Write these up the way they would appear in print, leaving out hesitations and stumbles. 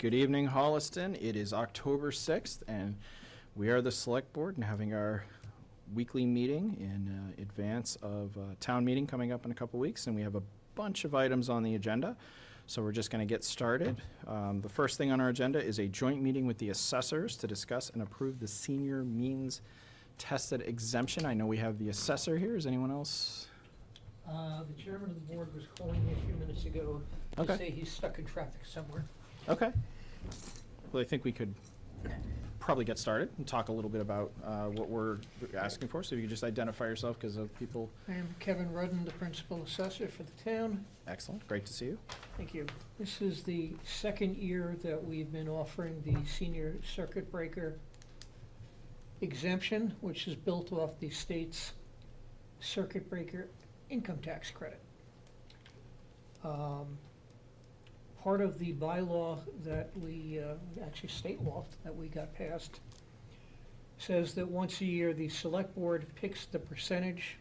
Good evening, Holliston. It is October 6th, and we are the Select Board and having our weekly meeting in advance of town meeting coming up in a couple weeks, and we have a bunch of items on the agenda, so we're just going to get started. The first thing on our agenda is a joint meeting with the assessors to discuss and approve the senior means tested exemption. I know we have the assessor here. Is anyone else? The chairman of the board was calling me a few minutes ago to say he's stuck in traffic somewhere. Okay. Well, I think we could probably get started and talk a little bit about what we're asking for. So if you could just identify yourself, because people... I am Kevin Rudden, the principal assessor for the town. Excellent. Great to see you. Thank you. This is the second year that we've been offering the senior circuit breaker exemption, which is built off the state's circuit breaker income tax credit. Part of the bylaw that we, actually state law that we got passed, says that once a year the select board picks the percentage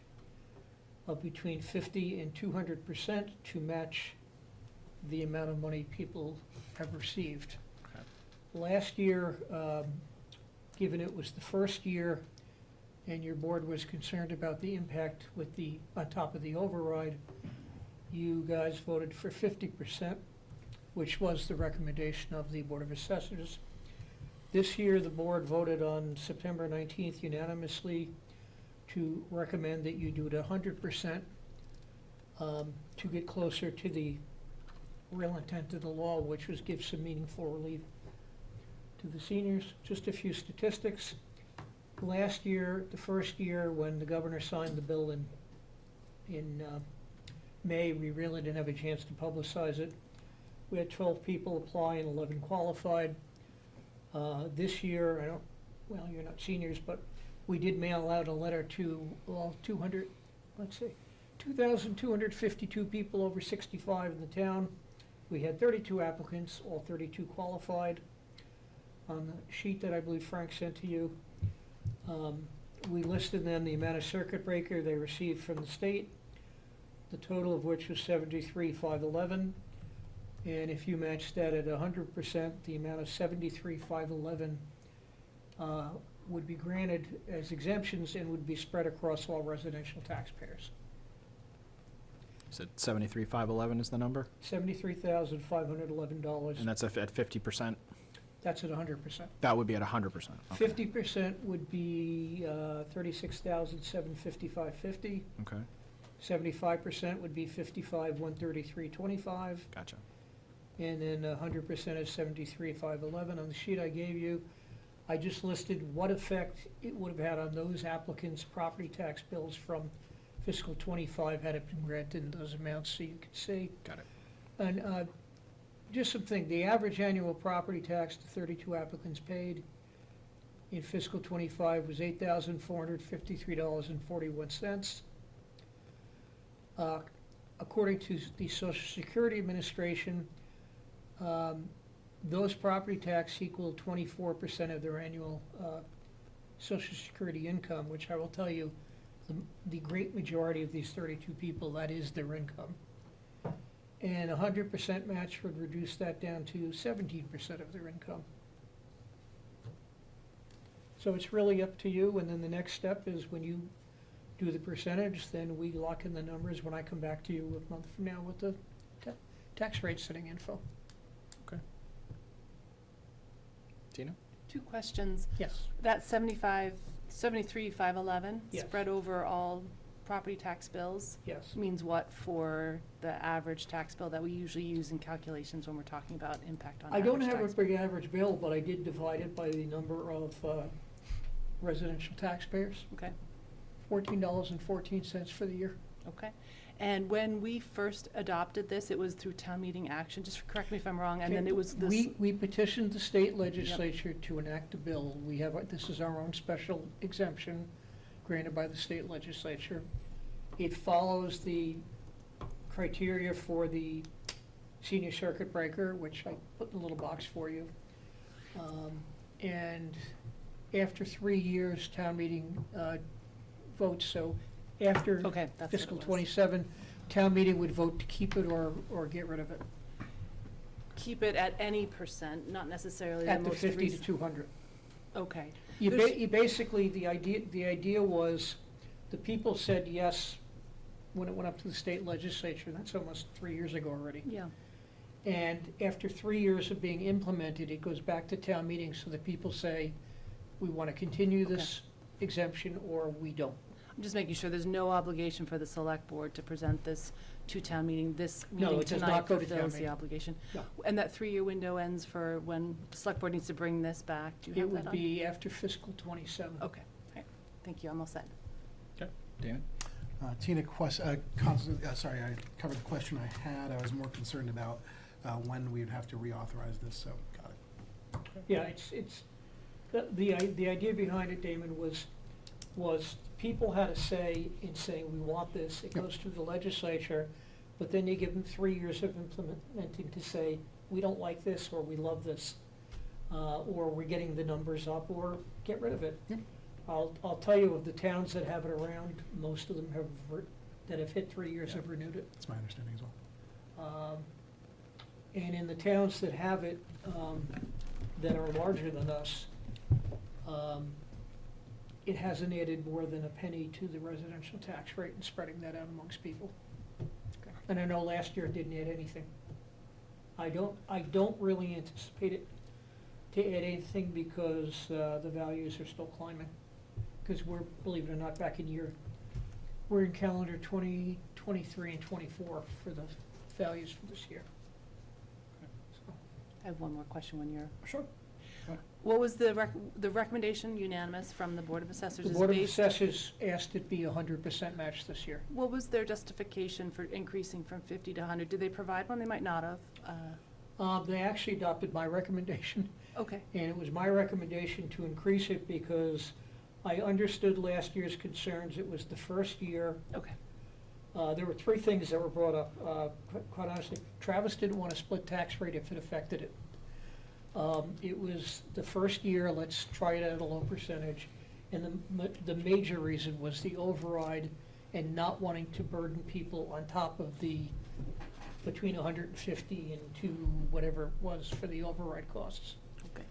of between 50 and 200% to match the amount of money people have received. Okay. Last year, given it was the first year and your board was concerned about the impact with the, on top of the override, you guys voted for 50%. Which was the recommendation of the Board of Assessors. This year, the board voted on September 19th unanimously to recommend that you do it 100% to get closer to the real intent of the law, which was give some meaningful relief to the seniors. Just a few statistics. Last year, the first year when the governor signed the bill in May, we really didn't have a chance to publicize it. We had 12 people apply and 11 qualified. This year, well, you're not seniors, but we did mail out a letter to all 2,252 people over 65 in the town. We had 32 applicants, all 32 qualified. On the sheet that I believe Frank sent to you, we listed them the amount of circuit breaker they received from the state, the total of which was $73,511. And if you match that at 100%, the amount of $73,511 would be granted as exemptions and would be spread across all residential taxpayers. Is it 73,511 is the number? $73,511. And that's at 50%? That's at 100%. That would be at 100%. Okay. 50% would be $36,755.50. Okay. 75% would be $55,133.25. Gotcha. And then 100% is $73,511. On the sheet I gave you, I just listed what effect it would have had on those applicants' property tax bills from fiscal '25 had it been granted in those amounts, so you could see. Got it. And just something, the average annual property tax the 32 applicants paid in fiscal '25 was $8,453.41. According to the Social Security Administration, those property tax equal 24% of their annual Social Security income, which I will tell you, the great majority of these 32 people, that is their income. And 100% match would reduce that down to 17% of their income. So it's really up to you, and then the next step is when you do the percentage, then we lock in the numbers when I come back to you a month from now with the tax rate setting info. Okay. Tina? 2 questions. Yes. That $73,511 Yes. spread over all property tax bills Yes. means what for the average tax bill that we usually use in calculations when we're talking about impact on I don't average have a tax big average bill, but I did divide it by the number of residential taxpayers. Okay. $14.14 for the year. Okay. And when we first adopted this, it was through town meeting action, just correct me if I'm wrong, and then it was this. We petitioned the state legislature to enact a bill. We have, this is our own special exemption granted by the state legislature. It follows the criteria for the senior circuit breaker, which I put in a little box for you. And after 3 years, town meeting votes, so after fiscal '27, town meeting would vote to keep it or get rid of it. keep it at any percent, not necessarily the At the most 50 to recent? 200. Okay, You There's- you basically, the idea was, the people said yes when it went up to the state legislature, that's almost 3 years ago already. yeah, And after 3 years of being implemented, it goes back to town meeting, so that people say, we want to continue this exemption, or we don't. I'm just making sure there's no obligation for the select board to present this to town meeting. This No, meeting it does tonight not go to town fulfills the meeting. obligation. No. And that 3-year window ends for when the select board needs to bring this back? Do you It have that would on? be after fiscal '27. Okay, all right, thank you, I'm all set. Dan? Tina, I covered the question I had. I was more concerned about when we would have to reauthorize this, so got it. Yeah, the idea behind it, Damon, was people had a say in saying, we want this, it goes through the legislature, but then you give them 3 years of implementing to say, we don't like this, or we love this, or we're getting the numbers up, or get rid of it. Yeah. I'll tell you, of the towns that have it around, most of them that have hit 3 years have renewed it. That's my understanding as well. And in the towns that have it, that are larger than us, it hasn't added more than a penny to the residential tax rate and spreading that out amongst people. Okay. And I know last year it didn't add anything. I don't really anticipate it to add anything, because the values are still climbing. Because we're, believe it or not, we're in calendar 2023 and 24 for the values for this year. So, I have one more question when you're. Sure. What was the recommendation unanimous from the Board of Assessors? The is Board of based- Assessors asked it be 100% matched this year. What was their justification for increasing from 50 to 100? Did they provide one? They might not have. They actually adopted my recommendation, Okay, and it was my recommendation to increase it because I understood last year's concerns. It was the first year. okay, There were 3 things that were brought up. Quite honestly, Travis didn't want a split tax rate if it affected it. It was the first year, let's try it at a low percentage. And the major reason was the override and not wanting to burden people on top of the, between 150 and to whatever it was for the override costs. okay.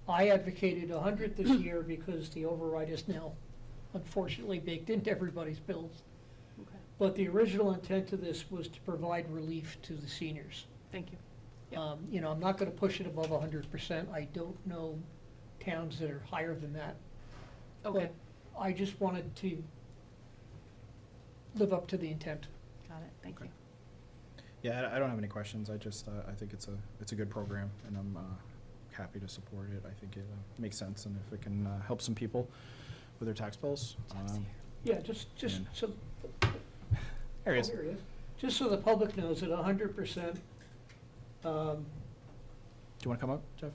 I advocated 100 this year because the override is now unfortunately baked into everybody's bills. Okay, But the original intent of this was to provide relief to the seniors. thank you. Yep. I'm not gonna push it above 100%. I don't know towns that are higher than that. Okay, But I just wanted to live up to the intent. got it, thank you. Yeah, I don't have any questions. I just, I think it's a good program, and I'm happy to support it. I think it makes sense, and if it can help some people with their tax bills. Jeff's here. Yeah, just And- so. There he is. Here he is. Just so the public knows that 100%, Do you want to come up, Jeff?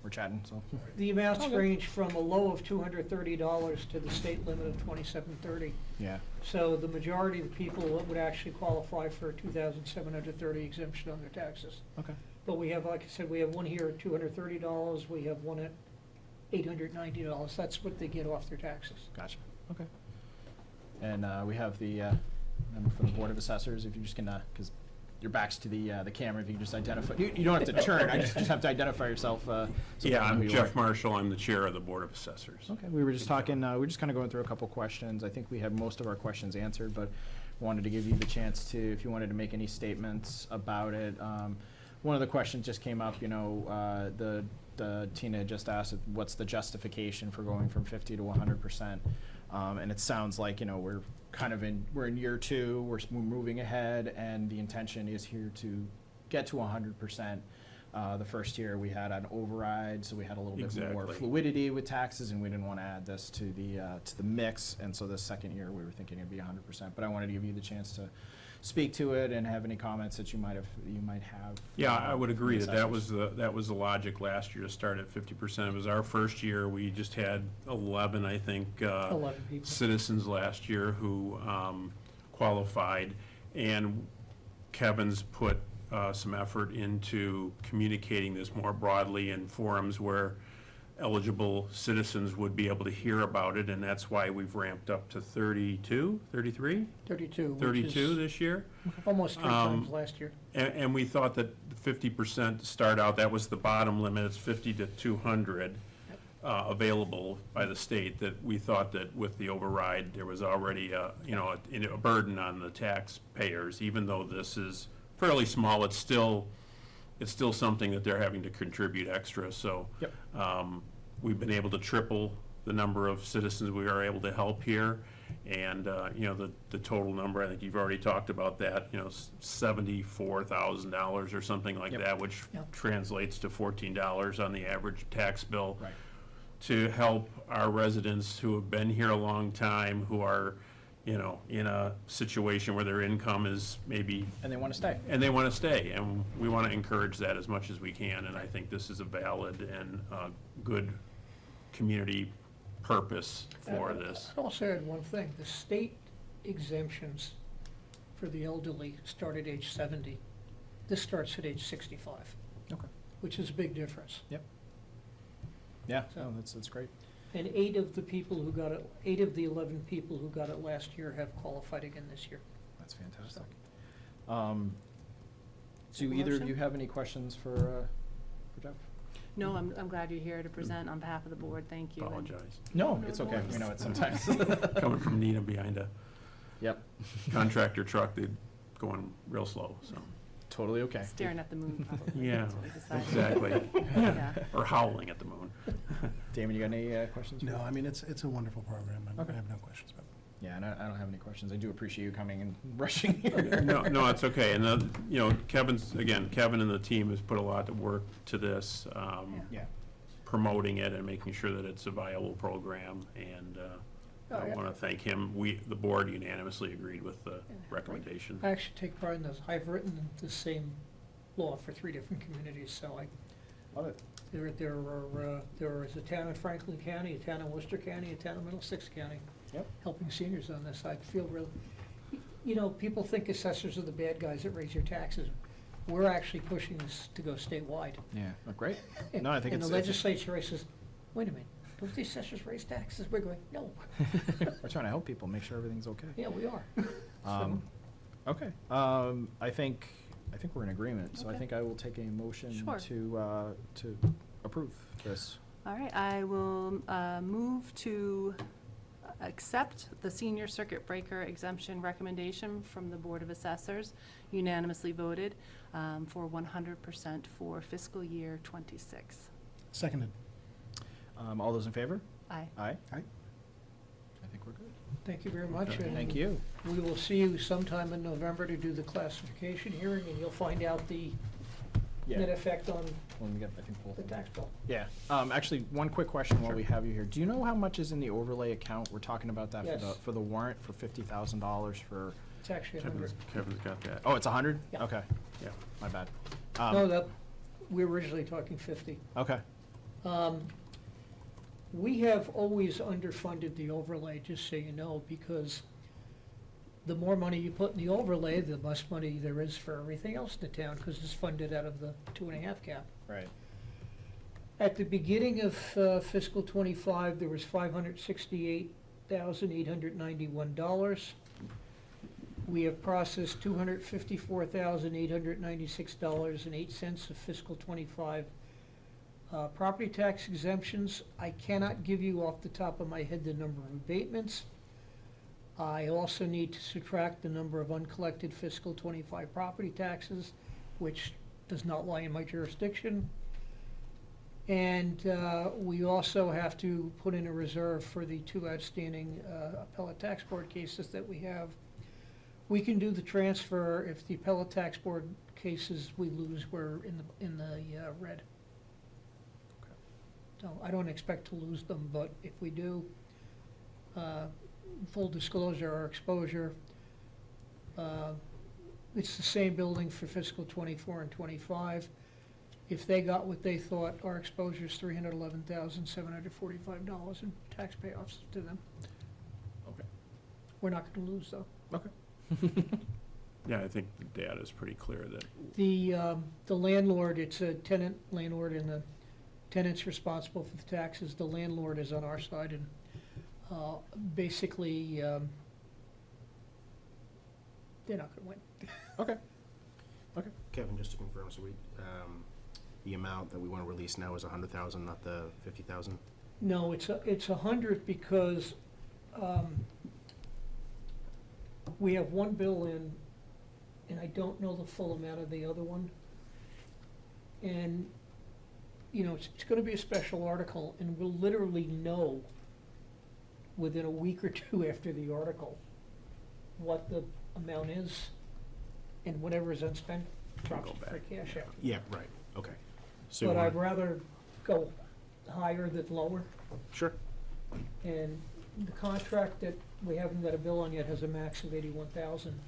We're chatting, so. the amounts Okay. range from a low of $230 to the state limit of $2,730. Yeah. So the majority of the people would actually qualify for a $2,730 exemption on their taxes. Okay. But we have, like I said, we have one here at $230, we have one at $890. That's what they get off their taxes. Gotcha. Okay. And we have the member from the Board of Assessors, if you just can, because your back's to the camera, if you can just identify, you don't have to turn, I just have to identify yourself. So Yeah, people know who I'm you Jeff are. Marshall. I'm the chair of the Board of Assessors. Okay, we were just talking, we were just kind of going through a couple questions. I think we had most of our questions answered, but wanted to give you the chance to, if you wanted to make any statements about it. One of the questions just came up, the Tina just asked, what's the justification for going from 50 to 100%? And it sounds like, we're we're in year 2, we're moving ahead, and the intention is here to get to 100%. The first year we had an override, so we had a little bit more Exactly. fluidity with taxes, and we didn't want to add this to the mix. And so the second year we were thinking it'd be 100%. But I wanted to give you the chance to speak to it and have any comments that you might have. Yeah, I would agree from that that was the logic last year to start at 50%. It was our first year. We just had 11, I think, 11 people. citizens last year who qualified, and Kevin's put some effort into communicating this more broadly in forums where eligible citizens would be able to hear about it, and that's why we've ramped up to 32, 33? 32, which 32 is this year. almost 3 times last year. And we thought that 50% to start out, that was the bottom limit, it's 50 to 200 available by the state, that we thought that with the override, there was already a burden on the taxpayers, even though this is fairly small, it's still something that they're having to contribute extra, so. Yep. We've been able to triple the number of citizens we are able to help here, and, the total number, I think you've already talked about that, $74,000 or something like Yep. that, which Yep. translates to $14 on the average tax bill. Right. To help our residents who have been here a long time, who are, in a situation where their income is maybe, And they want to stay. and they want to stay, and we want to encourage that as much as we can, and I think this is a valid and good community purpose for this. I'd also add one thing, the state exemptions for the elderly start at age 70. This starts at age 65, Okay. which is a big difference. Yeah, So- no, that's great. And 8 of the people who got it, 8 of the 11 people who got it last year have qualified again this year. That's fantastic. Do either of Motion? you have any questions for Jeff? No, I'm glad you're here to present on behalf of the board, thank you. and- Apologize. No, No it's okay. We know it sometimes. Coming from Nina behind a Yep, contractor truck, they're going real slow, so. totally okay. Staring at the moon, probably. Yeah, That's what we decided. exactly. Yeah. Or howling at the moon. Damon, you got any questions? No, I mean, it's a wonderful program, and Okay. I have no questions about it. Yeah, and I don't have any questions. I do appreciate you coming and rushing here. No, it's okay, and, Kevin and the team has put a lot of work to this, Yeah, promoting it and making sure that it's a viable program, and Oh, I yeah. want to thank him. The board unanimously agreed with the recommendation. I actually take pride in this. I've written the same law for 3 different communities, so love it. there is a town in Franklin County, a town in Worcester County, a town in Middlesex County. Yep. Helping seniors on this. I feel really, people think assessors are the bad guys that raise your taxes. We're actually pushing this to go statewide. Yeah, oh, great. No, I think And it's. the legislature says, wait a minute, don't the assessors raise taxes? We're going, no. We're trying to help people, make sure everything's okay. Yeah, we are. Okay, I think we're in agreement, so I Okay. think I will take a motion Sure. to approve this. All right, I will move to accept the senior circuit breaker exemption recommendation from the Board of Assessors, unanimously voted, for 100% for fiscal year '26. Seconded. All those in favor? Aye. Aye. Aye. I think we're good. Thank you very much. Okay. and Thank you. We will see you sometime in November to do the classification hearing, and you'll find out the net Yeah, effect on when we get, I think both. the tax bill. Yeah, actually, one quick question while we have you here. Do you know how much is in the overlay account? We're talking about that Yes. for the warrant for $50,000 for, It's actually 100. Kevin's got that. oh, it's 100? Yeah. Okay, Yeah. my bad. No, we were originally talking 50. Okay, We have always underfunded the overlay, just so you know, because the more money you put in the overlay, the less money there is for everything else in the town, because it's funded out of the 2.5 cap. right. At the beginning of fiscal +25, there was $568,891. We have processed $254,896.08 of fiscal '25 property tax exemptions. I cannot give you off the top of my head the number of abatements. I also need to subtract the number of uncollected fiscal '25 property taxes, which does not lie in my jurisdiction. And we also have to put in a reserve for the 2 outstanding appellate tax board cases that we have. We can do the transfer if the appellate tax board cases we lose were in the red. So I don't expect to lose them, but if we do, full disclosure, our exposure, it's the same building for fiscal '24 and '25. If they got what they thought, our exposure is $311,745 in tax payoffs to them. Okay. We're not gonna lose, though. Okay. Yeah, I think the data is pretty clear that, The landlord, it's a tenant landlord in the tenant's responsible for the taxes, the landlord is on our side, and basically, they're not gonna win. Okay. Kevin, just to confirm, so the amount that we want to release now is 100,000, not the 50,000? No, it's 100 because we have one bill in, and I don't know the full amount of the other one. And, you know, it's gonna be a special article, and we'll literally know within a week or two after the article what the amount is, and whatever is unspent drops Go to free back. cash out. Yeah, right, okay. So you But I'd want- rather go higher than lower. Sure. And the contract that we haven't got a bill on yet has a max of 81,000.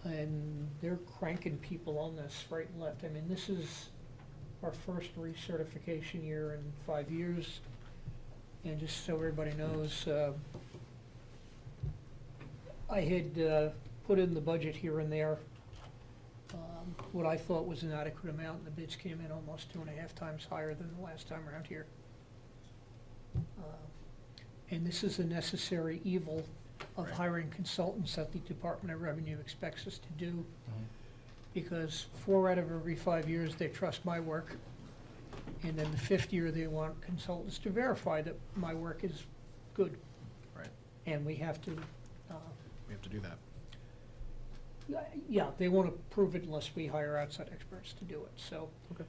And they're cranking people on this right and left. I mean, this is our first recertification year in 5 years. And just so everybody knows, I had put in the budget here and there what I thought was an adequate amount, and the bids came in almost 2.5 times higher than the last time around here. And this is a necessary evil of Right. hiring consultants that the Department of Revenue expects us to do. Because 4 out of every 5 years, they trust my work. And then the 5th year, they want consultants to verify that my work is good. Right. And we have to, We have to do that. yeah, they won't approve it unless we hire outside experts to do it, so. Okay.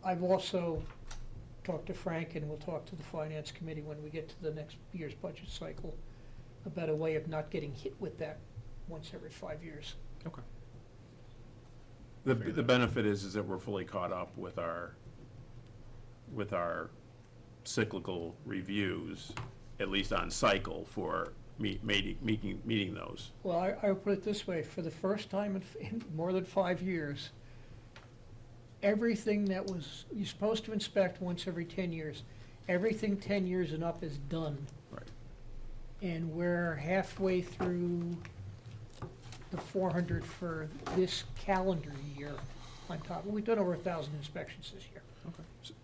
I've also talked to Frank, and we'll talk to the Finance Committee when we get to the next year's budget cycle, about a way of not getting hit with that once every 5 years. Okay. The benefit is that we're fully caught up with our cyclical reviews, at least on cycle, for meeting those. Well, I would put it this way, for the first time in more than 5 years, everything that was, you're supposed to inspect once every 10 years, everything 10 years and up is done. Right. And we're halfway through the 400 for this calendar year on top. We've done over 1,000 inspections this year.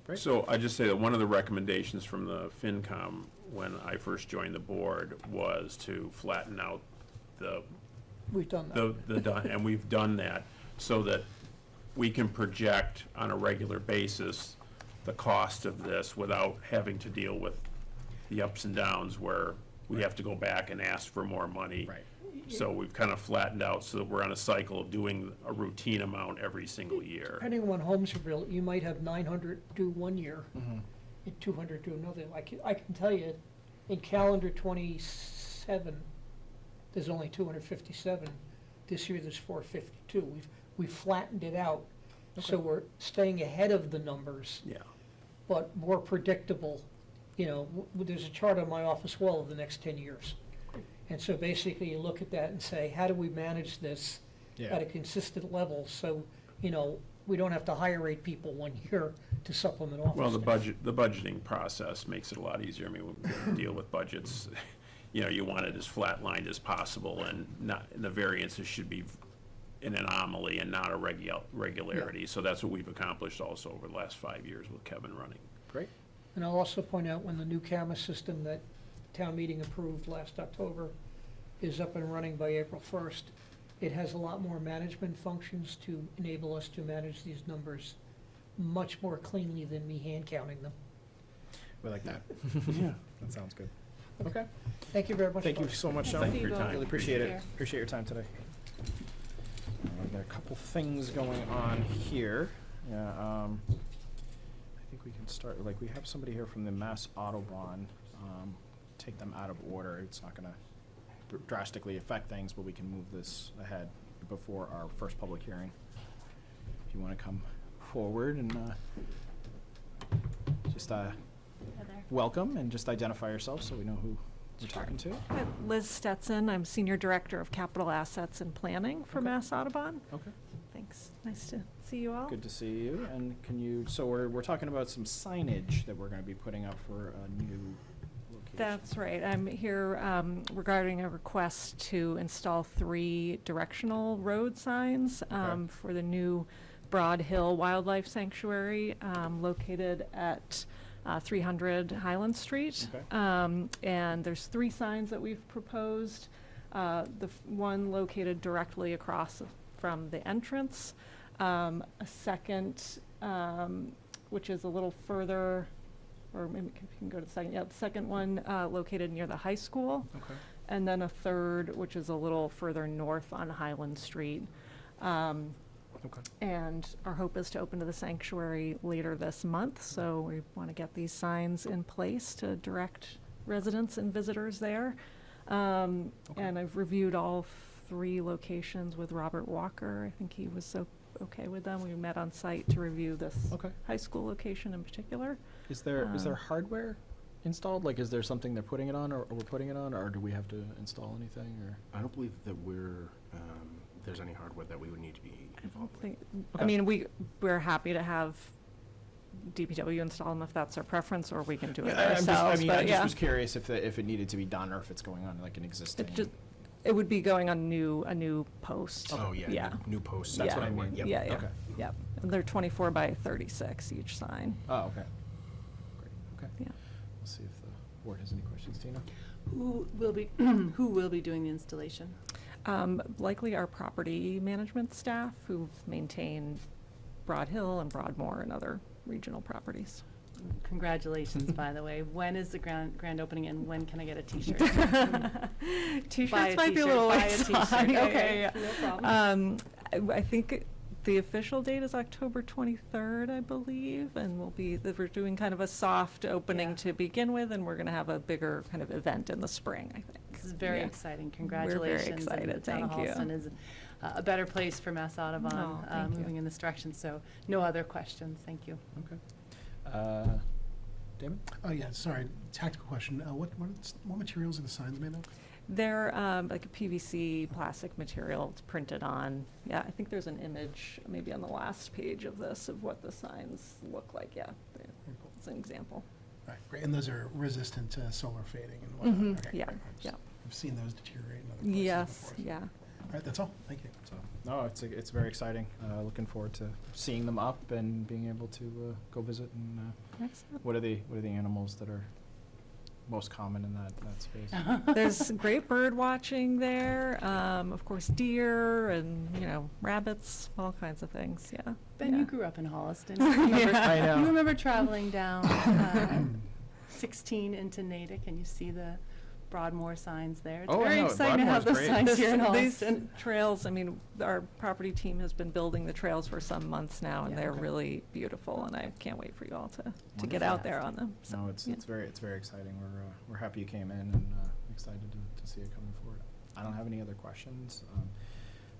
Great. So I just say that one of the recommendations from the FinCom when I first joined the board was to flatten out We've done that. and we've done that so that we can project on a regular basis the cost of this without having to deal with the ups and downs where we have to go back and ask for more money. Right. So we've kind of flattened out so that we're on a cycle of doing a routine amount every single year. Depending on what homes are built, you might have 900 due one year and 200 due another. I can tell you, in calendar '27, there's only 257. This year, there's 452. We've flattened it out, so we're staying ahead of the numbers, Yeah. but more predictable. You know, there's a chart on my office wall of the next 10 years. And so basically, you look at that and say, how do we manage this at a consistent level? So, you know, we don't have to hire 8 people one year to supplement office Well, the staff. budgeting process makes it a lot easier. I mean, when we deal with budgets, you know, you want it as flatlined as possible, and the variances should be an anomaly and not a regularity. So that's what we've accomplished also over the last 5 years with Kevin running. Great. And I'll also point out, when the new camera system that town meeting approved last October is up and running by April 1st, it has a lot more management functions to enable us to manage these numbers much more cleanly than me hand counting them. We like that. Yeah. That sounds good. Okay. Thank you very much. Thank you folks. so much, Nice Sean. to Thank see you for you your both. time. Really appreciate Take it. care. Appreciate your time today. We've got a couple things going on here. Yeah, I think we can start, like, we have somebody here from the Mass Autobahn. Take them out of order. It's not gonna drastically affect things, but we can move this ahead before our first public hearing. If you wanna come forward and, just, Heather. welcome and just identify yourself so we know who we're talking to. Hi, Liz Stetson, I'm Senior Director of Capital Assets and Planning for Okay. Mass Audubon. Okay. Thanks, nice to see you all. Good to see you, and can you, so we're talking about some signage that we're gonna be putting up for a new location. That's right, I'm here regarding a request to install 3 directional road signs Okay. for the new Broad Hill Wildlife Sanctuary, located at 300 Highland Street. Okay. And there's 3 signs that we've proposed. One located directly across from the entrance. A second, which is a little further, or maybe you can go to the second. Yeah, the second one located near the high school. Okay. And then a third, which is a little further north on Highland Street. Okay. And our hope is to open to the sanctuary later this month, so we want to get these signs in place to direct residents and visitors there. And I've reviewed all 3 locations with Robert Walker. I think he was so okay with them. We met on site to review this Okay. high school location in particular. Is there hardware installed? Like, is there something they're putting it on, or we're putting it on, or do we have to install anything, or? I don't believe that there's any hardware that we would need to be I don't involved with. think, Okay. I mean, we're happy to have DPW install them if that's our preference, or we can do it I ourselves, mean, but I just yeah. was curious if it needed to be done, or if it's going on like an existing. It would be going on a new post. Oh, yeah. Yeah. New posts. That's Yeah. what I mean. Yep. Yeah, yeah, Okay. yep. And they're 24 by 36 each sign. Oh, okay. Great, okay. Yeah. We'll see if the board has any questions. Tina? Who will be, who will be doing the installation? Likely our property management staff who maintain Broad Hill and Broadmoor and other regional properties. Congratulations, by the way. When is the grand opening, and when can I get a T-shirt? T-shirts might be a little Buy a ways T-shirt. on. Okay, Yeah. no problem. I think the official date is October 23rd, I believe, and we're doing kind of a soft opening Yeah. to begin with, and we're going to have a bigger kind of event in the spring, I think. This is very Yeah. exciting. We're Congratulations. very excited. And the town of Thank you. Holliston is a better place for Mass Audubon, Oh, thank you. moving in this direction. So no other questions. Thank you. Okay. Damon? Oh, yeah, sorry, tactical question. What materials are the signs made of? They're like a PVC plastic material. It's printed on. Yeah, I think there's an image maybe on the last page of this of what the signs look like. Yeah, Very cool. it's an example. All right, great. And those are resistant to solar fading and whatnot? Mhm, Okay, yeah, great. yeah. I've seen those deteriorate in other places Yes, before. So- yeah. All right, that's all. Thank you. So, no, it's very exciting. Looking forward to seeing them up and being able to go visit. And Excellent. what are the animals that are most common in that space? There's great bird watching there. Of course, deer and rabbits, all kinds of things. Yeah. Ben, yeah. you grew up in Holliston. You remember, I know. you remember traveling down 16 into Natick, and you see the Broadmoor signs there. It's Oh, I very know. exciting to have Broadmoor's those great. signs here in These Holliston. trails, I mean, our property team has been building the trails for some months now, and Yeah. they're Okay. really beautiful, and I can't wait for you all to get Wonderful. out there on them. So, No, it's yeah. very exciting. We're happy you came in, and excited to see it coming forward. I don't have any other questions.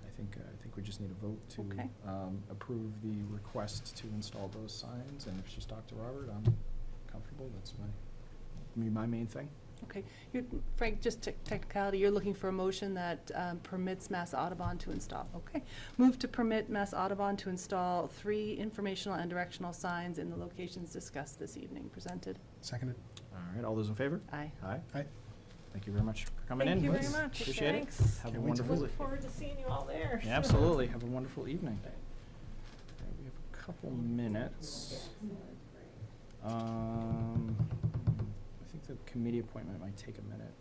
I think we just need a vote to Okay. approve the request to install those signs. And if she's talked to Robert, I'm comfortable. That's my main thing. Okay. Frank, just technicality, you're looking for a motion that permits Mass Audubon to install. Okay. Move to permit Mass Audubon to install 3 informational and directional signs in the locations discussed this evening. Presented. Seconded. All right, all those in favor? Aye. Aye. Aye. Thank you very much for coming in. Thank you very Liz. much. Appreciate Thanks. it. Have a Can't wait to wonderful. Look forward to seeing you all there. Yeah, absolutely. Have a wonderful evening. Okay, we have a couple minutes. I think the committee appointment might take a minute.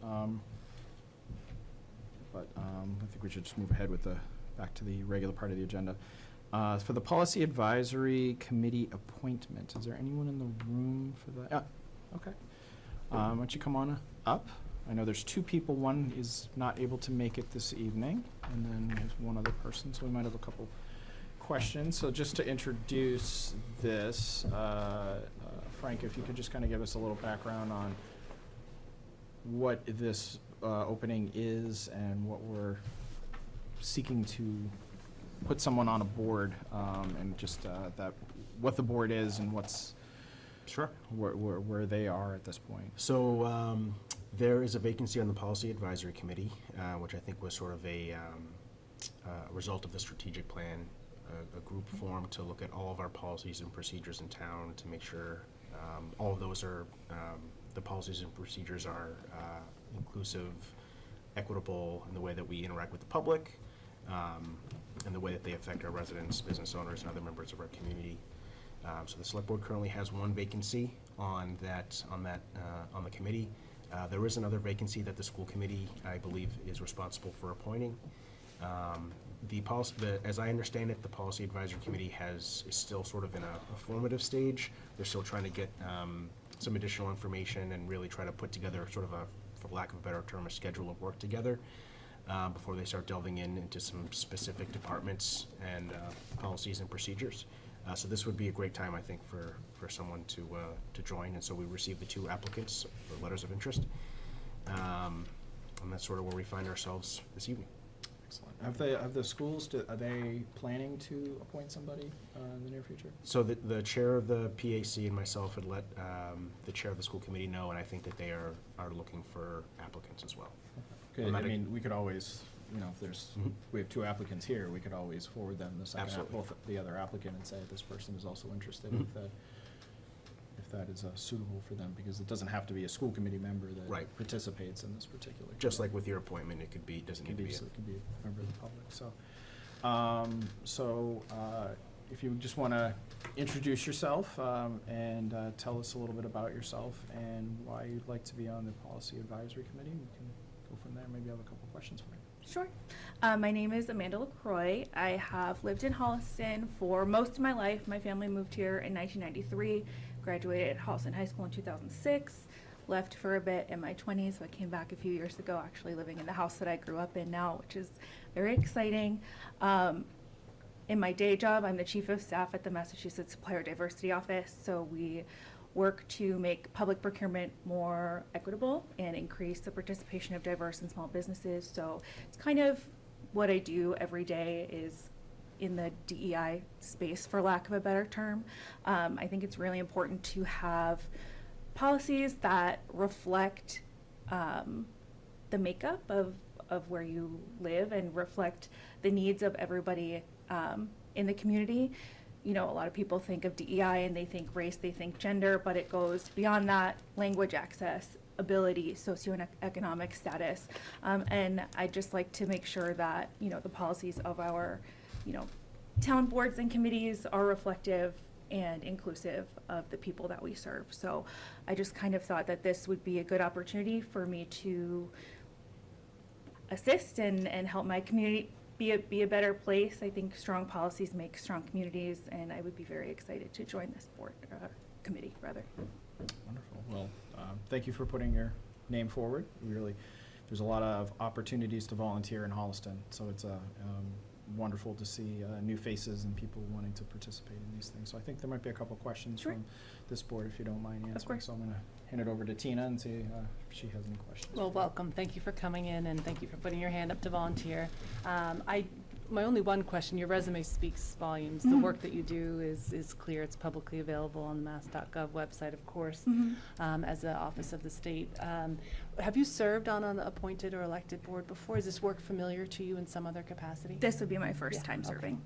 But I think we should just move ahead with back to the regular part of the agenda. For the Policy Advisory Committee appointment, is there anyone in the room for that? Okay. Why don't you come on up? I know there's 2 people. One is not able to make it this evening, and then there's one other person, so we might have a couple questions. So just to introduce this, Frank, if you could just kind of give us a little background on what this opening is and what we're seeking to put someone on a board, and just what the board is and what's Sure. where they are at this point. So there is a vacancy on the Policy Advisory Committee, which I think was sort of a result of the strategic plan, a group formed to look at all of our policies and procedures in town to make sure all of those are, the policies and procedures are inclusive, equitable in the way that we interact with the public, and the way that they affect our residents, business owners, and other members of our community. So the select board currently has one vacancy on the committee. There is another vacancy that the school committee, I believe, is responsible for appointing. As I understand it, the policy advisory committee is still sort of in a formative stage. They're still trying to get some additional information and really try to put together sort of for lack of a better term, a schedule of work together before they start delving into some specific departments and policies and procedures. So this would be a great time, I think, for someone to join. And so we received the 2 applicants, or letters of interest. And that's sort of where we find ourselves this evening. Excellent. Have the schools, are they planning to appoint somebody in the near future? So the chair of the PAC and myself had let the chair of the school committee know, and I think that they are looking for applicants as well. Okay, I'm I not a- mean, we could always, if there's, we have 2 applicants here, we could always forward them the second, Absolutely. both the other applicant and say this person is also interested Mhm. if that is suitable for them, because it doesn't have to be a school committee member that Right. participates in this particular. Just committee. like with your appointment, doesn't It need could to be, be a. it could be a member of the public, so, if you just want to introduce yourself, and tell us a little bit about yourself and why you'd like to be on the Policy Advisory Committee, we can go from there, maybe I have a couple questions for you. Sure. My name is Amanda LaCroix. I have lived in Holliston for most of my life. My family moved here in 1993, graduated Holliston High School in 2006, left for a bit in my 20s, so I came back a few years ago, actually living in the house that I grew up in now, which is very exciting. In my day job, I'm the chief of staff at the Massachusetts Supplier Diversity Office, so we work to make public procurement more equitable and increase the participation of diverse and small businesses. So it's kind of what I do every day is in the DEI space, for lack of a better term. I think it's really important to have policies that reflect the makeup of where you live and reflect the needs of everybody in the community. A lot of people think of DEI and they think race, they think gender, but it goes beyond that: language access, ability, socioeconomic status. And I'd just like to make sure that, the policies of our, town boards and committees are reflective and inclusive of the people that we serve. So I just kind of thought that this would be a good opportunity for me to assist and help my community be a better place. I think strong policies make strong communities, and I would be very excited to join this board, committee, rather. Wonderful. Well, thank you for putting your name forward. There's a lot of opportunities to volunteer in Holliston, so it's wonderful to see new faces and people wanting to participate in these things. So I think there might be a couple questions Sure. from this board, if you don't mind answering. course. So I'm going to hand it over to Tina and see if she has any questions. Well, welcome. Thank you for coming in, and thank you for putting your hand up to volunteer. My only one question: your resume speaks volumes. The Mhm. work that you do is clear. It's publicly available on the mass.gov website, of course, as the Office of the State. Have you served on an appointed or elected board before? Is this work familiar to you in some other capacity? This would be my first Yeah, time okay. serving.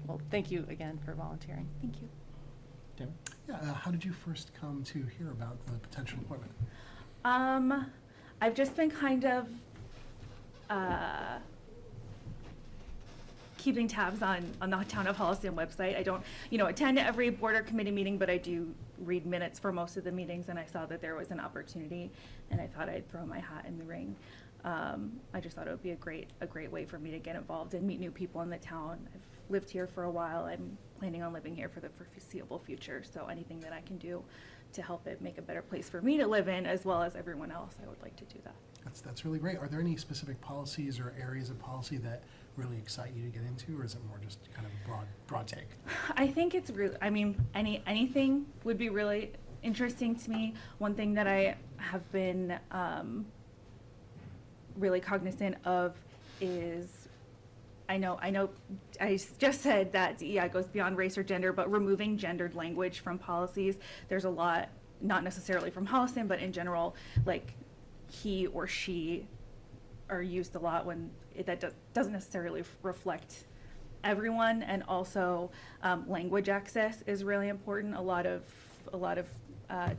Well, thank you again for volunteering. Thank you. Tim? Yeah, how did you first come to hear about the potential appointment? I've just been kind of keeping tabs on the Town of Holliston website. I don't, attend every board or committee meeting, but I do read minutes for most of the meetings, and I saw that there was an opportunity, and I thought I'd throw my hat in the ring. I just thought it would be a great way for me to get involved and meet new people in the town. I've lived here for a while. I'm planning on living here for the foreseeable future, so anything that I can do to help it make a better place for me to live in, as well as everyone else, I would like to do that. That's really great. Are there any specific policies or areas of policy that really excite you to get into, or is it more just kind of a broad take? I think it's really, anything would be really interesting to me. One thing that I have been really cognizant of is, I know I just said that DEI goes beyond race or gender, but removing gendered language from policies. There's a lot, not necessarily from Holliston, but in general, like he or she are used a lot when that doesn't necessarily reflect everyone. And also language access is really important. A lot of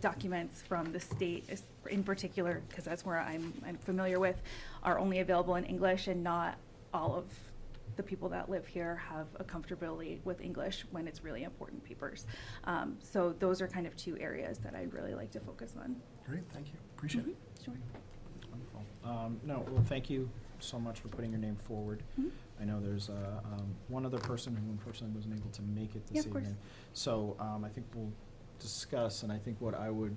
documents from the state in particular, because that's where I'm familiar with, are only available in English, and not all of the people that live here have a comfortability with English when it's really important papers. So those are kind of two areas that I'd really like to focus on. Great, thank you. Appreciate it. Sure. Wonderful. No, well, thank you so much for putting your name forward. Mhm. I know there's one other person who unfortunately wasn't able to make it Yeah, this of course. evening. So I think we'll discuss, and I think what I would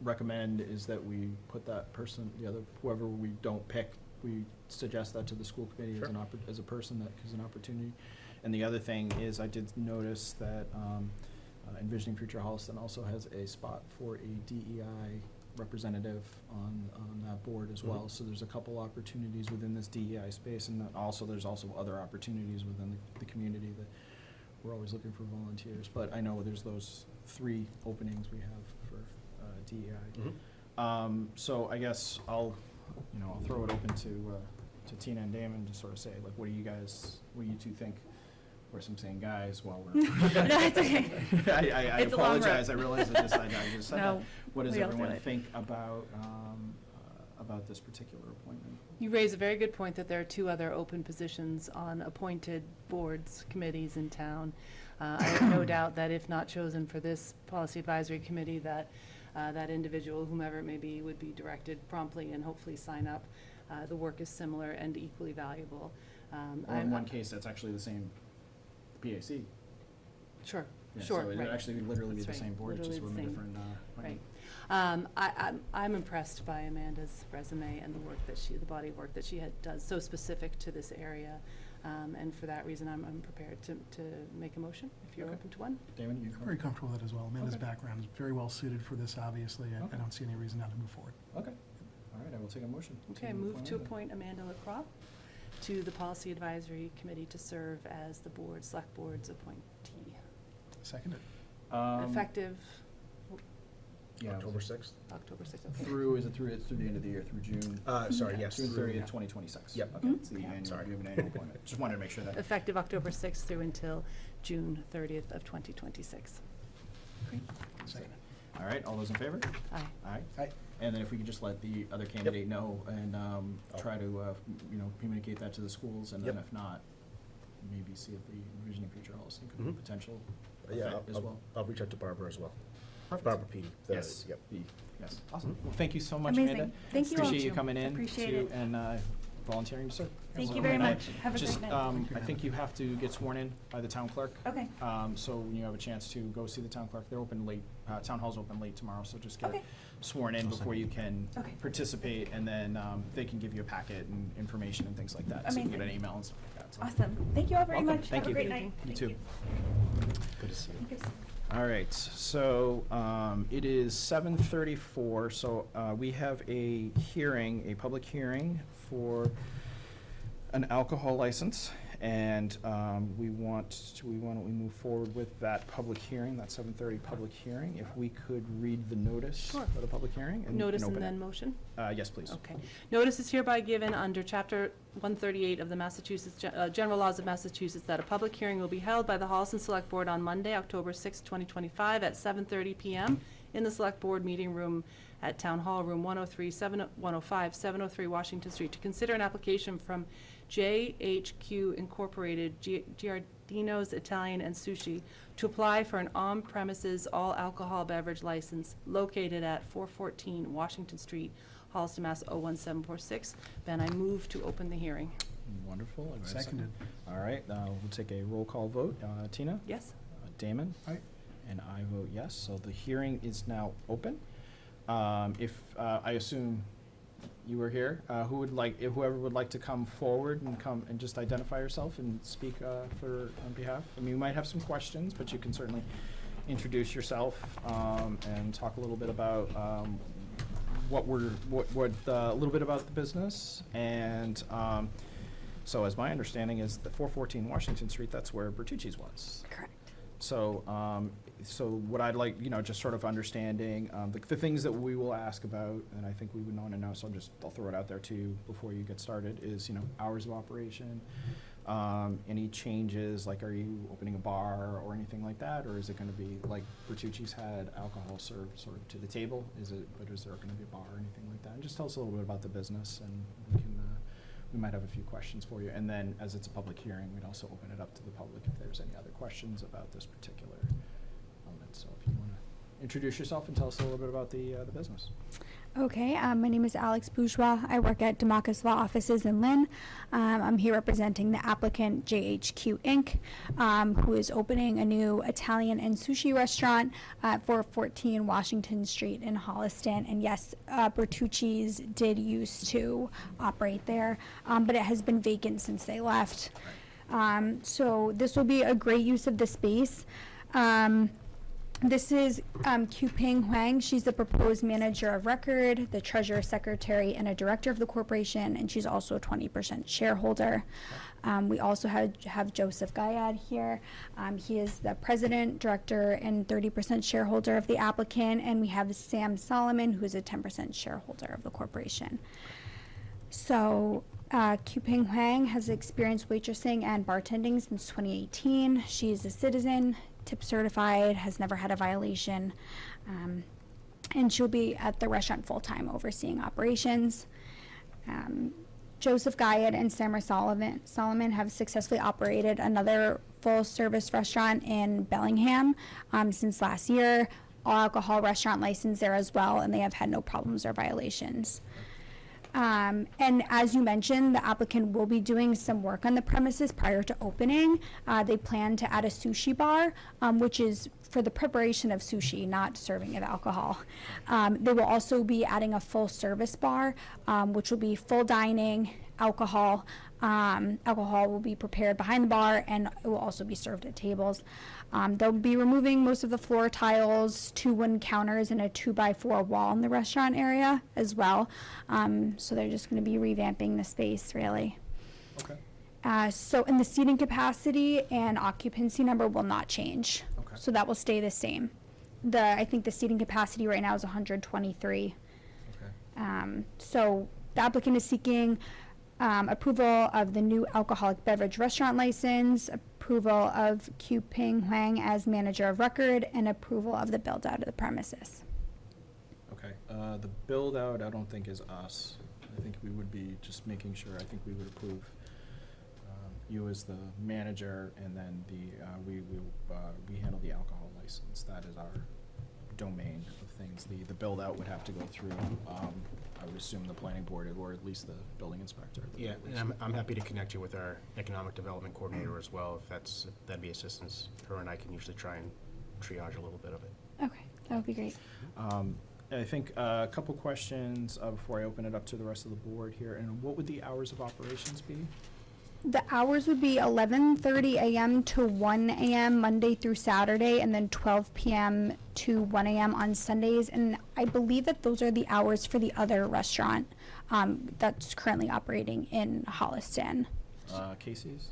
recommend is that we put that person, whoever we don't pick, we suggest that to the school committee as as a person that is an opportunity. And the other thing is, I did notice that Envisioning Future Holliston also has a spot for a DEI representative on that board as well. So there's a couple opportunities within this DEI space, and then there's also other opportunities within the community that we're always looking for volunteers. But I know there's those 3 openings we have for DEI. So I guess I'll throw it open to Tina and Damon to sort of say, like, what do you two think? Of course, I'm saying guys while we're. No, it's okay. I It's a long road. apologize. I realize I just said No, that. What does we all do everyone it. think about this particular appointment? You raise a very good point that there are 2 other open positions on appointed boards, committees in town. I have no doubt that if not chosen for this policy advisory committee, that that individual, whomever it may be, would be directed promptly and hopefully sign up. The work is similar and equally valuable. Or in one case, that's actually the same PAC. Sure, Yeah, sure, so it would right. actually literally be That's the right, same board, it's just literally from a the same. different. Right. appointment. I'm impressed by Amanda's resume and the work that the body of work that she does, so specific to this area. And for that reason, I'm prepared to make a motion, if you're Okay. open to one. Damon, you? Very comfortable with it as well. Amanda's Okay. background is very well suited for this, obviously. Okay. I don't see any reason not to move forward. Okay. All right, I will take a motion. Okay, move to appoint Amanda LaCroix to the Policy Advisory Committee to serve as the select board's appointee. Seconded. Effective Yeah, October 6th? October 6th, okay. it's through the end of the year, through June? Sorry, yes. June through- 30th, 2026. Yep. Okay, it's the Yeah. annual, Sorry. we have an annual appointment. Just wanted to make sure that. Effective October 6th through until June 30th of 2026. Seconded. All right, all those in favor? Aye. Aye. Aye. And then if we could just let the other candidate know and try to, communicate that to the schools, and then Yep. if not, maybe see if the Envisioning Future Holliston could be a Mhm. potential Yeah, fit as well. I'll reach out to Barbara as well. Perfect. Barbara Peedy. Yes. Yep. Yes, awesome. Well, thank you so much, Amazing. Amanda. Thank you all. Appreciate you coming in Appreciate too, it. and volunteering to serve. Thank you So, very and I much. Have a just, great night. Thank you, I think you have to get sworn in by the town clerk. Okay. So when you have a chance to go see the town clerk, they're open late, town hall's open late tomorrow, so just get Okay. sworn in before you can Okay. participate, and then they can give you a packet and information and things like that. So you can get an Amazing. email and stuff like that. So. Awesome. Thank you all very Welcome. much. Thank Have you. a great Thank night. You Thank too. Good to see you. Thank you. All right, so it is 7:34, so we have a public hearing for an alcohol license, and why don't we move forward with that public hearing, that 7:30 public hearing? If we could read the notice Sure. for the public hearing and Notice and open it. then motion? Yes, please. Okay. Notice is hereby given under Chapter 138 of the General Laws of Massachusetts that a public hearing will be held by the Holliston Select Board on Monday, October 6, 2025, at 7:30 PM in the Select Board Meeting Room at Town Hall, Room 105, 703 Washington Street, to consider an application from JHQ Incorporated, Giardino's Italian and Sushi, to apply for an on-premises all-alcohol beverage license located at 414 Washington Street, Holliston, Mass. 01746. Ben, I move to open the hearing. Wonderful. Do I have a second? Seconded. All right, we'll take a roll call vote. Tina? Yes? Damon? Aye. And I vote yes, so the hearing is now open. If, I assume you were here, whoever would like to come forward and come and just identify yourself and speak on behalf. I mean, you might have some questions, but you can certainly introduce yourself and talk a little bit about a little bit about the business. And so as my understanding is the 414 Washington Street, that's where Bertucci's was. Correct. So, so what I'd like, just sort of understanding, the things that we will ask about, and I think we would want to know, so I'll throw it out there to you before you get started, is, hours of operation, any changes, like are you opening a bar or anything like that, or is it going to be like Bertucci's had alcohol served sort of to the table? Is there going to be a bar or anything like that? And just tell us a little bit about the business, and we might have a few questions for you. And then, as it's a public hearing, we'd also open it up to the public if there's any other questions about this particular element. So if you want to introduce yourself and tell us a little bit about the business. Okay, my name is Alex Bourgeois. I work at Democus Law Offices in Lynn. I'm here representing the applicant JHQ Inc., who is opening a new Italian and sushi restaurant at 414 Washington Street in Holliston. And yes, Bertucci's did used to operate there, but it has been vacant since they left. So this will be a great use of the space. This is Q-Ping Huang. She's the proposed manager of record, the treasurer, secretary, and a director of the corporation, and she's also a 20% shareholder. We also have Joseph Gayad here. He is the president, director, and 30% shareholder of the applicant, and we have Sam Solomon, who is a 10% shareholder of the corporation. So Q-Ping Huang has experience waitressing and bartending since 2018. She is a citizen, tip certified, has never had a violation, and she'll be at the restaurant full-time overseeing operations. Joseph Gayad and Samar Solomon have successfully operated another full-service restaurant in Bellingham since last year, all alcohol restaurant license there as well, and they have had no problems or violations. And as you mentioned, the applicant will be doing some work on the premises prior to opening. They plan to add a sushi bar, which is for the preparation of sushi, not serving of alcohol. They will also be adding a full service bar, which will be full dining, alcohol. Alcohol will be prepared behind the bar, and it will also be served at tables. They'll be removing most of the floor tiles, 2 wooden counters, and a 2x4 wall in the restaurant area as well. So they're just going to be revamping the space, really. Okay. So in the seating capacity and occupancy number will not change. Okay. So that will stay the same. I think the seating capacity right now is 123. Okay. So the applicant is seeking approval of the new alcoholic beverage restaurant license, approval of Q-Ping Huang as manager of record, and approval of the build-out of the premises. Okay. The build-out, I don't think is us. I think we would be just making sure, I think we would approve you as the manager, and then we handle the alcohol license. That is our domain of things. The build-out would have to go through, I would assume, the planning board, or at least the building inspector. at the Yeah, very and least. I'm happy to connect you with our economic development coordinator as well, if that'd be assistance. Her and I can usually try and triage a little bit of it. Okay, that would be great. I think a couple questions before I open it up to the rest of the board here. And what would the hours of operations be? The hours would be 11:30 a.m. to 1 a.m. Monday through Saturday, and then 12 p.m. to 1 a.m. on Sundays. And I believe that those are the hours for the other restaurant that's currently operating in Holliston. Casey's?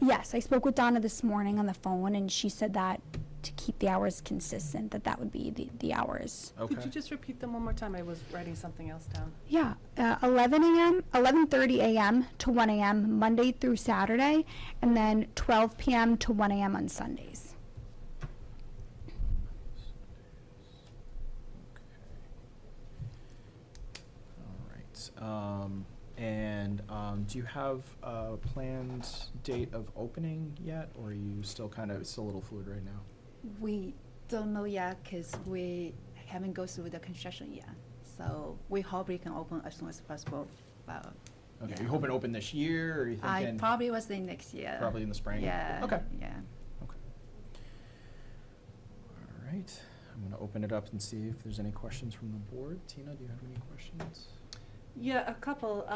Yes, I spoke with Donna this morning on the phone, and she said that to keep the hours consistent, that would be the hours. Okay. Could you just repeat them one more time? I was writing something else down. Yeah, 11:30 a.m. to 1 a.m. Monday through Saturday, and then 12 p.m. to 1 a.m. on Sundays. All right. And do you have a planned date of opening yet, or are you still it's a little fluid right now? We don't know yet because we haven't gone through the construction yet. So we hope we can open as soon as possible. But Okay, yeah. you hoping to open this year, or are you I thinking? probably was saying next year. Probably in the spring? Yeah. Okay. Yeah. Okay. All right, I'm gonna open it up and see if there's any questions from the board. Tina, do you have any questions? Yeah, a couple.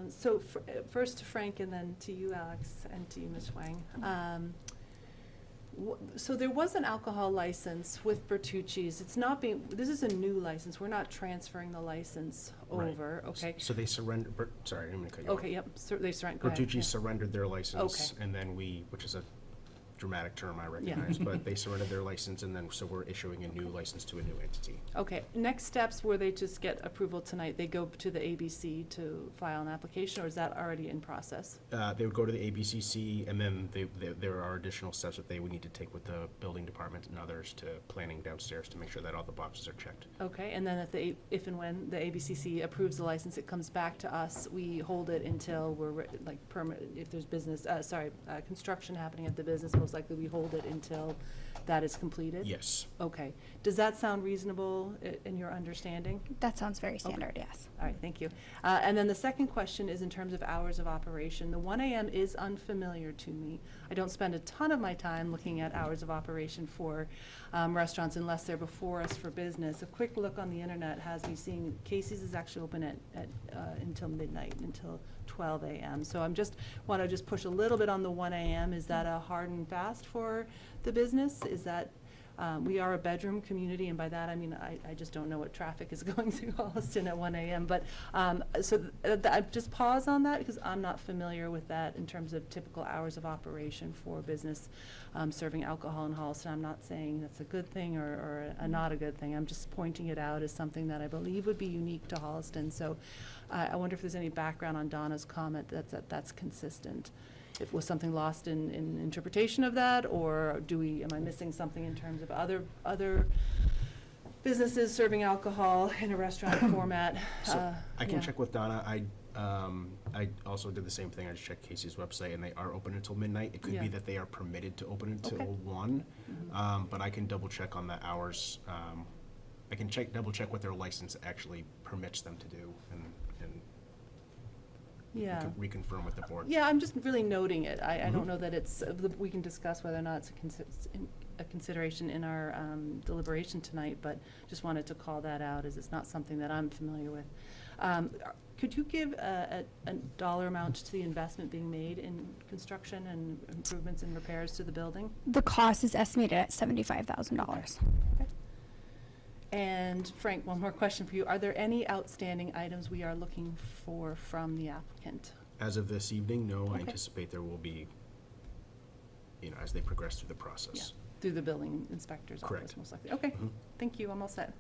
So first to Frank, and then to you, Alex, and to you, Ms. Wang. So there was an alcohol license with Bertucci's. It's not being, this is a new license. We're not transferring the license Right. over, okay? So they surrendered, sorry, I'm gonna cut you off. Okay, yep, they surrender, go ahead. Bertucci yeah. surrendered their license, Okay. and then which is a dramatic term, I recognize, but they surrendered their license, and then, so we're issuing a new license to a new entity. Okay, next steps, were they just get approval tonight? They go to the ABC to file an application, or is that already in process? They would go to the ABCC, and then there are additional steps that they would need to take with the building department and others to planning downstairs to make sure that all the boxes are checked. Okay, and then if and when the ABCC approves the license, it comes back to us, we hold it until we're, if there's business, construction happening at the business, most likely we hold it until that is completed? Yes. Okay. Does that sound reasonable in your understanding? That sounds very standard, yes. All right, thank you. And then the second question is in terms of hours of operation. The 1 a.m. is unfamiliar to me. I don't spend a ton of my time looking at hours of operation for restaurants unless they're before us for business. A quick look on the internet has me seeing Casey's is actually open at until midnight, until 12 a.m. So want to just push a little bit on the 1 a.m. Is that a hard and fast for the business? Is that, we are a bedroom community, and by that I mean I just don't know what traffic is going through Holliston at 1 a.m. But I just pause on that because I'm not familiar with that in terms of typical hours of operation for business serving alcohol in Holliston. I'm not saying that's a good thing or not a good thing. I'm just pointing it out as something that I believe would be unique to Holliston. So I wonder if there's any background on Donna's comment that's consistent. If was something lost in interpretation of that, or am I missing something in terms of other businesses serving alcohol in a restaurant format? So I can yeah. check with Donna. I also did the same thing. I just checked Casey's website, and they are open until midnight. It could Yeah. be that they are permitted to open until Okay. 1, Mhm. but I can double check on the hours. I can double check what their license actually permits them to do, and Yeah. reconfirm with the board. Yeah, I'm just really noting it. I don't know that it's, we can discuss whether or not it's a consideration in our deliberation tonight, but just wanted to call that out as it's not something that I'm familiar with. Could you give a dollar amount to the investment being made in construction and improvements and repairs to the building? The cost is estimated at $75,000. And Frank, one more question for you. Are there any outstanding items we are looking for from the applicant? As of this evening, no. I Okay. anticipate there will be, as they progress through the process. Through the building inspector's office, Correct. most likely. Okay, Mhm. thank you, I'm all set.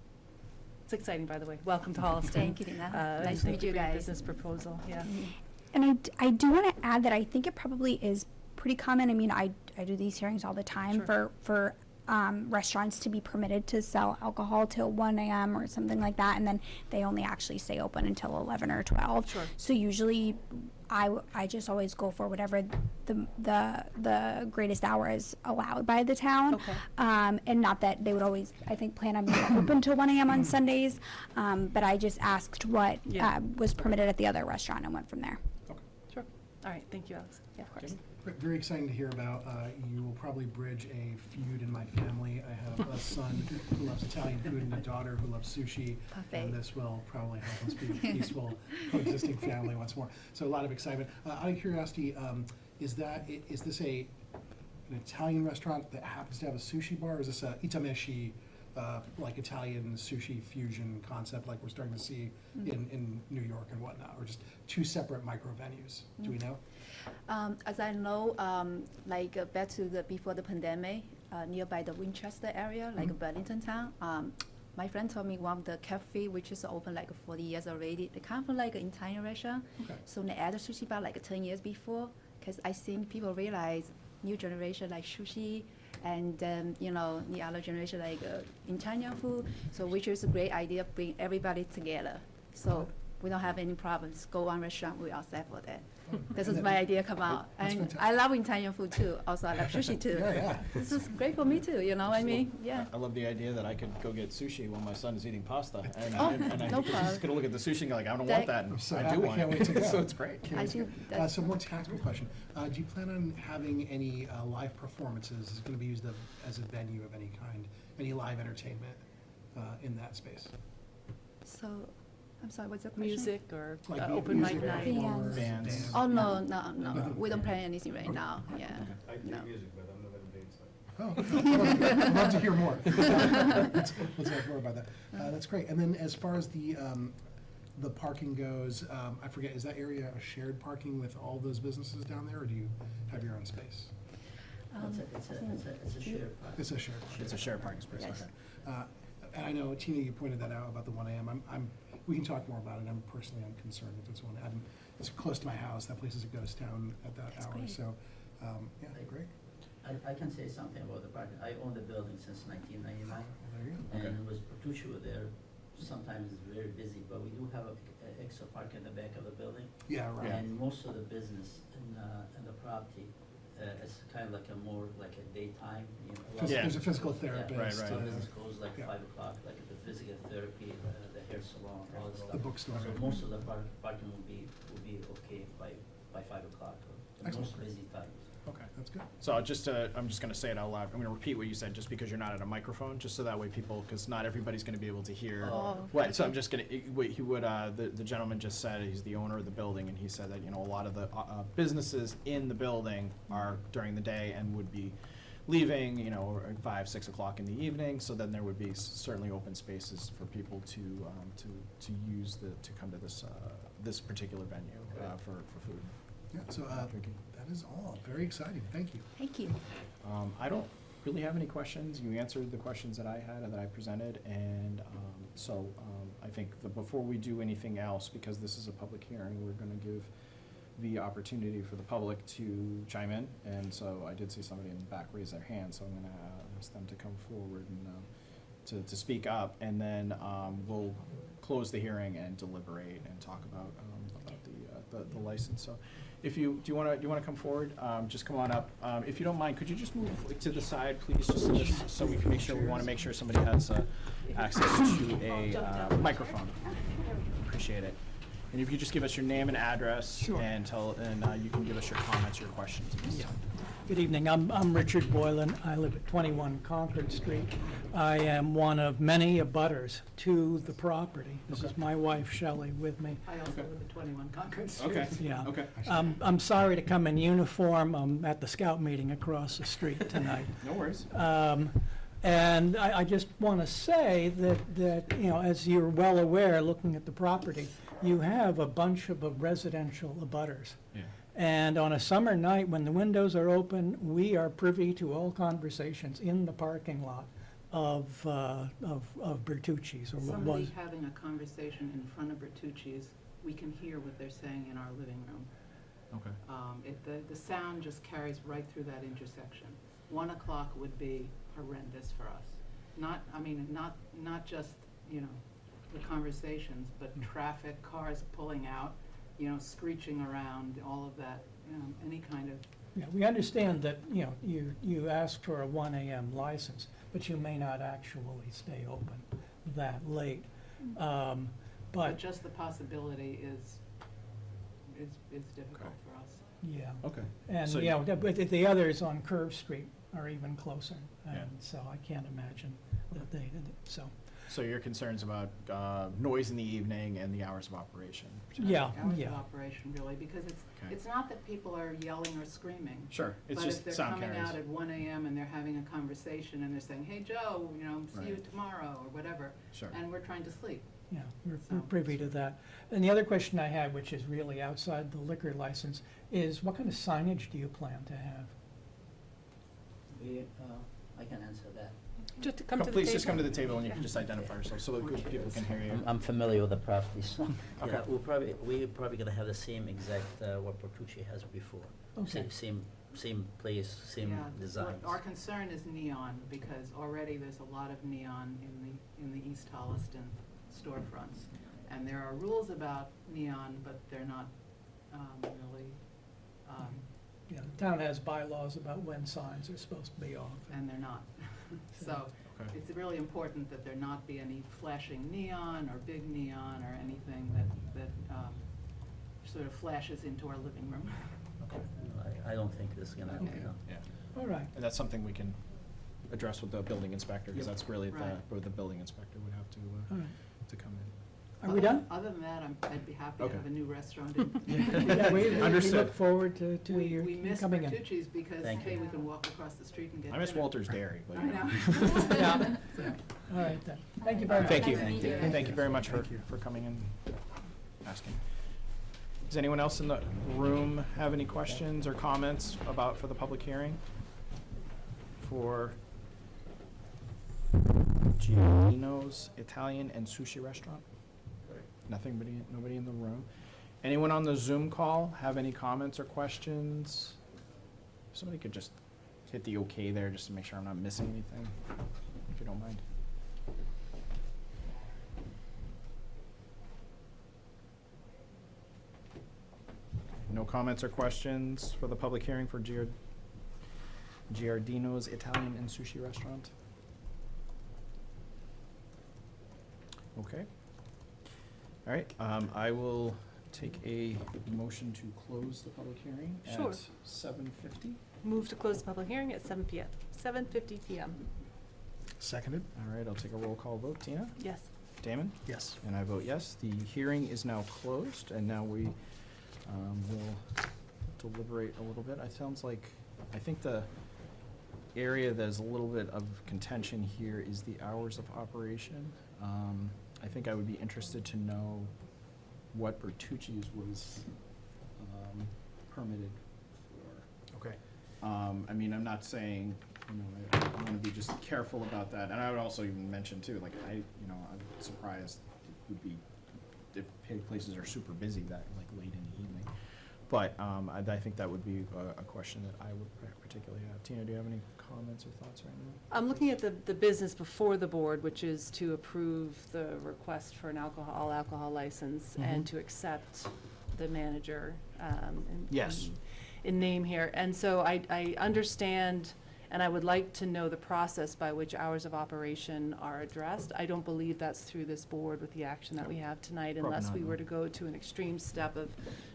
It's exciting, by the way. Welcome to Holliston. Thank you, Dina. Nice to thank meet you for your guys. business proposal, yeah. And I do want to add that I think it probably is pretty common. I mean, I do these hearings all the time Sure. for restaurants to be permitted to sell alcohol till 1 a.m. or something like that, and then they only actually stay open until 11 or 12. Sure. So usually I just always go for whatever the greatest hours allowed by the town. Okay. And not that they would always, I think, plan on being open till 1 a.m. on Sundays, but I just asked what Yeah. was permitted at the other restaurant and went from there. Sure. All right, thank you, Alex. Yeah, of course. Very exciting to hear about. You will probably bridge a feud in my family. I have a son who loves Italian food and a daughter who loves sushi. Perfect. And this will probably help us be a peaceful, coexisting family once more. So a lot of excitement. Out of curiosity, is this an Italian restaurant that happens to have a sushi bar? Or is this a itameshi, like Italian sushi fusion concept like we're starting to see in New York and whatnot? Or just two separate micro venues? Do we know? As I know, back to before the pandemic, nearby the Winchester area, like Burlington town, my friend told me one of the cafe, which is open like 40 years already, they come from like an Italian restaurant. Okay. So they added sushi bar like 10 years before, because I think people realize new generation like sushi, and the other generation like Italian food. So which is a great idea, bring everybody together. So we don't have any problems. Go one restaurant, we all set for that. This is my idea come out. That's And fantastic. I love Italian food too. Also, I love sushi too. Yeah. This is great for me too, you know what I mean? Yeah. I love the idea that I could go get sushi while my son is eating pasta. And, Oh, and I no he's problem. just going to look at the sushi and go like, I don't That- want that. And So I I do want can't it. wait to go. So it's great. I think that's So more tactical question. Do you plan on having any live performances? Is it going to be used as a venue of any kind? Any live entertainment in that space? so. I'm sorry, what's the question? Music or Like open mic music night? performers, Bands. bands? Oh no. Nothing. We don't plan anything right now. Yeah. I No. music, but I'm not going to dance. Oh, I'd love to hear more. Let's hear more about that. That's great. And then as far as the parking goes, I forget, is that area a shared parking with all those businesses down there, or do you have your own space? It's a shared park. It's a shared. It's a shared parking space, Yes. okay. And I know, Tina, you pointed that out about the 1 AM. We can talk more about it. I'm concerned if it's it's close to my house. That place is a ghost town at that That's hour, great. so, yeah, great. I can say something about the parking. I own the building since 1999, Well, there you go. and with Bertucci were there, sometimes it's very busy, but we do have a extra park in the back of the building. Yeah, right. And most of the business in the property, it's kind of like a more like a daytime, you know. a lot of- Yeah. There's a physical Yeah, therapist. Right, so right. business closes like Yeah. 5 o'clock, like the physical therapy, the hair salon, all this stuff. The bookstore. So most of the parking will be okay by 5 o'clock, or the Excellent. most busy times. Okay. That's good. So I'm just gonna say it out loud. I'm gonna repeat what you said, just because you're not at a microphone, just so that way people, because not everybody's gonna be able to hear. Oh. What, so I'm just gonna, the gentleman just said, he's the owner of the building, and he said that, a lot of the, businesses in the building are during the day and would be leaving, at 5, 6 o'clock in the evening, so then there would be certainly open spaces for people to use to come to this particular venue, for food. Yeah, so that is all. Very exciting. Thank you. Thank you. I don't really have any questions. You answered the questions that I had and that I presented, and I think that before we do anything else, because this is a public hearing, we're going to give the opportunity for the public to chime in. And so I did see somebody in the back raise their hand, so I'm going to ask them to come forward and to speak up, and then we'll close the hearing and deliberate and talk about the license. So if do you want to come forward? Just come on up. If you don't mind, could you just move to the side, please, so we can make sure, we want to make sure somebody has access to a microphone. Appreciate it. And if you just give us your name and address, Sure. and you can give us your comments, your questions. Yeah. Good evening. I'm Richard Boylan. I live at 21 Concord Street. I am one of many abutters to the property. This is my wife Shelley with me. I also live at 21 Concord Street. Okay. Yeah. Okay. I'm sorry to come in uniform. I'm at the scout meeting across the street tonight. No worries. And I just want to say that, as you're well aware, looking at the property, you have a bunch of residential abutters. Yeah. And on a summer night, when the windows are open, we are privy to all conversations in the parking lot of Bertucci's, or what was. Somebody having a conversation in front of Bertucci's, we can hear what they're saying in our living room. Okay. The sound just carries right through that intersection. 1 o'clock would be horrendous for us. Not just, the conversations, but traffic, cars pulling out, screeching around, all of that, any kind of. Yeah, we understand that, you asked for a 1 AM license, but you may not actually stay open that late. But But, just the possibility is difficult Okay. for us. yeah. Okay. And, So but the others on Curve Street are even closer. Yeah. And so I can't imagine that they did it, so. So your concerns about noise in the evening and the hours of operation? Yeah, Hours yeah. of operation, really, because Okay. it's not that people are yelling or screaming. Sure, it's But just if they're sound coming carries. out at 1 AM and they're having a conversation and they're saying, hey, Joe, see you Right. tomorrow, or whatever, Sure. and we're trying to sleep. Yeah, we're So- privy to that. And the other question I had, which is really outside the liquor license, is what kind of signage do you plan to have? I can answer that. Just to come to the Please just table. come to the table and you can just identify yourself so that people can hear you. I'm familiar with the property, so, Okay. yeah, we're probably gonna have the same exact, what Bertucci has before. Okay. Same place, same Yeah, designs. Our concern is neon, because already there's a lot of neon in the East Holliston storefronts. And there are rules about neon, but they're not really, Yeah, the town has bylaws about when signs are supposed to be off. and they're not. So Okay. it's really important that there not be any flashing neon or big neon or anything that sort of flashes into our living room. Okay. I don't think this is gonna happen, Okay. no. Yeah. All right. And that's something we can address with the building inspector, because Yep. that's really Right. where the building inspector would have All right. to come in. Are we done? Other than that, I'd be happy to Okay. have a new restaurant in. Yeah, we Understood. look forward to We your miss coming in. Bertucci's because, Thank hey, you. we can walk across the street and get I miss dinner. Walter's Dairy, but I you know. know. Yeah. All right, then. Thank you very much. Thank you. Nice to meet you. Thank you very much for coming and asking. Does anyone else in the room have any questions or comments for the public hearing? for Giardino's Italian and Sushi Restaurant? Nobody in the room. Anyone on the Zoom call have any comments or questions? If somebody could just hit the okay there, just to make sure I'm not missing anything, if you don't mind. No comments or questions for the public hearing for Giardino's Italian and Sushi Restaurant? Okay. All right, I will take a motion to close the public hearing Sure. at 7:50. Move to close the public hearing at 7 PM, 7:50 PM. Seconded? All right, I'll take a roll call vote. Tina? Yes. Damon? Yes. And I vote yes. The hearing is now closed, and now we will deliberate a little bit. It sounds like, I think the area that's a little bit of contention here is the hours of operation. I think I would be interested to know what Bertucci's was permitted for. Okay. I mean, I'm not saying, I want to be just careful about that. And I would also even mention too, like, I'm surprised it would be, if places are super busy that, like, late in the evening. But I think that would be a question that I would particularly have. Tina, do you have any comments or thoughts right now? I'm looking at the business before the board, which is to approve the request for an all alcohol license and to accept the manager Yes. in name here. And so I understand, and I would like to know the process by which hours of operation are addressed. I don't believe that's through this board with the action that we have tonight, Probably unless not, we no. were to go to an extreme step of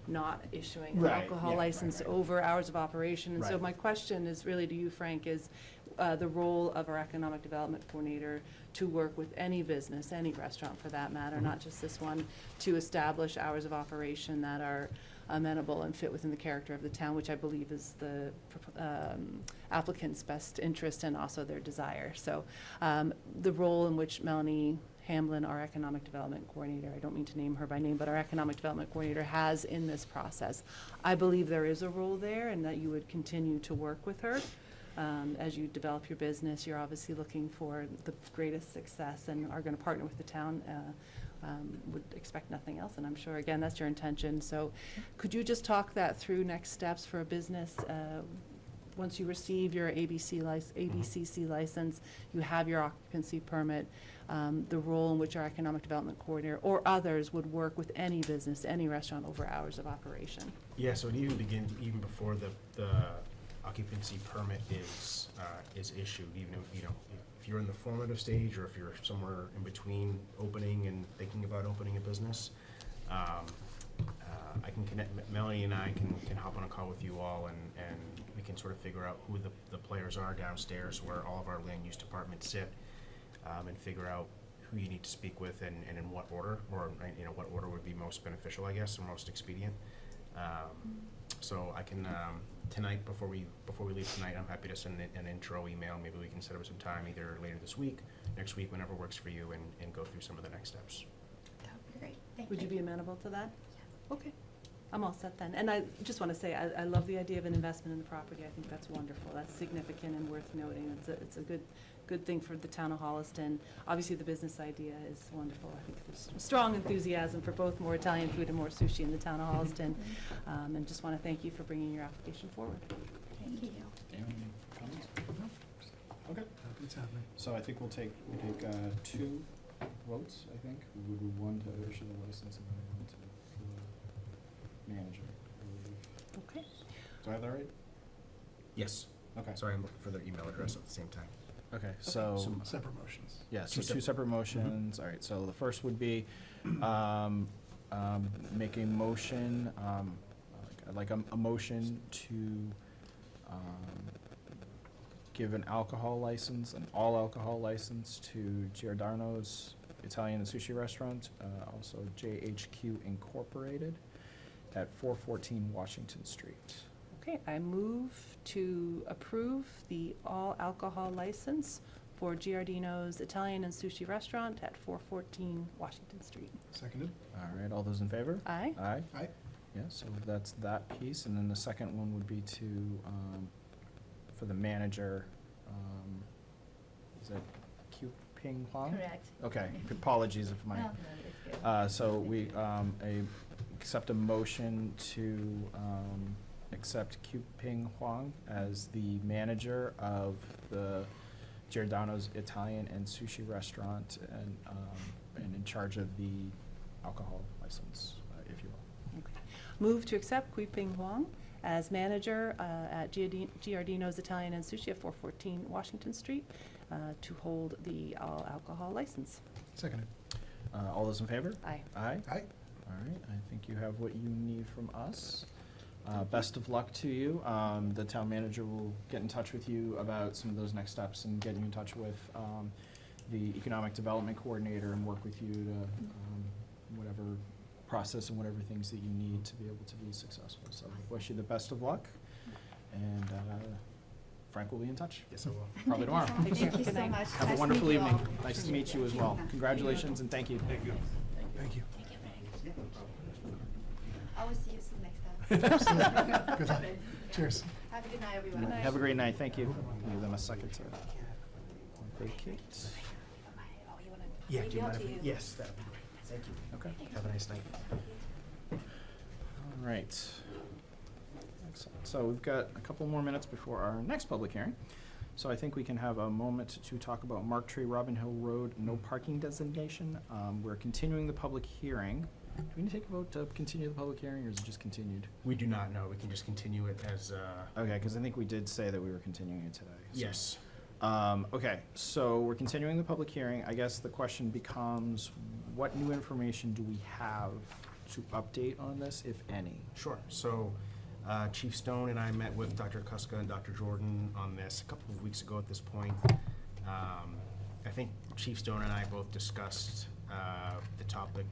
not issuing an Right, alcohol yeah, right, license right. over hours of operation. And so Right. my question is really to you, Frank, is the role of our economic development coordinator to work with any business, any restaurant for that matter, not just this one, to establish hours of operation that are amenable and fit within the character of the town, which I believe is the applicant's best interest and also their desire. So the role in which Melanie Hamblin, our economic development coordinator, I don't mean to name her by name, but our economic development coordinator has in this process. I believe there is a role there and that you would continue to work with her. As you develop your business, you're obviously looking for the greatest success and are going to partner with the town. Would expect nothing else, and I'm sure, again, that's your intention. So could you just talk that through next steps for a business? Once you receive your ABCC license, you have your occupancy permit, the role in which our economic development coordinator or others would work with any business, any restaurant over hours of operation. Yeah, so it even begins even before the occupancy permit is issued, even if you're in the formative stage or if you're somewhere in between opening and thinking about opening a business, I can connect, Melanie and I can hop on a call with you all and we can sort of figure out who the players are downstairs where all of our land use departments sit, and figure out who you need to speak with and in what order, or what order would be most beneficial, I guess, or most expedient. So I can, tonight, before we leave tonight, I'm happy to send an intro email. Maybe we can set up some time either later this week, next week, whenever works for you, and go through some of the next steps. That would be great. Thank Would you be amenable to that? Okay, I'm all set then. And I just want to say, I love the idea of an investment in the property. I think that's wonderful. That's significant and worth noting. It's a good thing for the town of Holliston. Obviously, the business idea is wonderful. I think there's strong enthusiasm for both more Italian food and more sushi in the town of Holliston. And just want to thank you for bringing your application forward. Thank you. Anyone have comments? Okay. It's happening. So I think we'll take 2 votes, I think. We would do one to issue the license and then one to for the manager, I believe. Okay. Do I have that right? Yes. Okay. Sorry, I'm looking for their email address at the same time. Okay, so, Some separate motions. yeah, so Two two separate motions. All right, so the first would be, make a motion, like a motion to, give an alcohol license, an all alcohol license to Giordano's Italian and Sushi Restaurant, also JHQ Incorporated at 414 Washington Street. Okay, I move to approve the all alcohol license for Giardino's Italian and Sushi Restaurant at 414 Washington Street. Seconded? All right, all those in favor? Aye. Aye. Aye. Yeah, so that's that piece, and then the second one would be to, for the manager, is that Q Ping Huang? Correct. Okay, apologies if my. No, it's good. So we accept a motion to accept Q Ping Huang as the manager of the Giordano's Italian and Sushi Restaurant and in charge of the alcohol license, if you will. Okay. Move to accept Kui Ping Huang as manager at Giardino's Italian and Sushi at 414 Washington Street to hold the all alcohol license. Seconded. All those in favor? Aye. Aye? Aye. All right, I think you have what you need from us. Best of luck to you. The town manager will get in touch with you about some of those next steps and get you in touch with the economic development coordinator and work with you to whatever process and whatever things that you need to be able to be successful. So wish you the best of luck, and Frank will be in touch. Yes, I will. Probably tomorrow. Take care. Thank you Good so night. much. Have a Nice to wonderful meet you evening. all. Nice to meet you as well. Congratulations and thank you. Thank you. I will see you soon next time. Absolutely. Good luck. Cheers. Have a good night, everyone. Have a great night. Thank you. Give them a second to vacate. Oh, you wanna Yeah, do you email mind to if you? we- Yes, that'd be great. Thank you. Okay. Have a nice night. All right. Excellent. So we've got a couple more minutes before our next public hearing. So I think we can have a moment to talk about Mark Tree, Robin Hill Road, no parking designation. We're continuing the public hearing. Do we need to take a vote to continue the public hearing, or is it just continued? We do not know. We can just continue it as, Okay, because I think we did say that we were continuing it today. So- yes. Okay, so we're continuing the public hearing. I guess the question becomes, what new information do we have to update on this, if any? Sure. So, Chief Stone and I met with Dr. Kuska and Dr. Jordan on this a couple of weeks ago at this point. I think Chief Stone and I both discussed the topic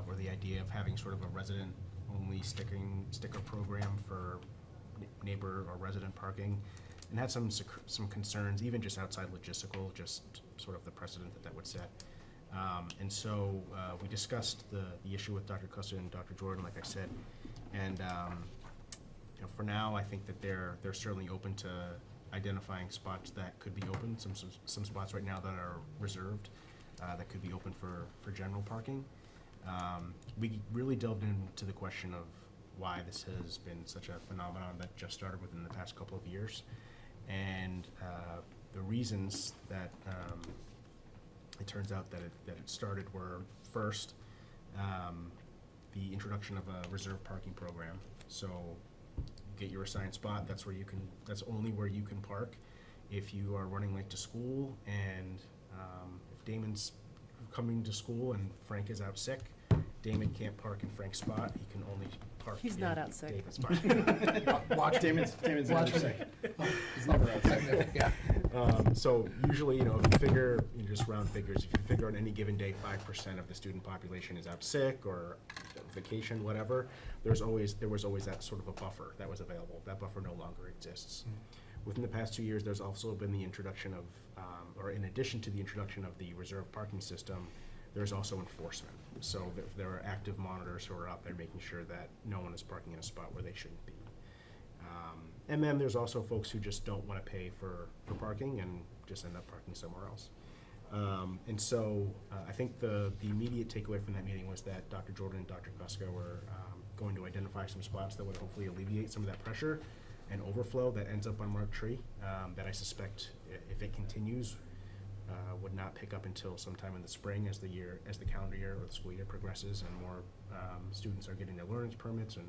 or the idea of having sort of a resident-only sticker program for neighbor or resident parking, and had some concerns, even just outside logistical, just sort of the precedent that would set. And so we discussed the issue with Dr. Kuska and Dr. Jordan, like I said, and for now, I think that they're certainly open to identifying spots that could be open, some spots right now that are reserved, that could be open for general parking. We really delved into the question of why this has been such a phenomenon that just started within the past couple of years. And the reasons that it turns out that it started were, first, the introduction of a reserve parking program. So you get your assigned spot, that's only where you can park. If you are running late to school, and if Damon's coming to school and Frank is out sick, Damon can't park in Frank's spot, he can only park He's in not out sick. Damon's spot. Watch Damon's never sick. He's never outside. Yeah. So usually, if you figure, just round figures, if you figure on any given day, 5% of the student population is out sick or vacation, whatever, there was always that sort of a buffer that was available. That buffer no longer exists. Within the past 2 years, there's also been the introduction of, or in addition to the introduction of the reserve parking system, there's also enforcement. So there are active monitors who are out there making sure that no one is parking in a spot where they shouldn't be. And then there's also folks who just don't want to pay for parking and just end up parking somewhere else. And so I think the immediate takeaway from that meeting was that Dr. Jordan and Dr. Kuska were going to identify some spots that would hopefully alleviate some of that pressure and overflow that ends up on Mark Tree, that I suspect, if it continues, would not pick up until sometime in the spring as the calendar year or the school year progresses and more students are getting their learner's permits and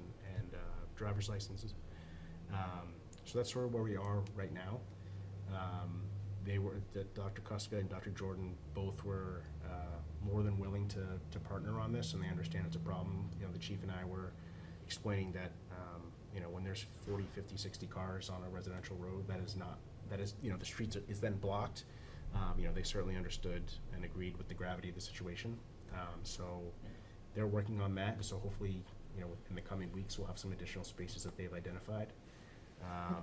driver's licenses. So that's sort of where we are right now. Dr. Kuska and Dr. Jordan both were more than willing to partner on this, and they understand it's a problem. The chief and I were explaining that when there's 40, 50, 60 cars on a residential road, that is the streets is then blocked. They certainly understood and agreed with the gravity of the situation. So they're working on that. So hopefully, in the coming weeks, we'll have some additional spaces that they've identified.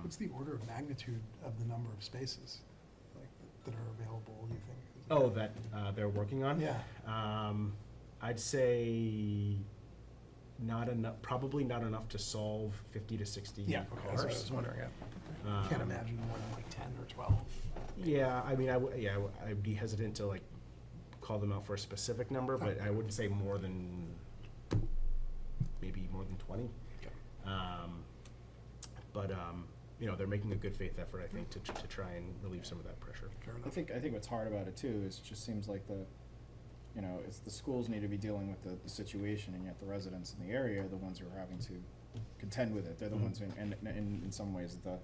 What's the order of magnitude of the number of spaces that are available, you think? Oh, that they're working on? Yeah. I'd say not enough, probably not enough to solve 50 to 60 Yeah, cars. that's what I was wondering. Yeah. Can't imagine more than 10 or 12. Yeah, I mean, I'd be hesitant to like call them out for a specific number, but I wouldn't say maybe more than 20. But you know, they're making a good faith effort, I think, to try and relieve some of that pressure. Fair I enough. think what's hard about it too is it just seems like it's the schools need to be dealing with the situation, and yet the residents in the area are the ones who are having to contend with it. They're the ones and in some ways the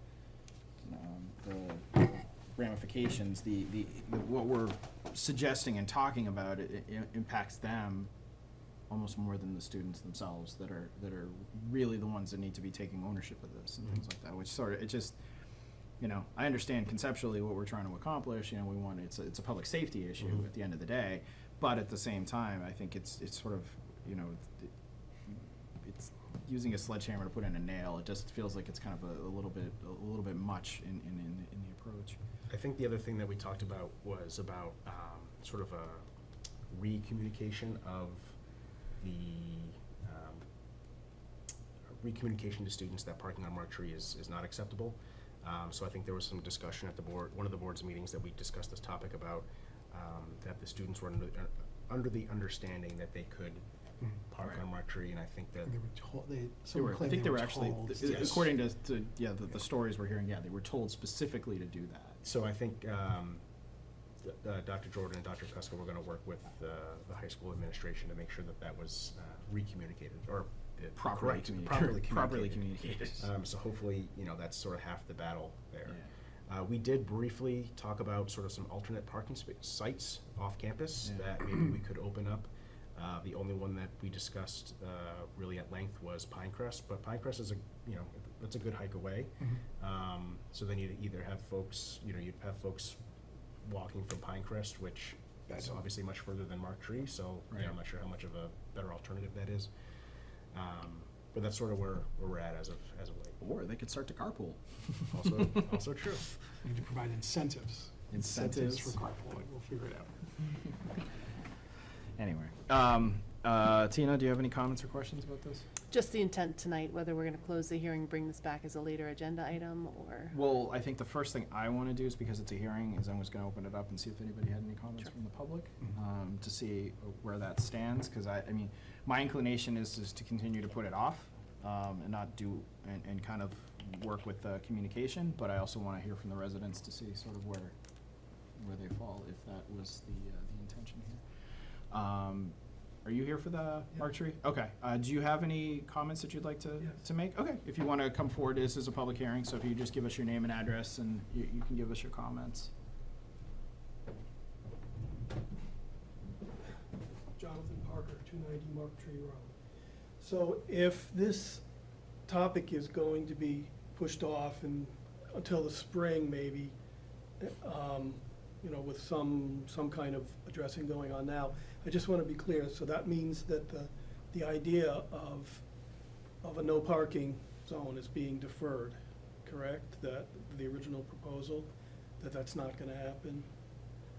ramifications, what we're suggesting and talking about, it impacts them almost more than the students themselves that are really the ones that need to be taking ownership of this and things like that, which sort of, it just, I understand conceptually what we're trying to accomplish, we want, it's a public safety issue at the end of the day, but at the same time, I think it's sort of, it's using a sledgehammer to put in a nail. It just feels like it's kind of a little bit much in the approach. I think the other thing that we talked about was about sort of a recommunication of recommunication to students that parking on Mark Tree is not acceptable. So I think there was some discussion at one of the board's meetings that we discussed this topic about that the students were under the understanding that they could park on Mark Tree, and I think that They were told, I think they were actually, yes. according to the stories we're hearing, they were told specifically to do that. So I think Dr. Jordan and Dr. Kuska were going to work with the high school administration to make sure that was recommunicated or Properly communicated. So hopefully, that's sort of half the battle there. Yeah. We did briefly talk about sort of some alternate parking sites off campus that maybe we could open up. The only one that we discussed really at length was Pinecrest, but Pinecrest is that's a good hike away. So then you'd either have folks, you'd have folks walking from Pinecrest, which is obviously much further than Mark Tree, so I'm not sure how much of a better alternative that is. But that's sort of where we're at as of late. Or they could start to carpool. Also true. We need to provide incentives. Incentives. For carpooling, we'll figure it out. Anyway, Tina, do you have any comments or questions about this? Just the intent tonight, whether we're gonna close the hearing, bring this back as a later agenda item, or? Well, I think the first thing I want to do is, because it's a hearing, is I'm just going to open it up and see if anybody had any comments Sure. from the public, to see where that stands, because I mean, my inclination is to continue to put it off, and not do, and kind of work with communication, but I also want to hear from the residents to see sort of where they fall, if that was the intention here. Are you here for the Mark Tree? Okay. Do you have any comments that you'd like to make? Okay. If you want to come forward, this is a public hearing, so if you just give us your name and address, and you can give us your comments. Jonathan Parker, 290 Mark Tree Road. So if this topic is going to be pushed off until the spring maybe, with some kind of addressing going on now, I just want to be clear, so that means that the idea of a no parking zone is being deferred, correct? That the original proposal, that's not going to happen?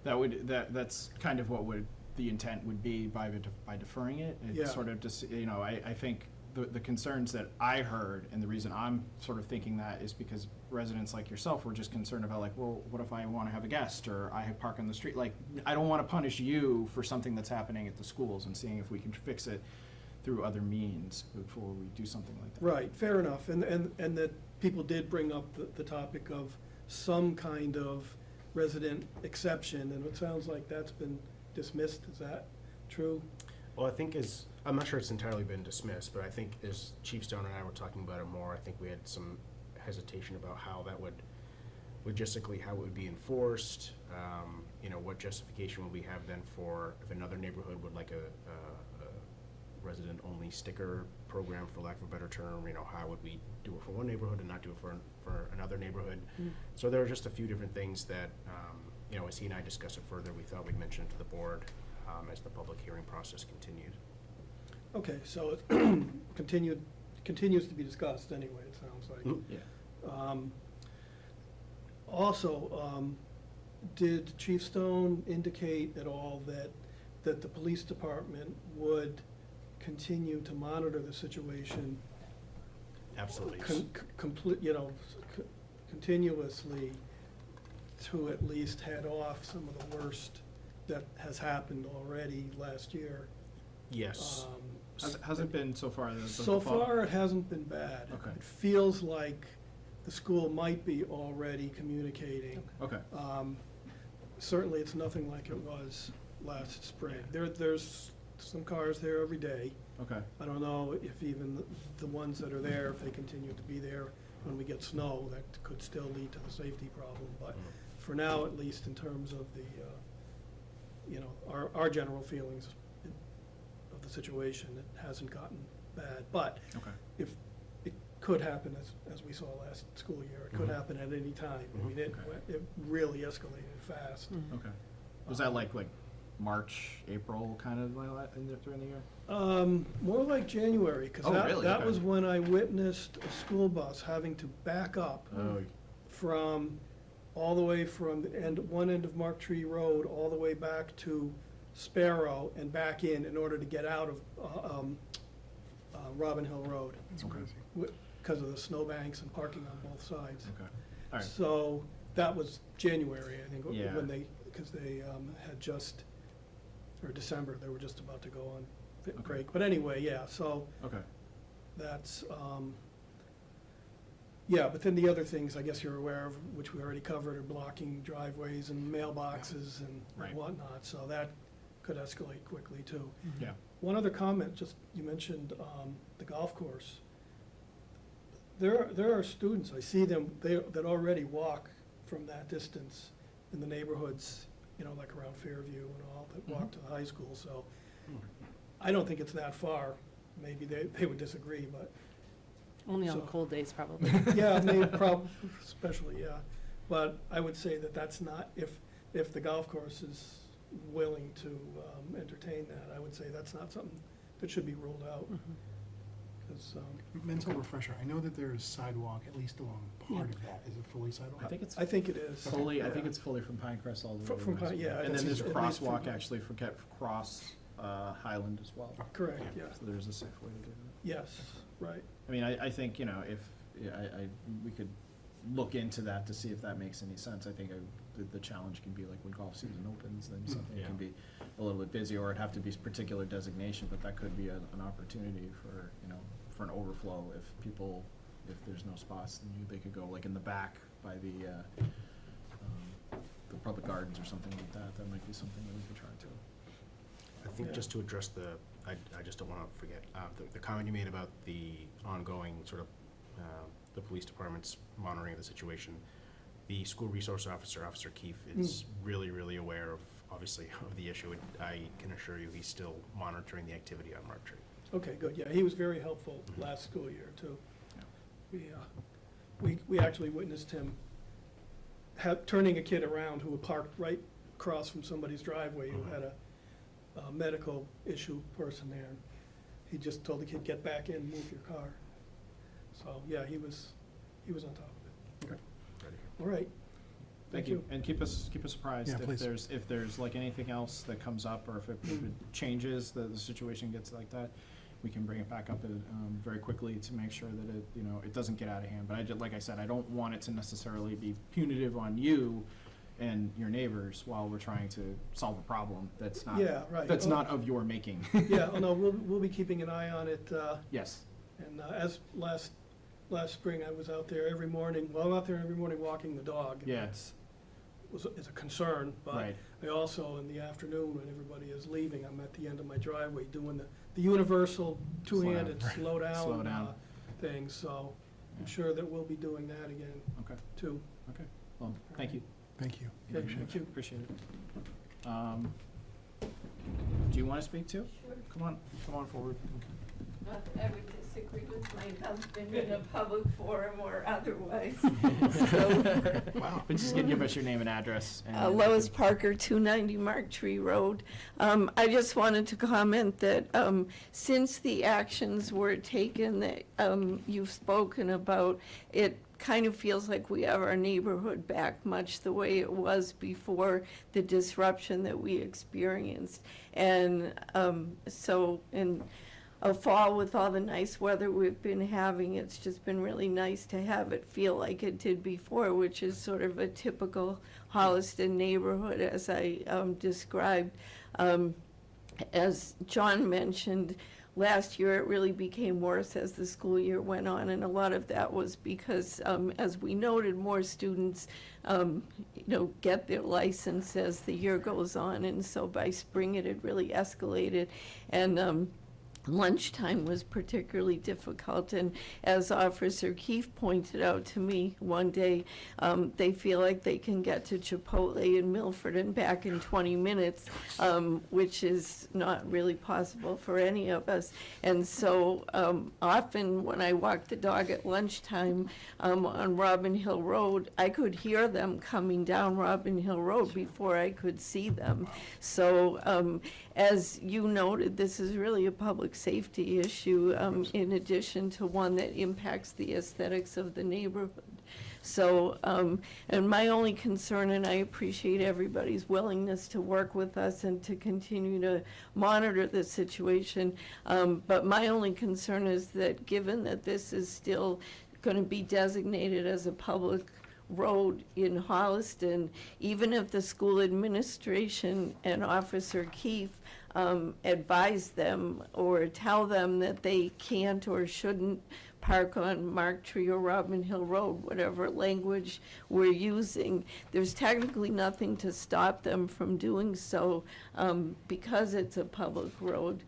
That's kind of what the intent would be by deferring it. It's sort of just, I think the concerns that I heard, and the reason I'm sort of thinking that is because residents like yourself were just concerned about, like, well, what if I want to have a guest, or I park on the street? Like, I don't want to punish you for something that's happening at the schools, and seeing if we can fix it through other means before we do something like that. Right, fair enough, and that people did bring up the topic of some kind of resident exception, and it sounds like that's been dismissed. Is that true? Well, I think I'm not sure it's entirely been dismissed, but I think as Chief Stone and I were talking about it more, I think we had some hesitation about how that would, logistically, how it would be enforced. What justification would we have then for if another neighborhood would like a resident-only sticker program, for lack of a better term, how would we do it for one neighborhood and not do it for another neighborhood? So there are just a few different things that, as he and I discussed it further, we thought we'd mention it to the board as the public hearing process continued. Okay, so it continues to be discussed anyway, it sounds like. Yeah. Also, did Chief Stone indicate at all that the police department would continue to monitor the situation? Absolutely. Continuously to at least head off some of the worst that has happened already last year. Yes. How's it been so far? So far, it hasn't been bad. Okay. It feels like the school might be already communicating. Okay, Certainly, it's nothing like it was last spring. There's some cars there every day. okay, I don't know if even the ones that are there, if they continue to be there when we get snow, that could still lead to the safety problem. But for now, at least in terms of the, our general feelings of the situation, it hasn't gotten bad. But okay. if it could happen, as we saw last school year, it could happen at any time. I mean, it really escalated fast. Okay. Was that like March, April kind of during the year? More like January, because Oh, really? that Okay. was when I witnessed a school bus having to back up Oh, from, all the way from one end of Mark Tree Road, all the way back to Sparrow and back in order to get out of Robin Hill Road, That's Okay. crazy. because of the snowbanks and parking on both sides. okay. All right. So that was January, I think, Yeah. when because they had just, or December, they were just about to go on break. But anyway, yeah, so Okay. that's, yeah, but then the other things, I guess you're aware of, which we already covered, are blocking driveways and mailboxes and Right. whatnot, so that could escalate quickly too. Yeah. One other comment, just, you mentioned the golf course. There are students, I see them, that already walk from that distance in the neighborhoods, like around Fairview and all, that walk to the high school, so I don't think it's that far. Maybe they would disagree, but, Only on So- cold days, probably. yeah, maybe, especially, yeah. But I would say that that's not, if the golf course is willing to entertain that, I would say that's not something that should be ruled out. Because, Mental refresher, I know that there's sidewalk, at least along part of that. Is it fully sidewalk? I think it's I think it is. fully, I think Yeah. it's fully from Pinecrest all the way. From- to from West. Pine- yeah, And it's then there's a at least from crosswalk Pine- actually for cross Highland as well. Correct, yeah. So there's a safe way to do that. Yes, right. I mean, I think, we could look into that to see if that makes any sense. I think the challenge can be like when golf season opens, then something Yeah. can be a little bit busy, or it'd have to be particular designation, but that could be an opportunity for, for an overflow if there's no spots, then they could go like in the back by the public gardens or something like that. That might be something that we could try too. I think Yeah. just to address I just don't want to forget, the comment you made about the ongoing sort of, the police department's monitoring of the situation. The school resource officer, Officer Keefe, is really, really aware of, obviously, of the issue. And I can assure you, he's still monitoring the activity on Mark Tree. Okay, good, yeah, he was very helpful last school year, too. Yeah. We actually witnessed him turning a kid around who had parked right across from somebody's driveway who had a medical issue person there. He just told the kid, get back in, move your car. So, yeah, he was on top of it. Ready here. All right, Thank you, and keep us apprised Yeah, if please. there's like anything else that comes up, or if it changes, the situation gets like that, we can bring it back up very quickly to make sure that it doesn't get out of hand. But like I said, I don't want it to necessarily be punitive on you and your neighbors while we're trying to solve a problem that's not Yeah, right. that's not of your making. yeah, no, we'll be keeping an eye on it, Yes. and as last spring, I was out there every morning, well, I'm out there every morning walking the dog. and Yeah. it's a concern, but Right. I also, in the afternoon, when everybody is leaving, I'm at the end of my driveway doing the universal two-handed slow Slow down down. thing, so I'm Yeah. sure that we'll be doing that again, Okay. too. Okay. Well, thank you. Thank you. Okay, thank you. Appreciate it. Do you want to speak too? Sure. Come on forward. Not that I would disagree with my husband in a public forum or otherwise. Wow. But just give us your name and address. And Lois Parker, 290 Mark Tree Road. I just wanted to comment that since the actions were taken that you've spoken about, it kind of feels like we have our neighborhood back much the way it was before the disruption that we experienced. And a fall with all the nice weather we've been having. It's just been really nice to have it feel like it did before, which is sort of a typical Holliston neighborhood, as I described. As John mentioned, last year it really became worse as the school year went on, and a lot of that was because, as we noted, more students, get their license as the year goes on, and so by spring it had really escalated, and lunchtime was particularly difficult. And as Officer Keefe pointed out to me one day, they feel like they can get to Chipotle in Milford and back in 20 minutes, which is not really possible for any of us. And so often when I walk the dog at lunchtime on Robin Hill Road, I could hear them coming down Robin Hill Road before I could see them. So as you noted, this is really a public safety issue, in addition to one that impacts the aesthetics of the neighborhood. So, and my only concern, and I appreciate everybody's willingness to work with us and to continue to monitor the situation, but my only concern is that given that this is still going to be designated as a public road in Holliston, even if the school administration and Officer Keefe advise them or tell them that they can't or shouldn't park on Mark Tree or Robin Hill Road, whatever language we're using, there's technically nothing to stop them from doing so because it's a public road.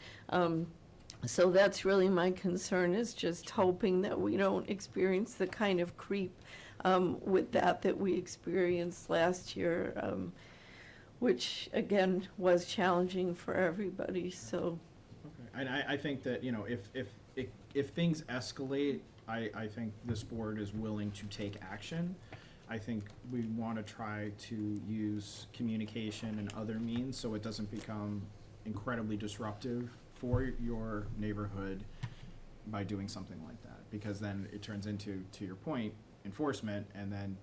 So that's really my concern, is just hoping that we don't experience the kind of creep with that we experienced last year, which again was challenging for everybody. So, okay. And I think that, if things escalate, I think this board is willing to take action. I think we want to try to use communication and other means so it doesn't become incredibly disruptive for your neighborhood by doing something like that, because then it turns into, to your point, enforcement, and then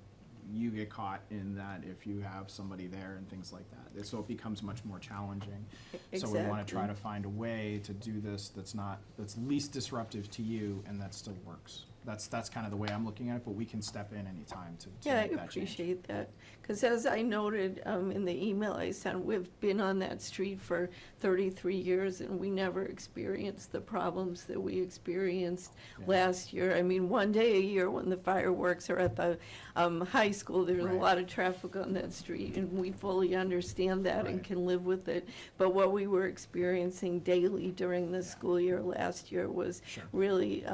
you get caught in that if you have somebody there and things like that. So it becomes much more challenging. So we want to try to find a way to do this that's least disruptive to you and that still works. That's kind of the way I'm looking at it, but we can step in anytime to yeah, make I that change. appreciate that. Because as I noted in the email I sent, we've been on that street for 33 years and we never experienced the problems that we experienced last year. I mean, one day a year when the fireworks are at the high school, there's a lot of traffic on that street, and we fully understand that and can live with it. But what we were experiencing daily during the school year last year was really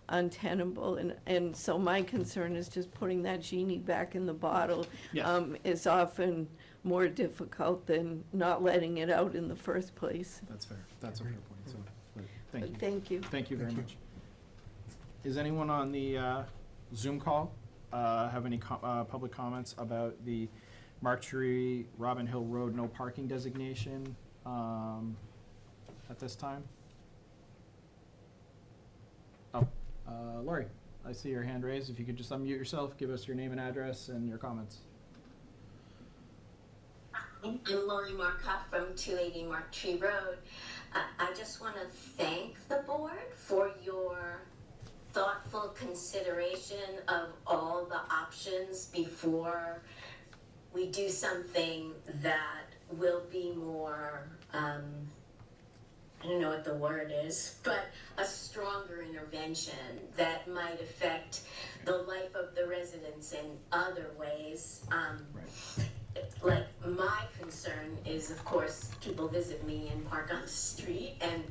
untenable, and so my concern is just putting that genie back in the bottle is often more difficult than not letting it out in the first place. That's fair. That's a fair point. So, thank you. Thank you. Thank you very much. Is anyone on the Zoom call have any public comments about the Mark Tree, Robin Hill Road no parking designation at this time? Oh, Lori, I see your hand raised. If you could just unmute yourself, give us your name and address and your comments. I'm Lori Markoff from 280 Mark Tree Road. I just want to thank the board for your thoughtful consideration of all the options before we do something that will be more, I don't know what the word is, but a stronger intervention that might affect the life of the residents in other ways. Like, my concern is, of course, people visit me and park on the street, and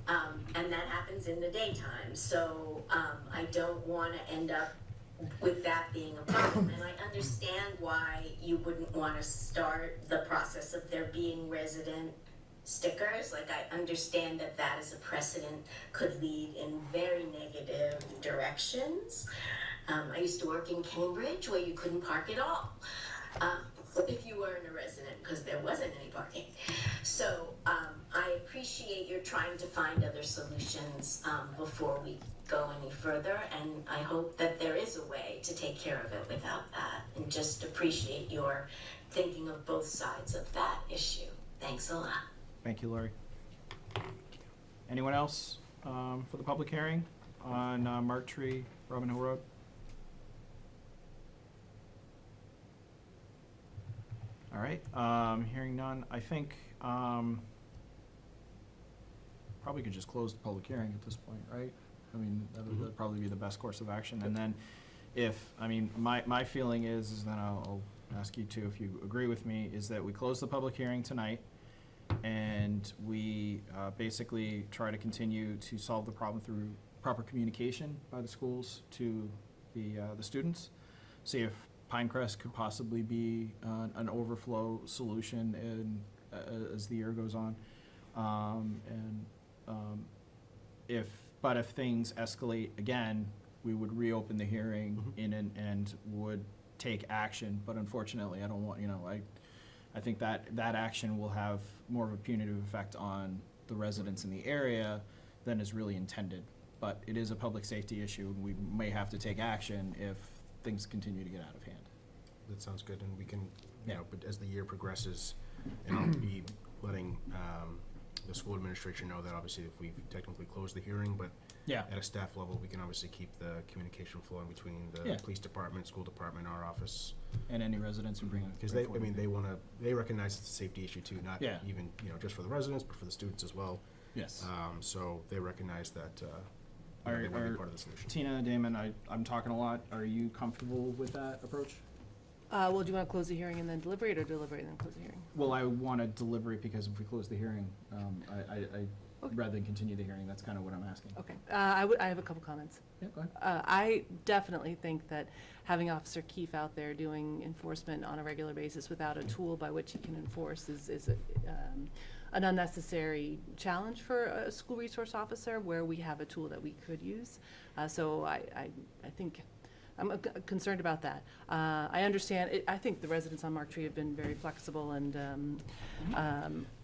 that happens in the daytime. So I don't want to end up with that being a problem. And I understand why you wouldn't want to start the process of there being resident stickers. Like, I understand that that as a precedent could lead in very negative directions. I used to work in Cambridge where you couldn't park at all if you weren't a resident, because there wasn't any parking. So I appreciate you're trying to find other solutions before we go any further, and I hope that there is a way to take care of it without that, and just appreciate your thinking of both sides of that issue. Thanks a lot. Thank you, Lori. Anyone else for the public hearing on Mark Tree, Robin Hill Road? All right, hearing none, I think probably could just close the public hearing at this point, right? I mean, that'd probably be the best course of action. And then my feeling is that I'll ask you to, if you agree with me, is that we close the public hearing tonight and we basically try to continue to solve the problem through proper communication by the schools to the students. See if Pinecrest could possibly be an overflow solution as the year goes on. If things escalate again, we would reopen the hearing and would take action. But unfortunately, I don't want, I think that action will have more of a punitive effect on the residents in the area than is really intended. But it is a public safety issue, and we may have to take action if things continue to get out of hand. That sounds good, and we can, but as the year progresses, and I'll be letting the school administration know that obviously if we've technically closed the hearing, but at a staff level, we can obviously keep the communication flowing between the police department, school department, our office. And any residents who bring it. Because they recognize it's a safety issue too, not even, just for the residents, but for the students as well. Yes. So they recognize that they want to be part of the solution. Tina, Damon, I'm talking a lot. Are you comfortable with that approach? Well, do you want to close the hearing and then deliberate, or deliberate and then close the hearing? Well, I want to deliberate because if we close the hearing, rather than continue the hearing, that's kind of what I'm asking. Okay. I have a couple comments. Yeah, go ahead. I definitely think that having Officer Keefe out there doing enforcement on a regular basis without a tool by which he can enforce is an unnecessary challenge for a school resource officer where we have a tool that we could use. So I think I'm concerned about that. I understand, I think the residents on Mark Tree have been very flexible and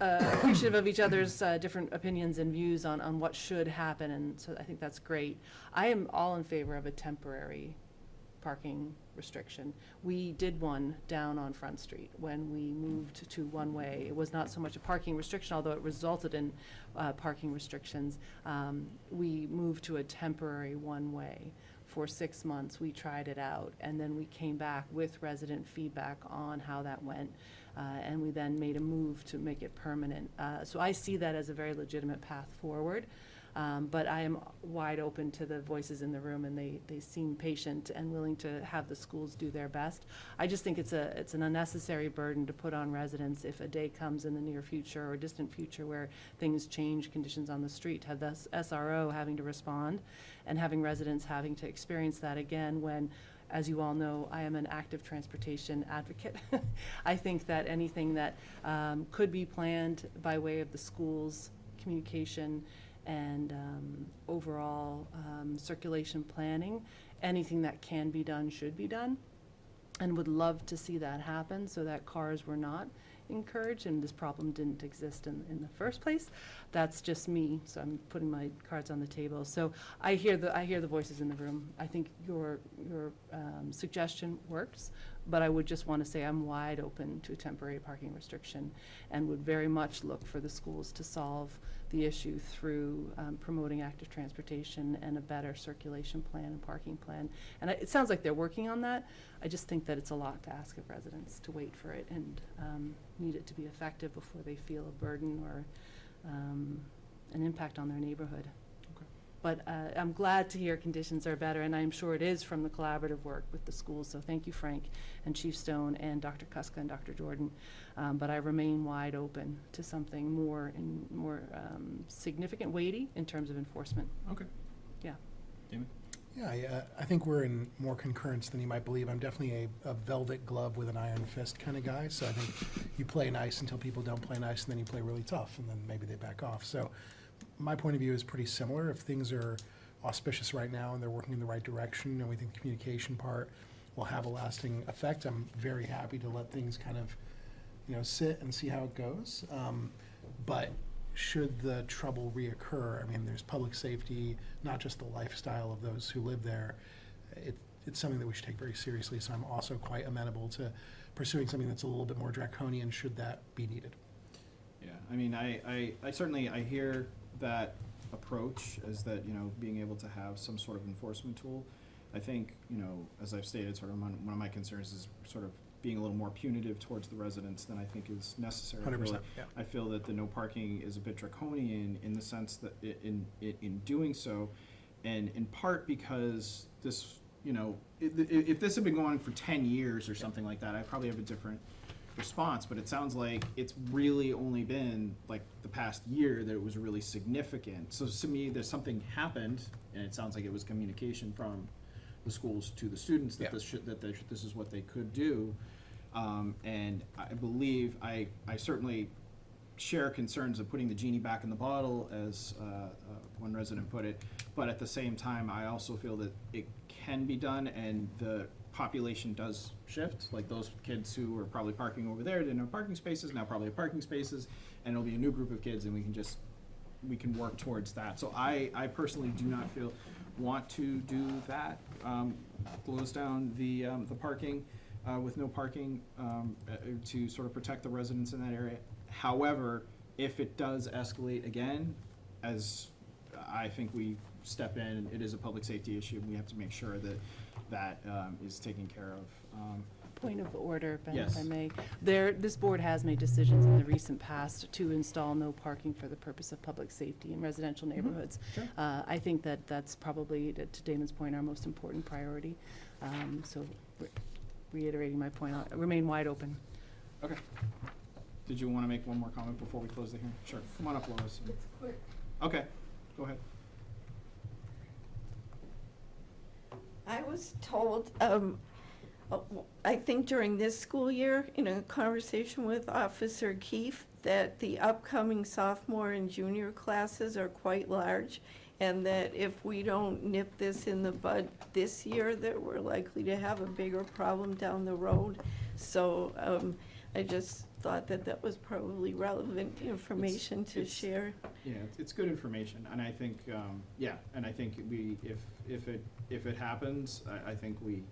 appreciative of each other's different opinions and views on what should happen, and so I think that's great. I am all in favor of a temporary parking restriction. We did one down on Front Street when we moved to one-way. It was not so much a parking restriction, although it resulted in parking restrictions. We moved to a temporary one-way. For 6 months, we tried it out, and then we came back with resident feedback on how that went, and we then made a move to make it permanent. So I see that as a very legitimate path forward, but I am wide open to the voices in the room, and they seem patient and willing to have the schools do their best. I just think it's an unnecessary burden to put on residents if a day comes in the near future or distant future where things change, conditions on the street, have the SRO having to respond and having residents having to experience that again when, as you all know, I am an active transportation advocate. I think that anything that could be planned by way of the schools' communication and overall circulation planning, anything that can be done should be done, and would love to see that happen so that cars were not encouraged and this problem didn't exist in the first place. That's just me, so I'm putting my cards on the table. So I hear the voices in the room. I think your suggestion works, but I would just want to say I'm wide open to a temporary parking restriction and would very much look for the schools to solve the issue through promoting active transportation and a better circulation plan and parking plan. And it sounds like they're working on that. I just think that it's a lot to ask of residents to wait for it and need it to be effective before they feel a burden or an impact on their neighborhood. Okay. But I'm glad to hear conditions are better, and I'm sure it is from the collaborative work with the schools. So thank you, Frank and Chief Stone and Dr. Kuska and Dr. Jordan. But I remain wide open to something more significant, weighty in terms of enforcement. Okay. Yeah. Damon? Yeah, I think we're in more concurrence than you might believe. I'm definitely a velvet glove with an iron fist kind of guy. So I think you play nice until people don't play nice, and then you play really tough, and then maybe they back off. So my point of view is pretty similar. If things are auspicious right now and they're working in the right direction, and we think the communication part will have a lasting effect, I'm very happy to let things kind of, sit and see how it goes. But should the trouble reoccur, I mean, there's public safety, not just the lifestyle of those who live there. It's something that we should take very seriously, so I'm also quite amenable to pursuing something that's a little bit more draconian should that be needed. Yeah, I mean, I certainly, I hear that approach, is that, being able to have some sort of enforcement tool. I think, as I've stated, sort of one of my concerns is sort of being a little more punitive towards the residents than I think is necessary. I feel 100%, like- yeah. I feel that the no parking is a bit draconian in the sense that in doing so, and in part because this, if this had been going on for 10 years or something like that, I probably have a different response, but it sounds like it's really only been like the past year that it was really significant. So to me, there's something happened, and it sounds like it was communication from the schools to the students that this is what they could do. And I believe, I certainly share concerns of putting the genie back in the bottle, as one resident put it, but at the same time, I also feel that it can be done, and the population does shift. Like those kids who were probably parking over there didn't have parking spaces, now probably have parking spaces, and it'll be a new group of kids, and we can work towards that. So I personally do not want to do that, close down the parking with no parking to sort of protect the residents in that area. However, if it does escalate again, as I think we step in, it is a public safety issue, and we have to make sure that is taken care of. Point of order, Ben, Yes. if I may. This board has made decisions in the recent past to install no parking for the purpose of public safety in residential neighborhoods. Sure. I think that that's probably, to Damon's point, our most important priority. So reiterating my point, I'll remain wide open. Okay. Did you want to make one more comment before we close the hearing? Sure. Come on up, Lois. It's quick. Okay, go ahead. I was told, I think during this school year, in a conversation with Officer Keefe, that the upcoming sophomore and junior classes are quite large, and that if we don't nip this in the bud this year, that we're likely to have a bigger problem down the road. So I just thought that was probably relevant information to share. Yeah, it's good information, and I think, and I think if it happens, I think we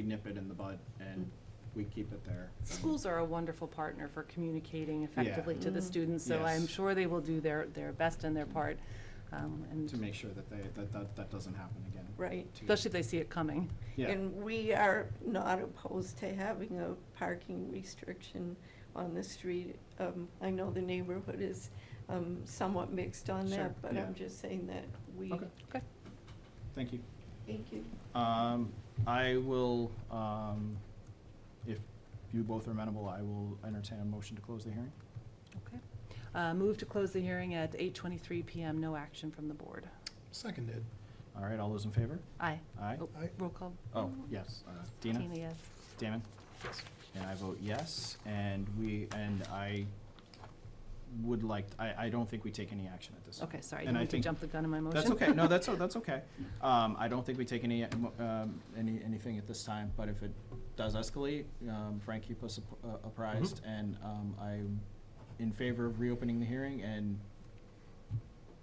nip it in the bud and we keep it there. Schools are a wonderful partner for communicating effectively to the Mm. students, so Yes. I'm sure they will do their best and their part. And To make sure that doesn't happen again. Right. especially if they see it coming. Yeah, And we are not opposed to having a parking restriction on the street. I know the neighborhood is somewhat mixed on Sure, that, but yeah. I'm just saying that we, Okay. Okay. thank you. thank you. I will, if you both are amenable, I will entertain a motion to close the hearing. Okay. Move to close the hearing at 8:23 PM. No action from the board. Seconded. All right, all those in favor? Aye. Aye. Oh, Aye. roll call. Oh, yes. Dina? Tina, yes. Damon? Yes. And I vote yes, and I would like, I don't think we take any action at this time. Okay, sorry, I And didn't I mean to think jump the gun in my motion. That's okay, no, that's okay. I don't think we take anything at this time, but if it does escalate, Frank, keep us apprised, and I'm in favor of reopening the hearing, and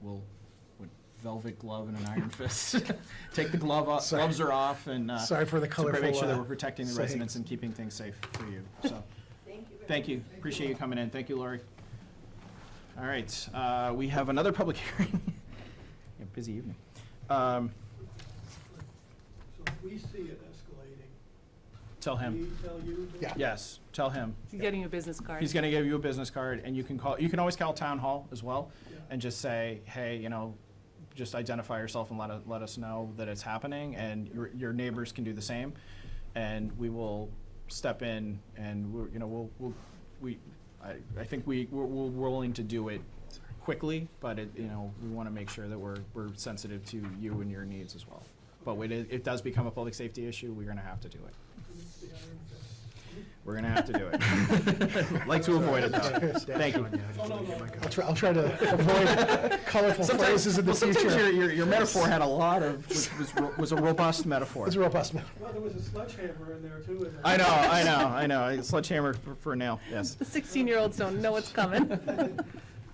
we'll, with velvet glove and an iron fist, take the gloves are off, and Sorry for the to colorful. make sure that we're protecting the sayings. residents and keeping things safe for you, so. Thank you, appreciate you coming in, thank you, Lori. All right, we have another public hearing. Yeah, busy evening. So if we see it escalating, Tell him, we tell you? Yeah. yes, tell him. He's getting a business card. He's gonna give you a business card, and you can always call town hall as well, Yeah. and just say, hey, just identify yourself and let us know that it's happening, and your neighbors can do the same, and we will step in, and I think we're willing to do it quickly, but we wanna make sure that we're sensitive to you and your needs as well. But when it does become a public safety issue, we're gonna have to do it. The iron fist. We're gonna have to do it. Like to avoid it though. Thank you. Oh, no. I'll try to avoid colorful phrases in the Sometimes future. your metaphor had a lot of, was a robust metaphor. It's a robust. Well, there was a sledgehammer in there too. isn't there? I know. A sledgehammer for a nail, yes. The 16-year-olds don't know what's coming.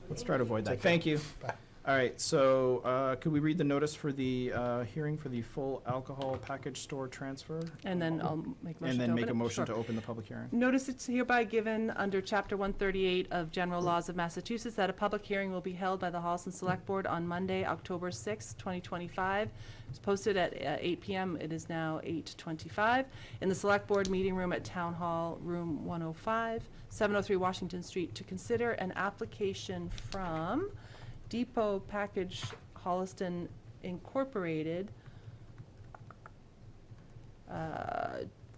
Let's try to avoid that. Thank you. Bye. All right, so could we read the notice for the hearing for the full alcohol package store transfer? And then I'll make a motion to open it. And then make a motion Sure. to open the public hearing. Notice it's hereby given under Chapter 138 of General Laws of Massachusetts that a public hearing will be held by the Holliston Select Board on Monday, October 6, 2025. It's posted at 8 p.m. It is now 8:25 in the Select Board Meeting Room at Town Hall, Room 105, 703 Washington Street, to consider an application from Depot Package Holliston Incorporated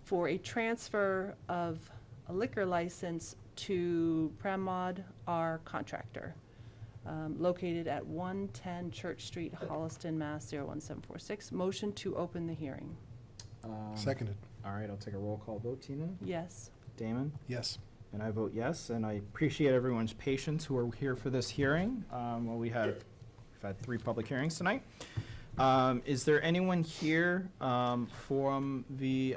for a transfer of a liquor license to Premod R. Contractor, located at 110 Church Street, Holliston, Mass. 01746. Motion to open the hearing. Seconded. All right, I'll take a roll call vote. Tina? Yes. Damon? Yes. And I vote yes, and I appreciate everyone's patience who are here for this hearing. Well, we've had 3 public hearings tonight. Is there anyone here from the,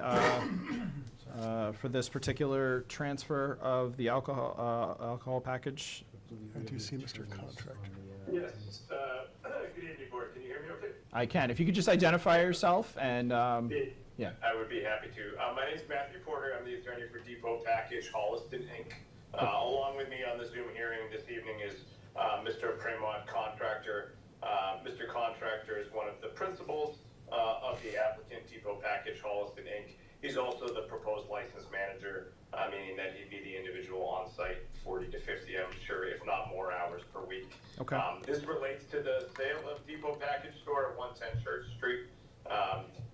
for this particular transfer of the alcohol package? I do see Mr. Contractor. Yes, good evening, board. Can you hear me okay? I can. If you could just identify yourself and, yeah. I would be happy to. My name is Matthew Porter. I'm the attorney for Depot Package Holliston, Inc. Along with me on the Zoom hearing this evening is Mr. Premod Contractor. Mr. Contractor is one of the principals of the applicant, Depot Package Holliston, Inc. He's also the proposed license manager, meaning that he'd be the individual on site 40 to 50, I'm sure, if not more hours per week. Okay. This relates to the sale of Depot Package Store at 110 Church Street.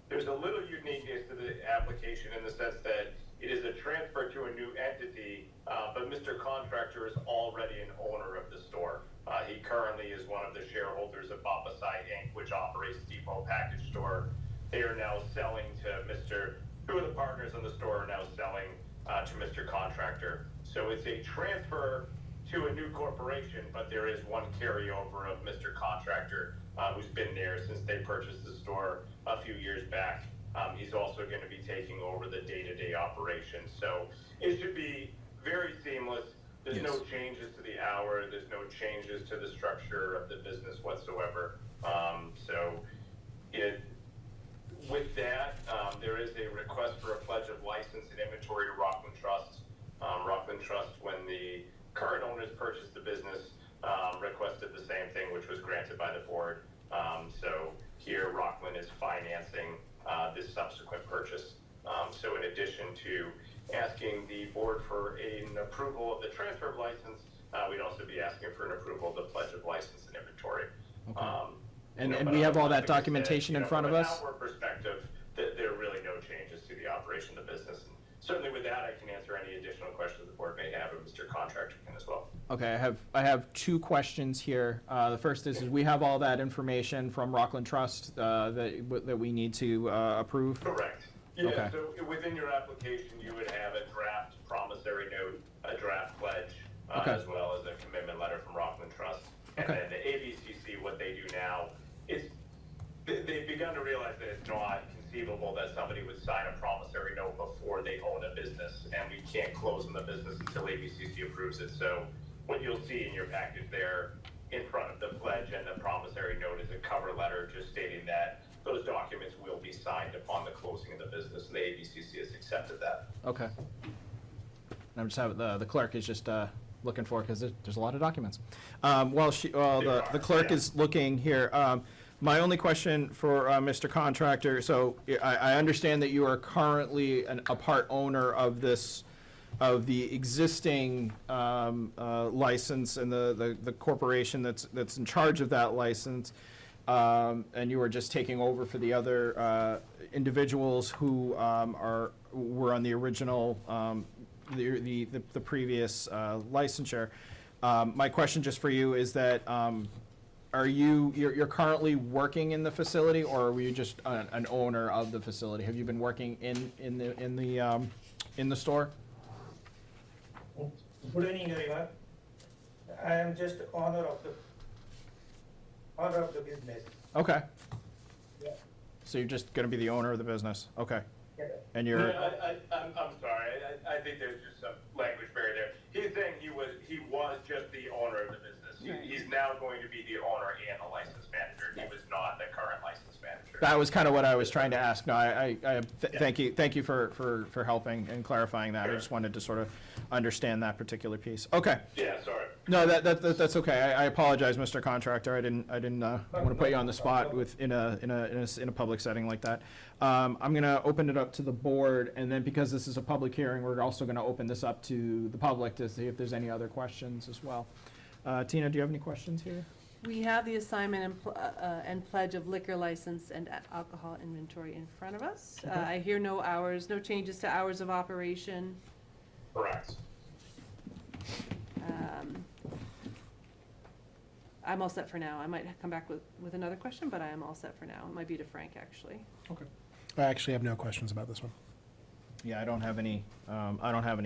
There's a little uniqueness to the application in the sense that it is a transfer to a new entity, but Mr. Contractor is already an owner of the store. He currently is one of the shareholders of Babasai Inc., which operates Depot Package Store. They are now selling to two of the partners in the store are now selling to Mr. Contractor. So it's a transfer to a new corporation, but there is one carryover of Mr. Contractor who's been there since they purchased the store a few years back. He's also going to be taking over the day-to-day operations. So it should be very seamless. There's no changes to the hour. There's no changes to the structure of the business whatsoever. With that, there is a request for a pledge of license and inventory to Rockland Trust. Rockland Trust, when the current owners purchased the business, requested the same thing, which was granted by the board. So here, Rockland is financing this subsequent purchase. So in addition to asking the board for an approval of the transfer of license, we'd also be asking for an approval of the pledge of license and inventory. Okay. And we have all that documentation in front of us? From an outward perspective, there are really no changes to the operation of the business. And certainly with that, I can answer any additional questions the board may have, and Mr. Contractor can as well. Okay, I have 2 questions here. The first is we have all that information from Rockland Trust that we need to approve? Correct. Yeah, Okay. so within your application, you would have a draft promissory note, a draft pledge, as well as a commitment letter from Rockland Trust. And then the ABCC, what they do now is they've begun to realize that it's not conceivable that somebody would sign a promissory note before they own a business, and we can't close on the business until ABCC approves it. So what you'll see in your package there in front of the pledge and the promissory note is a cover letter just stating that those documents will be signed upon the closing of the business, and the ABCC has accepted that. Okay. I'm just having, the clerk is just looking for it because there's a lot of documents. While the clerk is looking here, my only question for Mr. Contractor, so I understand that you are currently a part owner of this, of the existing license and the corporation that's in charge of that license, and you are just taking over for the other individuals who were on the original, the previous licensure. My question just for you is that are you're currently working in the facility, or are you just an owner of the facility? Have you been working in the store? Good evening, everyone. I am just owner of the business. Okay. Yeah. So you're just going to be the owner of the business? Okay. Yeah. And you're. I'm sorry. I think there's just some language barrier there. He's saying he was just the owner of the business. He's now going to be the owner and the license manager. He was not the current license manager. That was kind of what I was trying to ask. No, thank you for helping and clarifying that. I just wanted to sort of understand that particular piece. Okay. Yeah, sorry. No, that's okay. I apologize, Mr. Contractor. I didn't want to put you on the spot in a public setting like that. I'm going to open it up to the board, and then because this is a public hearing, we're also going to open this up to the public to see if there's any other questions as well. Tina, do you have any questions here? We have the assignment and pledge of liquor license and alcohol inventory in front of us. Okay. I hear no changes to hours of operation. Correct. I'm all set for now. I might come back with another question, but I am all set for now. It might be to Frank, actually. Okay. I actually have no questions about this one. Yeah, I don't have any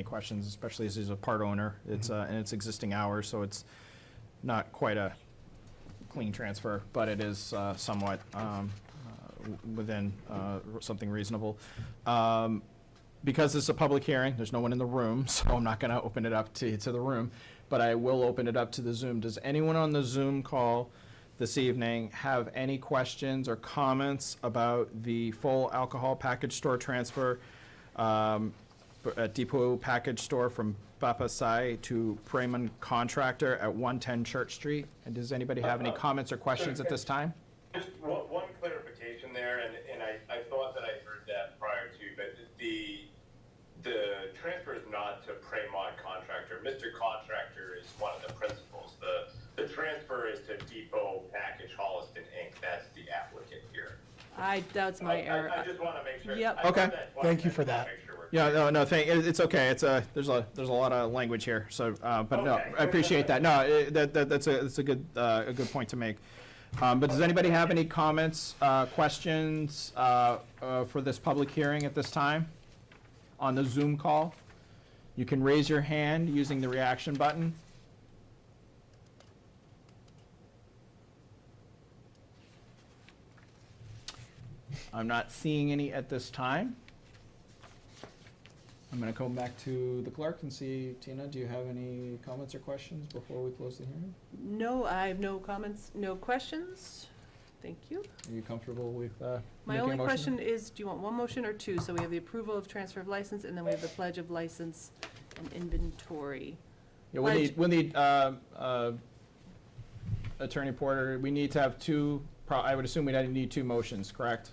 questions, especially as he's a part owner. It's and it's existing hours, so it's not quite a clean transfer, but it is somewhat within something reasonable. Because it's a public hearing, there's no one in the room, so I'm not going to open it up to the room, but I will open it up to the Zoom. Does anyone on the Zoom call this evening have any questions or comments about the full alcohol package store transfer at Depot Package Store from Bapasai to Prayman Contractor at 110 Church Street? And does anybody have any comments or questions at this time? Just one clarification there, and I thought that I heard that prior to, but the transfer is not to Praymont Contractor. Mr. Contractor is one of the principals. The transfer is to Depot Package Holliston, Inc. That's the applicant here. That's my error. I just want to make sure. Yep. Okay. Thank you for that. Yeah, no, it's okay. There's a lot of language here, so, but no, I appreciate that. No, that's a good point to make. But does anybody have any comments, questions, for this public hearing at this time on the Zoom call? You can raise your hand using the reaction button. I'm not seeing any at this time. I'm going to come back to the clerk and see, Tina, do you have any comments or questions before we close the hearing? No, I have no comments, no questions. Thank you. Are you comfortable with My making a only motion? question is, do you want one motion or two? So we have the approval of transfer of license, and then we have the pledge of license and inventory. Yeah, we'll need Attorney Porter, we need to have two, I would assume we'd need two motions, correct?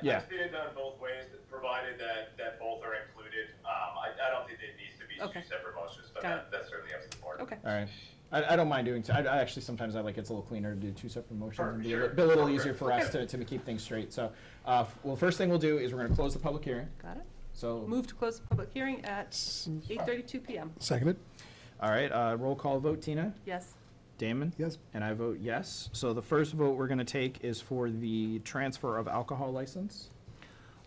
Yeah, I've seen it done both ways, provided that both are included. I don't think it needs to be two separate motions, but that's certainly up to the board. Okay. All right. I don't mind doing two. I actually, sometimes I like it's a little cleaner to do two separate motions and be a little easier for us to keep things straight. So, well, first thing we'll do is we're going to close the public hearing. Got it. So, Move to close the public hearing at 8:32 PM. Seconded? all right, roll call vote, Tina? Yes. Damon? Yes. And I vote yes. So the first vote we're going to take is for the transfer of alcohol license.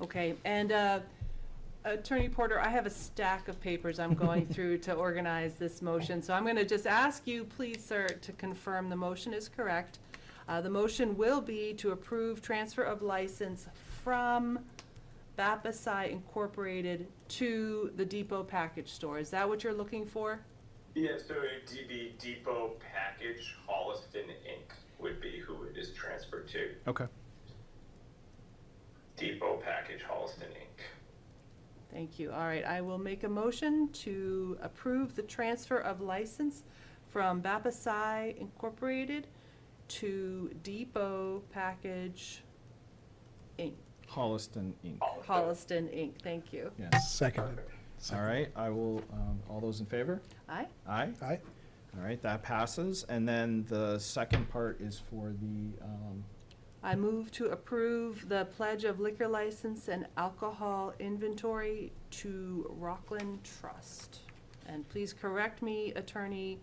Okay, and Attorney Porter, I have a stack of papers I'm going through to organize this motion, so I'm going to just ask you, please, sir, to confirm the motion is correct. The motion will be to approve transfer of license from Bapasai Incorporated to the Depot Package Store. Is that what you're looking for? Yeah, so the Depot Package Holliston, Inc. would be who it is transferred to. Okay. Depot Package Holliston, Inc. Thank you. All right, I will make a motion to approve the transfer of license from Bapasai Incorporated to Depot Package Inc. Holliston, Inc. Holliston Inc. Thank you. Yes. Seconded. All right, I will, all those in favor? Aye. Aye? Aye. All right, that passes. And then the second part is for the, I move to approve the pledge of liquor license and alcohol inventory to Rockland Trust. And please correct me, Attorney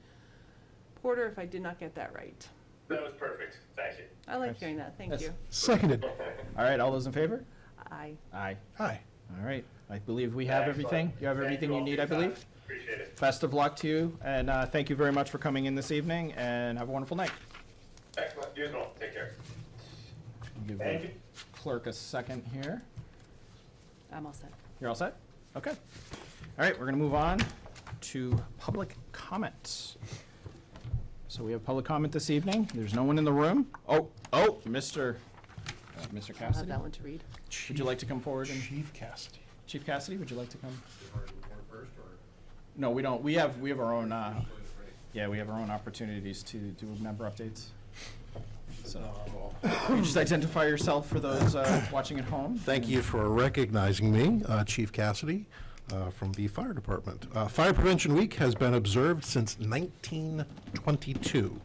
Porter, if I did not get that right. That was perfect. Thank you. I like hearing that. Thank you. Seconded. all right, all those in favor? Aye. Aye. Aye. All right, I believe we have everything. You have everything you need, I believe? Appreciate it. Best of luck to you, and thank you very much for coming in this evening, and have a wonderful night. Excellent. You as well. Take care. Give Thank the you. clerk a second here. I'm all set. You're all set? Okay. All right, we're going to move on to public comments. So we have public comment this evening. There's no one in the room. Oh, Mr. I'll have Cassidy. that one to read. Would you like to come forward? Chief Cassidy. Chief Cassidy, would you like to come? No, we don't. We have our own, yeah, we have our own opportunities to do member updates. So, you just identify yourself for those watching at home. Thank you for recognizing me, Chief Cassidy from the Fire Department. Fire Prevention Week has been observed since 1922,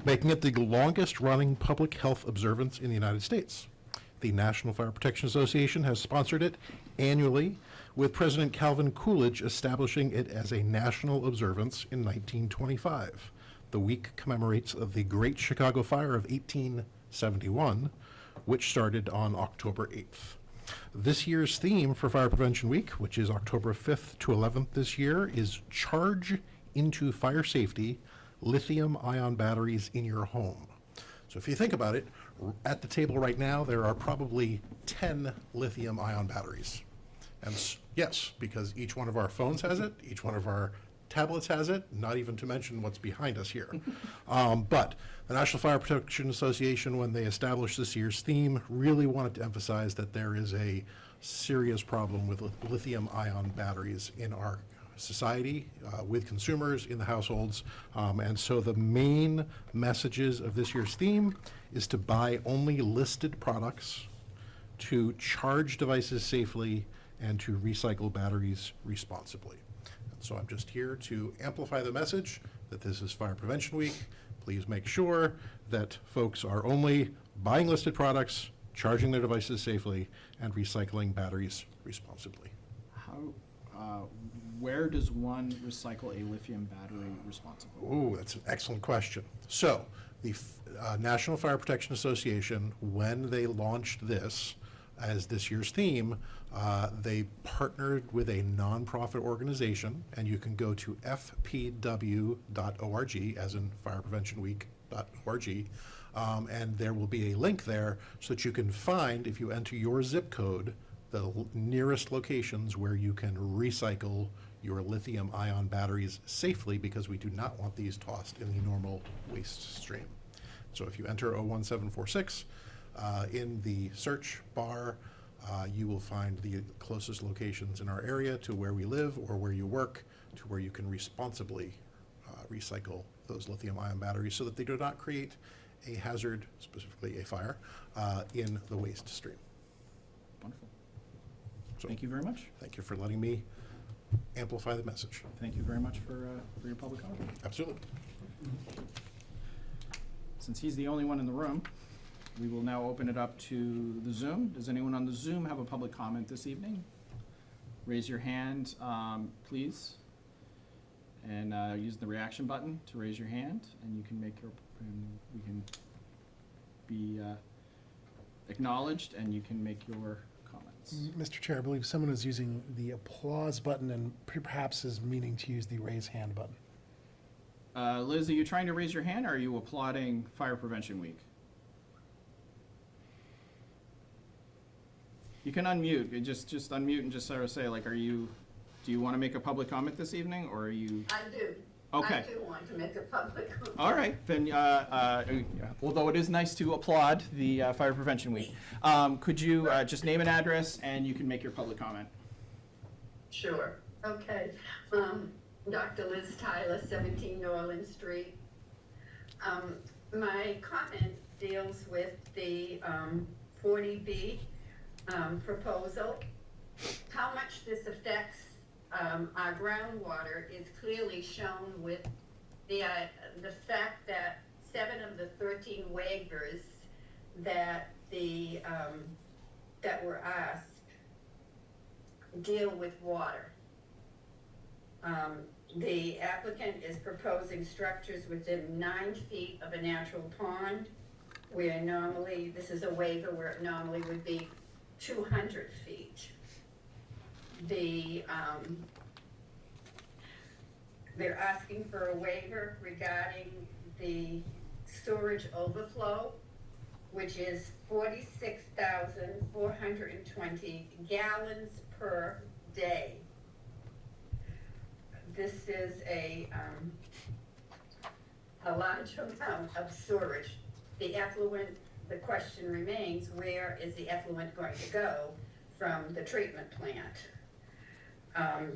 making it the longest-running public health observance in the United States. The National Fire Protection Association has sponsored it annually, with President Calvin Coolidge establishing it as a national observance in 1925. The week commemorates the Great Chicago Fire of 1871, which started on October 8th. This year's theme for Fire Prevention Week, which is October 5th to 11th this year, is Charge into Fire Safety, Lithium-Ion Batteries in Your Home. So if you think about it, at the table right now, there are probably 10 lithium-ion batteries. And yes, because each one of our phones has it, each one of our tablets has it, not even to mention what's behind us here. But the National Fire Protection Association, when they established this year's theme, really wanted to emphasize that there is a serious problem with lithium-ion batteries in our society, with consumers, in the households. And so the main messages of this year's theme is to buy only listed products, to charge devices safely, and to recycle batteries responsibly. And so I'm just here to amplify the message that this is Fire Prevention Week. Please make sure that folks are only buying listed products, charging their devices safely, and recycling batteries responsibly. Where does one recycle a lithium battery responsibly? Ooh, that's an excellent question. So the National Fire Protection Association, when they launched this as this year's theme, they partnered with a nonprofit organization, and you can go to fpw.org, as in firepreventionweek.org, and there will be a link there so that you can find, if you enter your zip code, the nearest locations where you can recycle your lithium-ion batteries safely, because we do not want these tossed in the normal waste stream. So if you enter 01746, in the search bar, you will find the closest locations in our area to where we live or where you work, to where you can responsibly recycle those lithium-ion batteries so that they do not create a hazard, specifically a fire, in the waste stream. Wonderful. So, thank you very much. Thank you for letting me amplify the message. Thank you very much for your public comment. Absolutely. Since he's the only one in the room, we will now open it up to the Zoom. Does anyone on the Zoom have a public comment this evening? Raise your hand, please. And use the reaction button to raise your hand, and you can make your, and we can be acknowledged, and you can make your comments. Mr. Chair, I believe someone is using the applause button and perhaps is meaning to use the raise hand button. Liz, are you trying to raise your hand, or are you applauding Fire Prevention Week? You can unmute. You just unmute and just sort of say, like, do you want to make a public comment this evening, or are you? I do. Okay. I do want to make a public comment. All right, then, although it is nice to applaud the Fire Prevention Week, could you just name an address and you can make your public comment? Sure. Okay. Dr. Liz Tyler, 17 Norland Street. My comment deals with the 40B proposal. How much this affects our groundwater is clearly shown with the fact that 7 of the 13 waivers that that were asked deal with water. The applicant is proposing structures within 9 feet of a natural pond, where normally, this is a waiver where it normally would be 200 feet. They're asking for a waiver regarding the storage overflow, which is 46,420 gallons per day. This is a large amount of sewage. The effluent, the question remains, where is the effluent going to go from the treatment plant?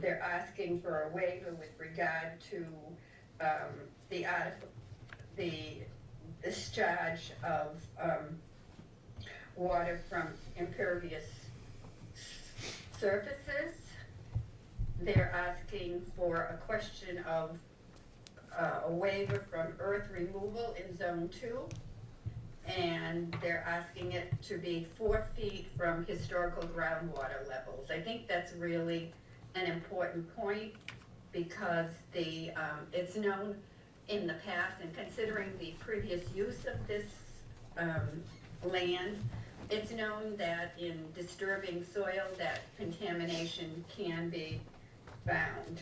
They're asking for a waiver with regard to the discharge of water from impervious surfaces. They're asking for a question of a waiver from earth removal in Zone 2. And they're asking it to be 4 feet from historical groundwater levels. I think that's really an important point because it's known in the past, and considering the previous use of this land, it's known that in disturbing soil that contamination can be found.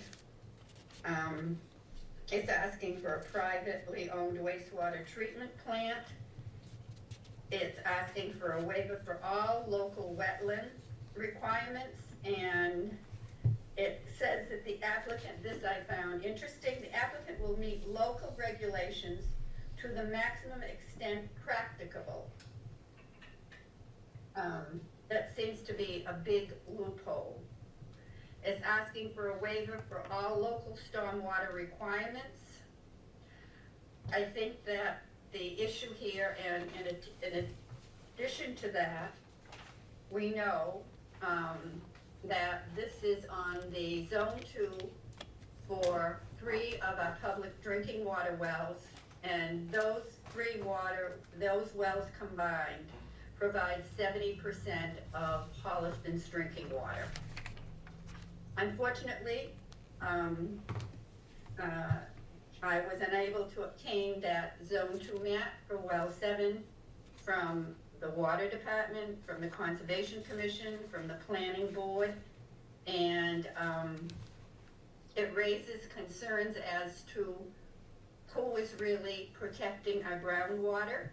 It's asking for a privately owned wastewater treatment plant. It's asking for a waiver for all local wetland requirements, and it says that the applicant, this I found interesting, the applicant will meet local regulations to the maximum extent practicable. That seems to be a big loophole. It's asking for a waiver for all local stormwater requirements. I think that the issue here, and in addition to that, we know that this is on the Zone 2 for 3 of our public drinking water wells, and those wells combined provide 70% of Holliston's drinking water. Unfortunately, I was unable to obtain that Zone 2 map for well 7 from the Water Department, from the Conservation Commission, from the Planning Board, and it raises concerns as to who is really protecting our groundwater,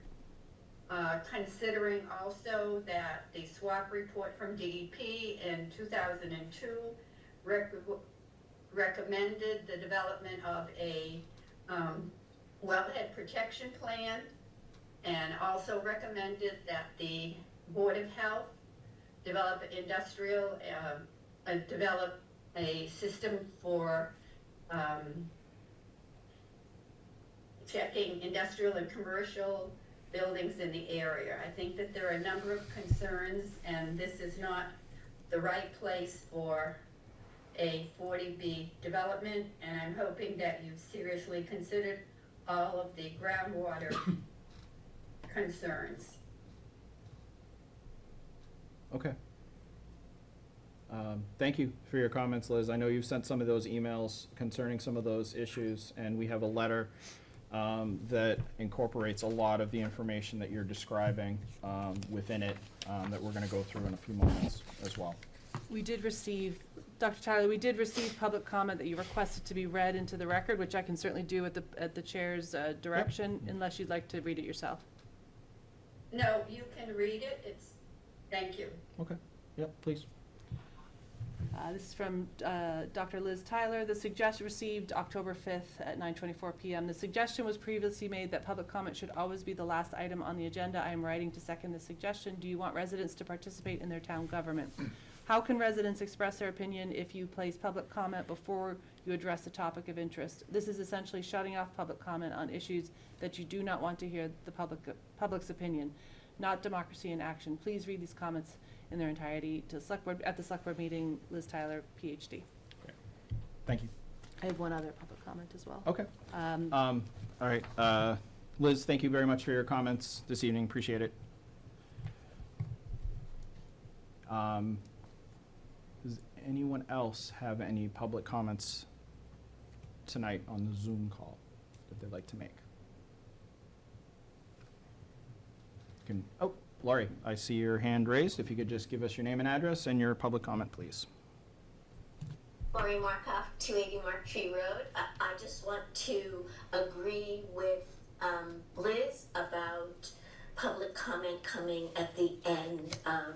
considering also that the SWAP report from DEP in 2002 recommended the development of a wellhead protection plan, and also recommended that the Board of Health develop develop a system for checking industrial and commercial buildings in the area. I think that there are a number of concerns, and this is not the right place for a 40B development, and I'm hoping that you've seriously considered all of the groundwater concerns. Okay. Thank you for your comments, Liz. I know you've sent some of those emails concerning some of those issues, and we have a letter that incorporates a lot of the information that you're describing within it that we're going to go through in a few moments as well. We did receive, Dr. Tyler, we did receive public comment that you requested to be read into the record, which I can certainly do at the chair's direction, unless you'd like to read it yourself. No, you can read it. Thank you. Okay. Yep, please. This is from Dr. Liz Tyler. The suggestion received October 5th at 9:24 p.m. The suggestion was previously made that public comment should always be the last item on the agenda. I am writing to second the suggestion. Do you want residents to participate in their town government? How can residents express their opinion if you place public comment before you address the topic of interest? This is essentially shutting off public comment on issues that you do not want to hear the public's opinion, not democracy in action. Please read these comments in their entirety to select board, at the select board meeting. Liz Tyler, PhD. Okay. Thank you. I have one other public comment as well. Okay. All right. Liz, thank you very much for your comments this evening. Appreciate it. Does anyone else have any public comments tonight on the Zoom call that they'd like to make? Oh, Laurie, I see your hand raised. If you could just give us your name and address and your public comment, please. Laurie Markoff, 280 Mark Tree Road. I just want to agree with Liz about public comment coming at the end of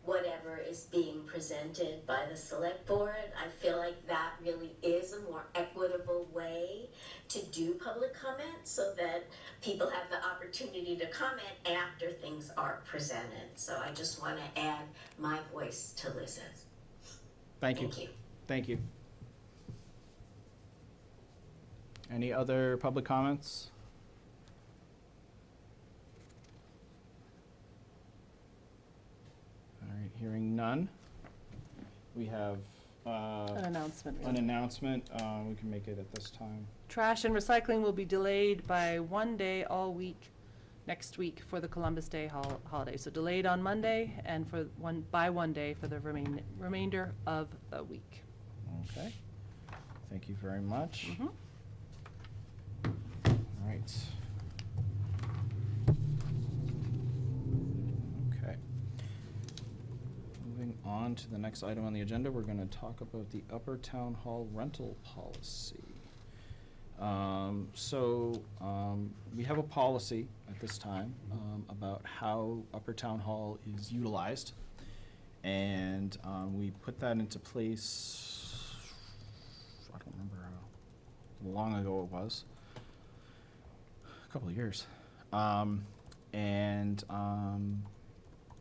whatever is being presented by the select board. I feel like that really is a more equitable way to do public comment so that people have the opportunity to comment after things are presented. So I just want to add my voice to Liz's. Thank you. Thank you. Thank you. Any other public comments? All right, hearing none. We have An announcement. an announcement. We can make it at this time. Trash and recycling will be delayed by 1 day all week next week for the Columbus Day holiday. So delayed on Monday and by 1 day for the remainder of the week. Okay. Thank you very much. Mhm. All right. Okay. Moving on to the next item on the agenda, we're going to talk about the Upper Town Hall rental policy. We have a policy at this time about how Upper Town Hall is utilized. And we put that into place, I don't remember how long ago it was, a couple of years.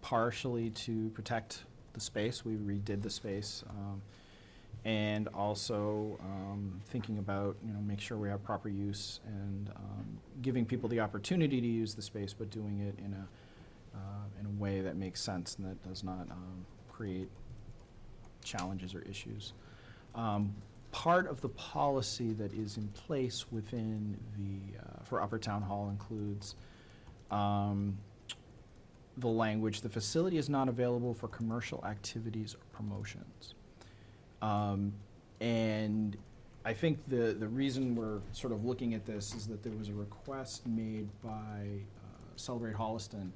Partially to protect the space, we redid the space. And also thinking about, make sure we have proper use and giving people the opportunity to use the space, but doing it in a way that makes sense and that does not create challenges or issues. Part of the policy that is in place within for Upper Town Hall includes the language, the facility is not available for commercial activities or promotions. And I think the reason we're sort of looking at this is that there was a request made by Celebrate Holliston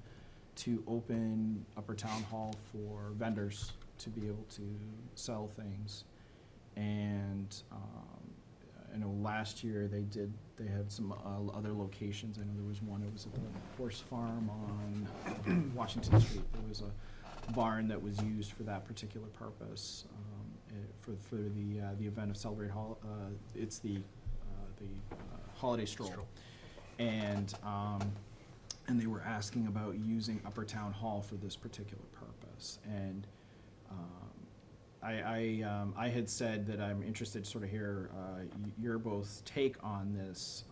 to open Upper Town Hall for vendors to be able to sell things. And I know last year they had some other locations. I know there was one, it was at the horse farm on Washington Street. There was a barn that was used for that particular purpose. For the event of Celebrate Hall, it's the holiday stroll, and they were asking about using Upper Town Hall for this particular purpose, and I had said that I'm interested to sort of hear your both take on this.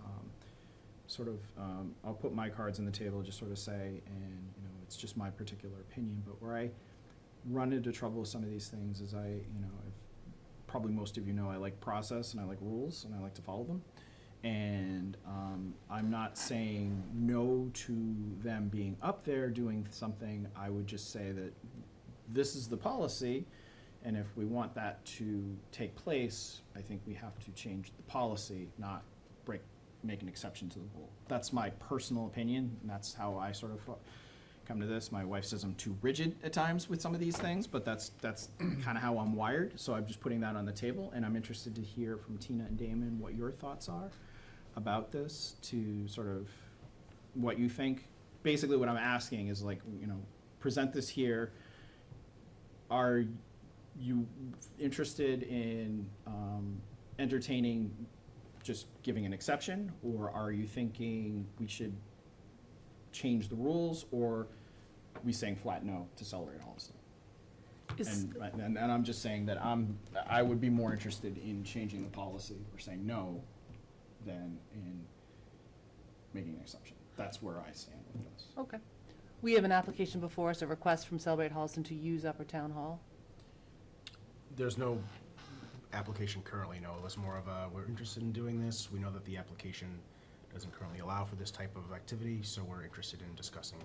I'll put my cards on the table, just sort of say, and it's just my particular opinion, but where I run into trouble with some of these things is probably most of you know I like process and I like rules and I like to follow them. And I'm not saying no to them being up there doing something. I would just say that this is the policy, and if we want that to take place, I think we have to change the policy, not make an exception to the rule. That's my personal opinion, and that's how I sort of come to this. My wife says I'm too rigid at times with some of these things, but that's kind of how I'm wired. So I'm just putting that on the table, and I'm interested to hear from Tina and Damon what your thoughts are about this, to sort of what you think. Basically what I'm asking is present this here. Are you interested in entertaining just giving an exception, or are you thinking we should change the rules, or we saying flat no to Celebrate Holliston? And I'm just saying that I would be more interested in changing the policy or saying no than in making an exception. That's where I stand with this. Okay. We have an application before us, a request from Celebrate Holliston to use Upper Town Hall. There's no application currently, no. It was more of a, we're interested in doing this. We know that the application doesn't currently allow for this type of activity, so we're interested in discussing,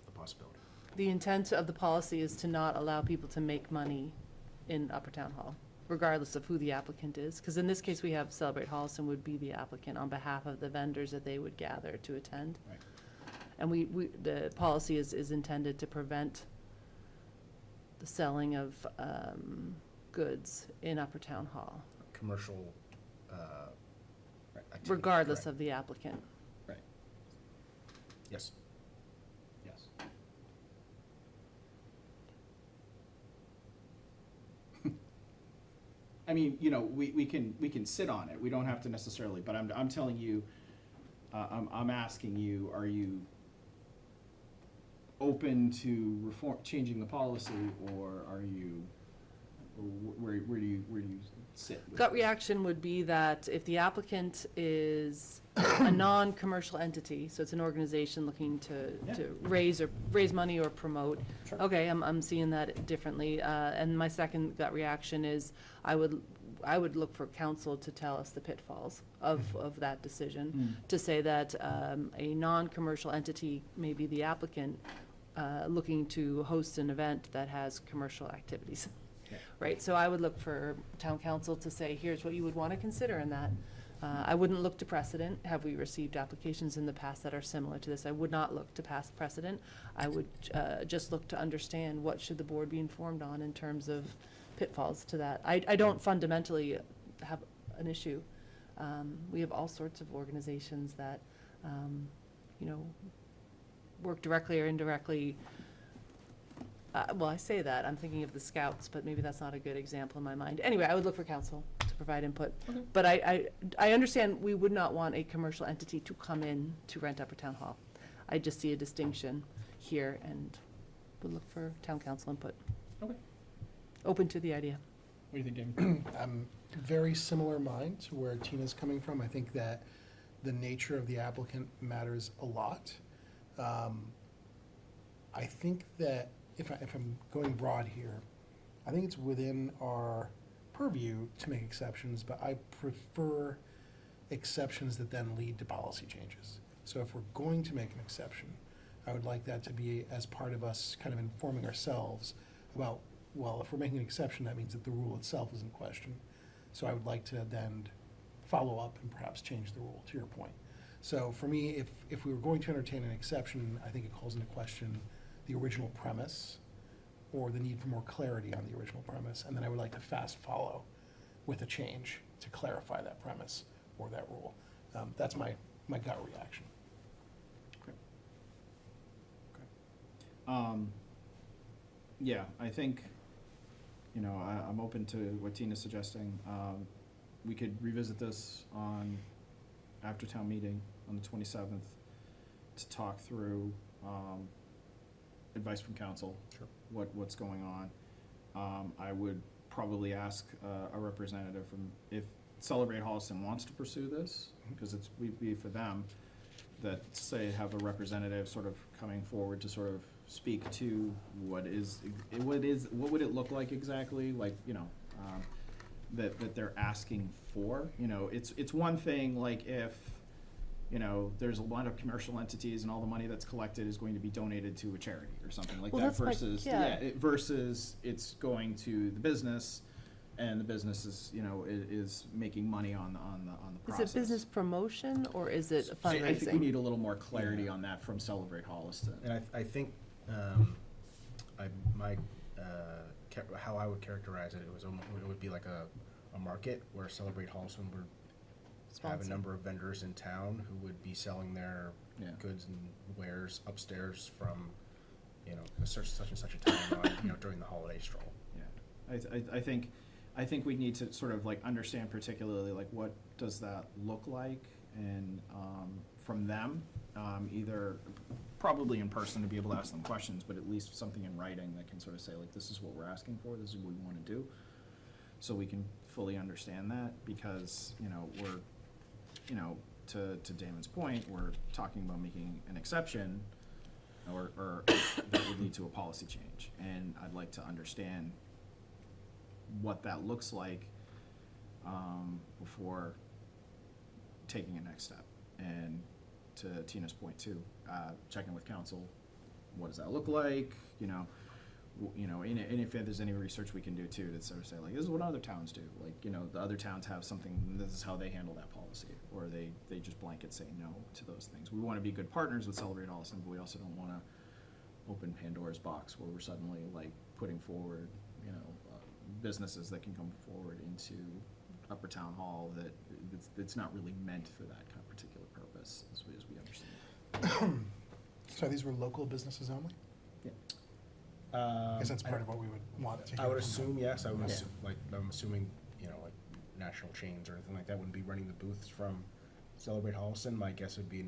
the possibility. The intent of the policy is to not allow people to make money in Upper Town Hall, regardless of who the applicant is. Because in this case, we have Celebrate Holliston would be the applicant on behalf of the vendors that they would gather to attend. Right. And the policy is intended to prevent the selling of goods in Upper Town Hall, Commercial activity. regardless Correct. of the applicant. Right. Yes. Yes. I mean, you know, we can sit on it. We don't have to necessarily, but I'm telling you, I'm asking you, are you open to changing the policy, or are you, or where do you sit with Gut this? reaction would be that if the applicant is a non-commercial entity, so it's an organization looking to raise money or promote, Sure. okay, I'm seeing that differently. And my second gut reaction is I would look for council to tell us the pitfalls of that decision, to say that a non-commercial entity may be the applicant looking to host an event that has commercial activities. Right, so I would look for town council to say, here's what you would want to consider in that. I wouldn't look to precedent. Have we received applications in the past that are similar to this? I would not look to past precedent. I would just look to understand what should the board be informed on in terms of pitfalls to that. I don't fundamentally have an issue. We have all sorts of organizations that, you know, work directly or indirectly. Well, I say that, I'm thinking of the Scouts, but maybe that's not a good example in my mind. Anyway, I would look for council to provide input. Okay. But I understand we would not want a commercial entity to come in to rent Upper Town Hall. I just see a distinction here and would look for town council input. Okay. Open to the idea. What do you think, Damon? Very similar mind to where Tina's coming from. I think that the nature of the applicant matters a lot. I think that if I'm going broad here, I think it's within our purview to make exceptions, but I prefer exceptions that then lead to policy changes. So if we're going to make an exception, I would like that to be as part of us kind of informing ourselves about, well, if we're making an exception, that means that the rule itself is in question. So I would like to then follow up and perhaps change the rule, to your point. So for me, if we were going to entertain an exception, I think it calls into question the original premise or the need for more clarity on the original premise. And then I would like to fast follow with a change to clarify that premise or that rule. That's my gut reaction. Yeah, I think, you know, I'm open to what Tina's suggesting. We could revisit this after town meeting on the 27th to talk through advice from council. Sure. What's going on. I would probably ask a representative from, if Celebrate Holliston wants to pursue this, because we'd be for them, that say have a representative sort of coming forward to sort of speak to what would it look like exactly, like, you know, that they're asking for. You know, it's one thing, like, if, you know, there's a lot of commercial entities and all the money that's collected is going to be donated to a charity or something like Well, that, that's versus it's going to the business, and the business is, you know, is making money on the process. Is it business promotion or is it fundraising? I think we need a little more clarity on that from Celebrate Holliston. And I think how I would characterize it, it would be like a market where Celebrate Holliston would have a number of vendors in town who would be selling their goods and wares upstairs from, you know, such and such a time on, you know, during the holiday stroll. Yeah, I think we need to sort of like understand particularly like what does that look like, and from them, either probably in person to be able to ask them questions, but at least something in writing that can sort of say like, this is what we're asking for, this is what we want to do, so we can fully understand that, because, you know, we're, you know, to Damon's point, we're talking about making an exception or that would lead to a policy change, and I'd like to understand what that looks like before taking a next step. And to Tina's point too, checking with council, what does that look like? You know, and if there's any research we can do too to sort of say like, this is what other towns do. Like, you know, the other towns have something, this is how they handle that policy, or they just blanket say no to those things. We want to be good partners with Celebrate Holliston, but we also don't want to open Pandora's box where we're suddenly like putting forward, you know, businesses that can come forward into Upper Town Hall that it's not really meant for that kind of particular purpose, as we understand. So these were local businesses only? Yeah. I guess that's part of what we would want to hear. I would from them. assume, yes, I would Yeah. assume, like, I'm assuming like national chains or anything like that wouldn't be running the booths from Celebrate Holliston. My guess would be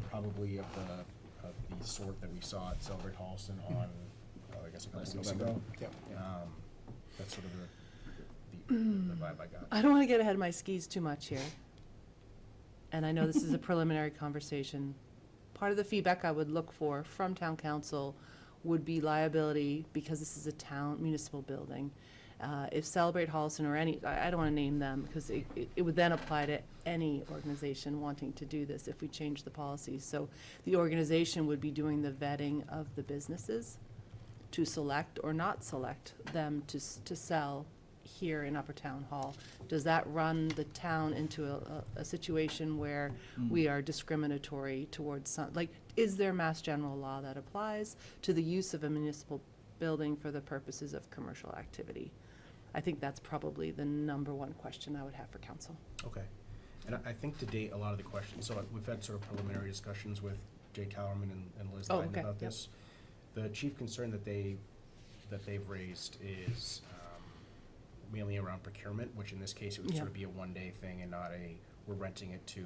probably of the sort that we saw at Celebrate Holliston on, I guess a couple Last weeks November. ago. Yeah. That's sort of the vibe I got. I don't want to get ahead of my skis too much here. And I know this is a preliminary conversation. Part of the feedback I would look for from town council would be liability, because this is a town municipal building. If Celebrate Holliston or any, I don't want to name them, because it would then apply to any organization wanting to do this if we change the policy. So the organization would be doing the vetting of the businesses to select or not select them to sell here in Upper Town Hall. Does that run the town into a situation where we are discriminatory towards some, like, is there mass general law that applies to the use of a municipal building for the purposes of commercial activity? I think that's probably the number one question I would have for council. Okay. And I think to date, a lot of the questions, so we've had sort of preliminary discussions with Jay Towerman and Liz Oh, Lyden okay, about yep. this. The chief concern that they've raised is mainly around procurement, which in this case, it would Yeah. sort of be a one-day thing and not we're renting it to,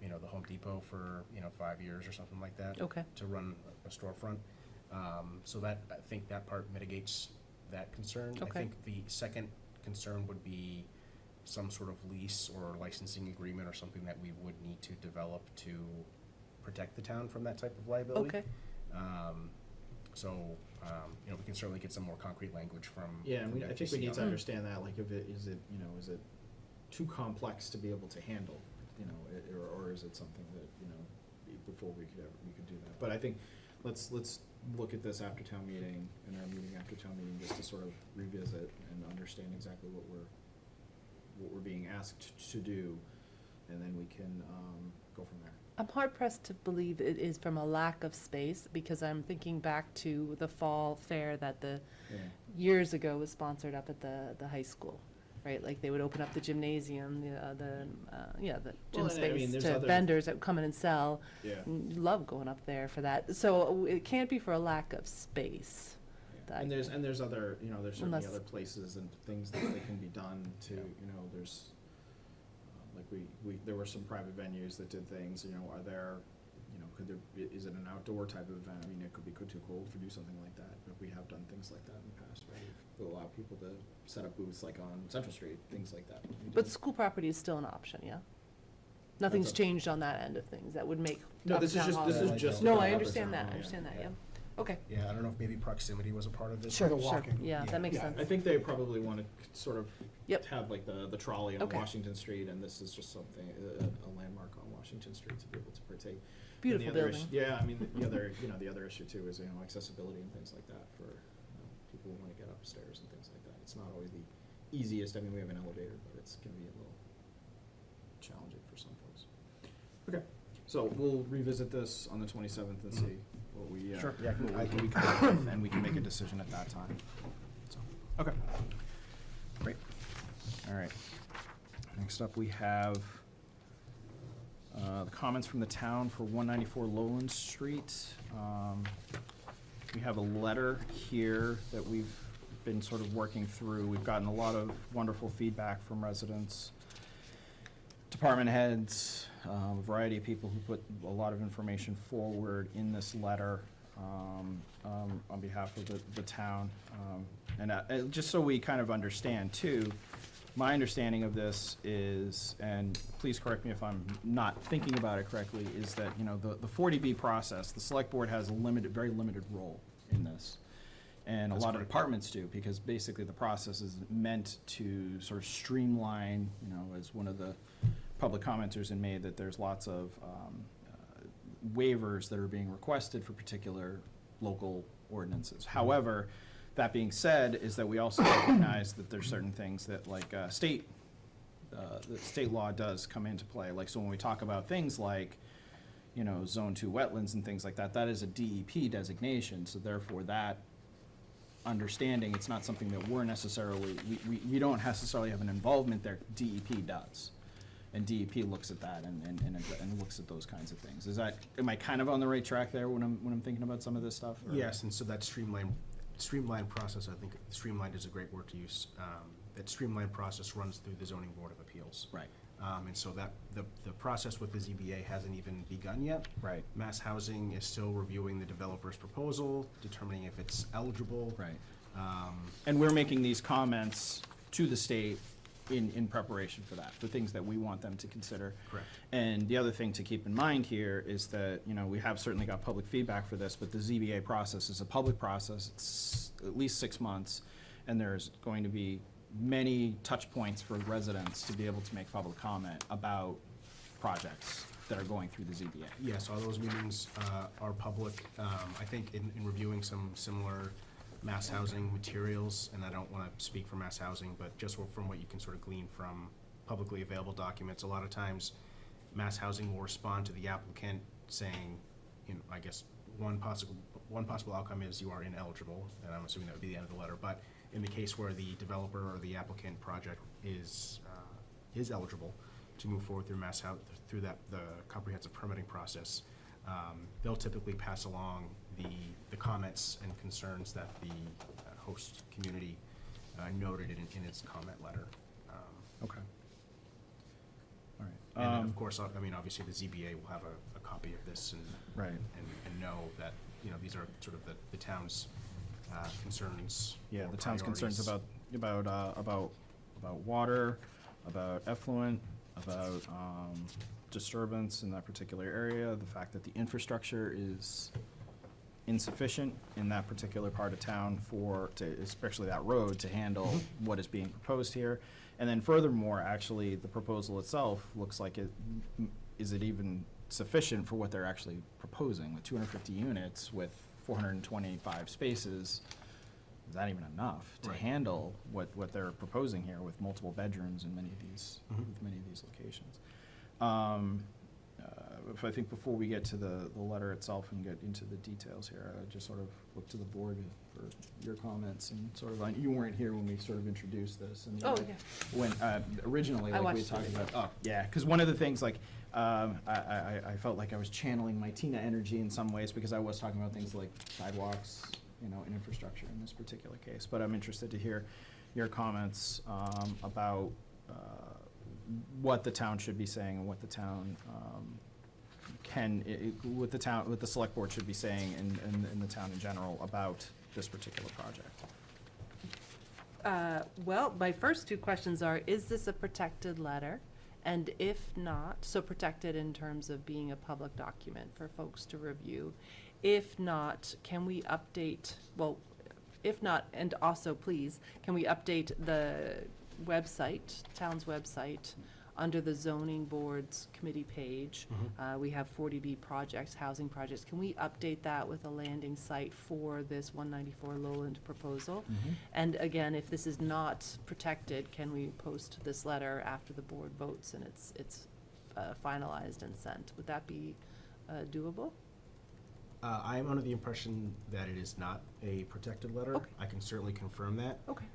the Home Depot for, 5 years or something like that. Okay. To run a storefront. So that, I think that part mitigates that concern. I Okay. think the second concern would be some sort of lease or licensing agreement or something that we would need to develop to protect the town from that type of liability. Okay. We can certainly get some more concrete language from. Yeah, and from I think FTC we need on to that. understand that, like, if is it too complex to be able to handle, or is it something that, before we could do that. But I think, let's look at this after town meeting, and our meeting after town meeting, just to sort of revisit and understand exactly what we're being asked to do, and then we can, go from there. I'm hard pressed to believe it is from a lack of space, because I'm thinking back to the fall fair that years ago was sponsored up at the high school, right? Like, they would open up the gymnasium, the gym Well, and I mean, space there's to other- vendors that would come in and sell. Yeah. Love going up there for that. So it can't be for a lack of space. that- And there's other, there's certainly Unless- other places and things that can be done to, there's, like, there were some private venues that did things, are there, is it an outdoor type of event? I mean, it could be too cold to do something like that, but we have done things like that in the past, right? We'll allow people to set up booths like on Central Street, things like that. We But did- school property is still an option, yeah? Nothing's up- changed on that end of things that would make. No, this is Uptown just- Hall- this is just No, about I Upper understand Town that, Hall, I understand yeah. that, yeah. Okay. Yeah, I don't know if maybe proximity was a part of this. Sure, the Sure. walking. Yeah, that makes sense. I think they probably want to sort of Yep. have like the trolley on Okay. Washington Street, and this is just something, a landmark on Washington Street to be able to partake. And the Beautiful other building. issue- Yeah, I mean, the other issue too is, accessibility and things like that for, people who want to get upstairs and things like that. It's not always the easiest, I mean, we have an elevator, but it's can be a little challenging for some folks. Okay, so we'll revisit this on the 27th and see what we, Sure, yeah, what we come up with, and we can make a decision at that time. So, okay. Great. All right. Next up, we have the comments from the town for 194 Lowland Street. We have a letter here that we've been sort of working through. We've gotten a lot of wonderful feedback from residents, department heads, a variety of people who put a lot of information forward in this letter on behalf of the town. And just so we kind of understand too, my understanding of this is, and please correct me if I'm not thinking about it correctly, is that, the 40B process, the select board has a very limited role in this. And a lot of departments do, because basically the process is meant to sort of streamline, as one of the public commenters in May, that there's lots of waivers that are being requested for particular local ordinances. However, that being said, is that we also recognize that there's certain things that, like, the state law does come into play. Like, so when we talk about things like, Zone 2 wetlands and things like that, that is a DEP designation, so therefore that understanding, it's not something that we're necessarily, we don't necessarily have an involvement there, DEP does. And DEP looks at that and looks at those kinds of things. Am I kind of on the right track there when I'm thinking about some of this stuff? or- Yes, and so that streamlined streamlined process, I think streamlined is a great word to use. That streamlined process runs through the zoning board of appeals. Right. And so that, the process with the ZBA hasn't even begun yet. Right. Mass Housing is still reviewing the developer's proposal, determining if it's eligible. Right. And we're making these comments to the state in preparation for that, for things that we want them to consider. Correct. And the other thing to keep in mind here is that, you know, we have certainly got public feedback for this, but the ZBA process is a public process. It's at least 6 months, and there's going to be many touch points for residents to be able to make public comment about projects that are going through the ZBA. Yes, all those meetings are public. I think in reviewing some similar Mass Housing materials, and I don't want to speak for Mass Housing, but just from what you can sort of glean from publicly available documents, a lot of times Mass Housing will respond to the applicant saying, you know, I guess one possible outcome is you are ineligible, and I'm assuming that would be the end of the letter. But in the case where the developer or the applicant project is eligible to move forward through the comprehensive permitting process, they'll typically pass along the comments and concerns that the host community noted in its comment letter. Okay. All right. And then, of course, I mean, obviously, the ZBA will have a copy of this and Right. and know that, you know, these are sort of the town's concerns. Yeah, or the town's concerns priorities. about water, about effluent, about disturbance in that particular area, the fact that the infrastructure is insufficient in that particular part of town especially that road, to handle what is being proposed here. And then furthermore, actually, the proposal itself looks like is it even sufficient for what they're actually proposing? With 250 units with 425 spaces, is that even enough to Right. handle what they're proposing here with multiple bedrooms in many of these, Mhm. with many of these locations? If I think before we get to the letter itself and get into the details here, I just sort of look to the board for your comments and sort of, you weren't here when we sort of introduced this. And Oh, yeah. When, originally, I like we watched talked it. about, oh, yeah, because one of the things, like, I felt like I was channeling my Tina energy in some ways, because I was talking about things like sidewalks, you know, and infrastructure in this particular case. But I'm interested to hear your comments about what the town should be saying and what the town what the select board should be saying in the town in general about this particular project. Well, my first two questions are, is this a protected letter? And if not, so protected in terms of being a public document for folks to review. If not, can we update, well, if not, and also please, can we update the website, town's website, under the zoning board's committee page? We have 40B projects, housing projects. Can we update that with a landing site for this 194 Lowland proposal? And again, if this is not protected, can we post this letter after the board votes and it's finalized and sent? Would that be doable? I am under the impression that it is not a protected letter. Okay. I can certainly confirm that. Okay.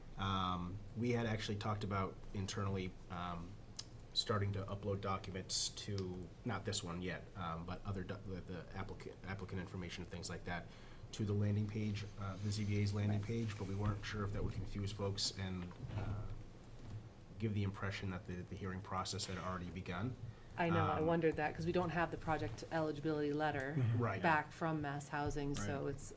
We had actually talked about internally starting to upload documents to, not this one yet, but other, the applicant information, things like that, to the landing page, the ZBA's landing page, but we weren't sure if that would confuse folks and give the impression that the hearing process had already begun. I know, I wondered that, because we don't have the project eligibility letter Right. back from Mass Housing, so Right. it's,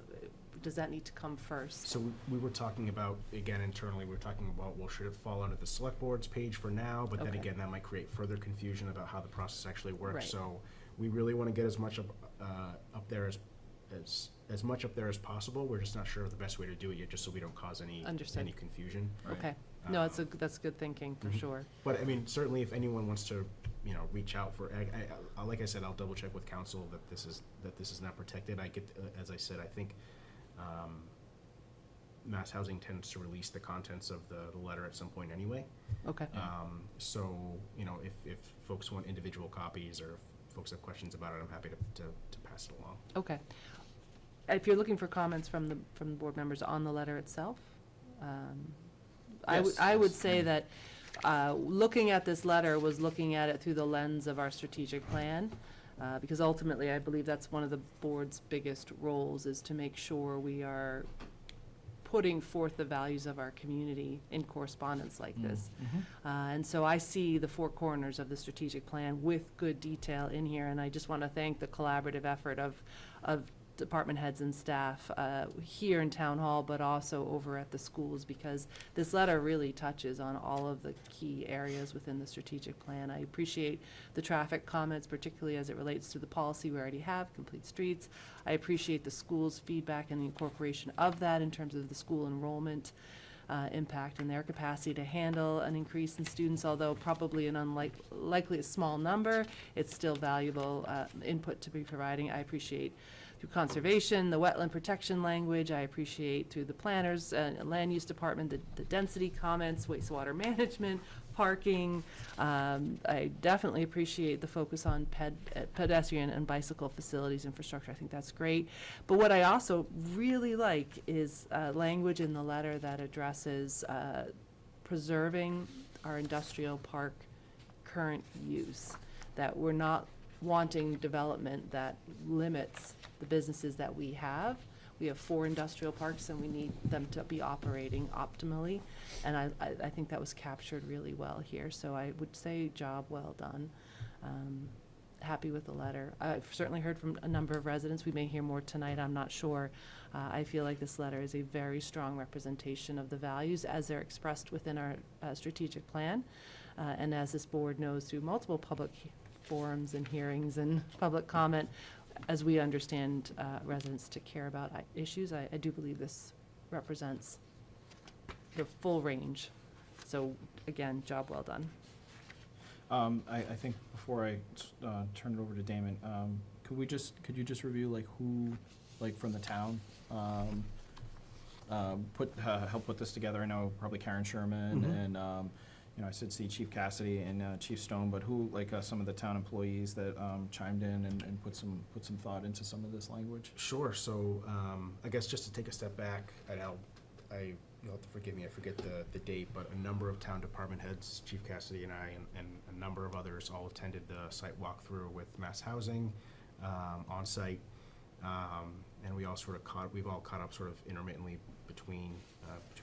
does that need to come first? So we were talking about, again, internally, we were talking about, well, should it fall under the select board's page for now? But then Okay. again, that might create further confusion about how the process actually works. Right. So we really want to get as much up there as much up there as possible. We're just not sure of the best way to do it yet, just so we don't cause any Understood. confusion. Okay, no, that's good thinking, for Mhm. sure. But, I mean, certainly if anyone wants to, you know, reach out for, like I said, I'll double check with council that this is not protected. I get, as I said, I think, Mass Housing tends to release the contents of the letter at some point anyway. Okay. So, you know, if folks want individual copies or if folks have questions about it, I'm happy to pass it along. Okay. If you're looking for comments from the board members on the letter itself, I Yes, would yes. say that looking at this letter was looking at it through the lens of our strategic plan, because ultimately, I believe that's one of the board's biggest roles, is to make sure we are putting forth the values of our community in correspondence like this. And so I see the four corners of the strategic plan with good detail in here, and I just want to thank the collaborative effort of department heads and staff here in Town Hall, but also over at the schools, because this letter really touches on all of the key areas within the strategic plan. I appreciate the traffic comments, particularly as it relates to the policy we already have, complete streets. I appreciate the school's feedback and the incorporation of that in terms of the school enrollment impact and their capacity to handle an increase in students, although probably an likely a small number. It's still valuable input to be providing. I appreciate through conservation, the wetland protection language. I appreciate through the planners, land use department, the density comments, wastewater management, parking. I definitely appreciate the focus on pedestrian and bicycle facilities infrastructure. I think that's great. But what I also really like is language in the letter that addresses preserving our industrial park current use, that we're not wanting development that limits the businesses that we have. We have 4 industrial parks and we need them to be operating optimally. And I think that was captured really well here. So I would say job well done. Happy with the letter. I've certainly heard from a number of residents. We may hear more tonight, I'm not sure. I feel like this letter is a very strong representation of the values as they're expressed within our strategic plan. And as this board knows through multiple public forums and hearings and public comment, as we understand residents to care about issues, I do believe this represents the full range. So again, job well done. I think before I turn it over to Damon, could you just review like who, like from the town, help put this together? I know probably Karen Sherman and I said see Chief Cassidy and Chief Stone, but who, like some of the town employees that chimed in and put some thought into some of this language? Sure. So I guess just to take a step back, you'll have to forgive me, I forget the date, but a number of town department heads, Chief Cassidy and I, and a number of others all attended the site walkthrough with Mass Housing on site, and we've all caught up sort of intermittently between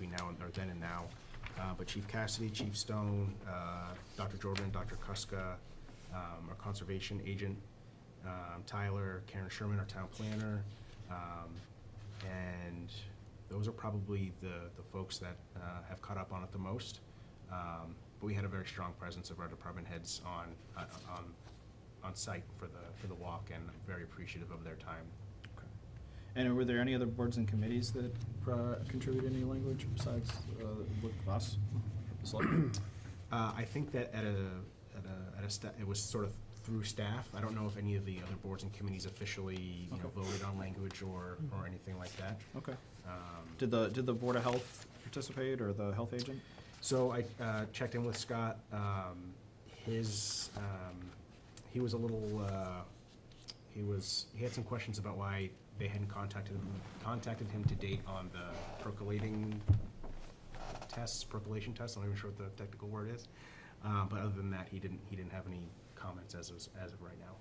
now and or then and now. But Chief Cassidy, Chief Stone, Dr. Jordan, Dr. Kuska, our conservation agent, Tyler, Karen Sherman, our town planner, and those are probably the folks that have caught up on it the most. But we had a very strong presence of our department heads on site for the walk, and very appreciative of their time. Okay. And were there any other boards and committees that contributed any language besides with us? I think that it was sort of through staff. I don't know if any of the other boards and committees officially voted on language or anything like that. Okay. Did the Board of Health participate or the health agent? So I checked in with Scott. He was a little. He had some questions about why they hadn't contacted him to date on the percolation tests. I'm not even sure what the technical word is. But other than that, he didn't have any comments as of right now.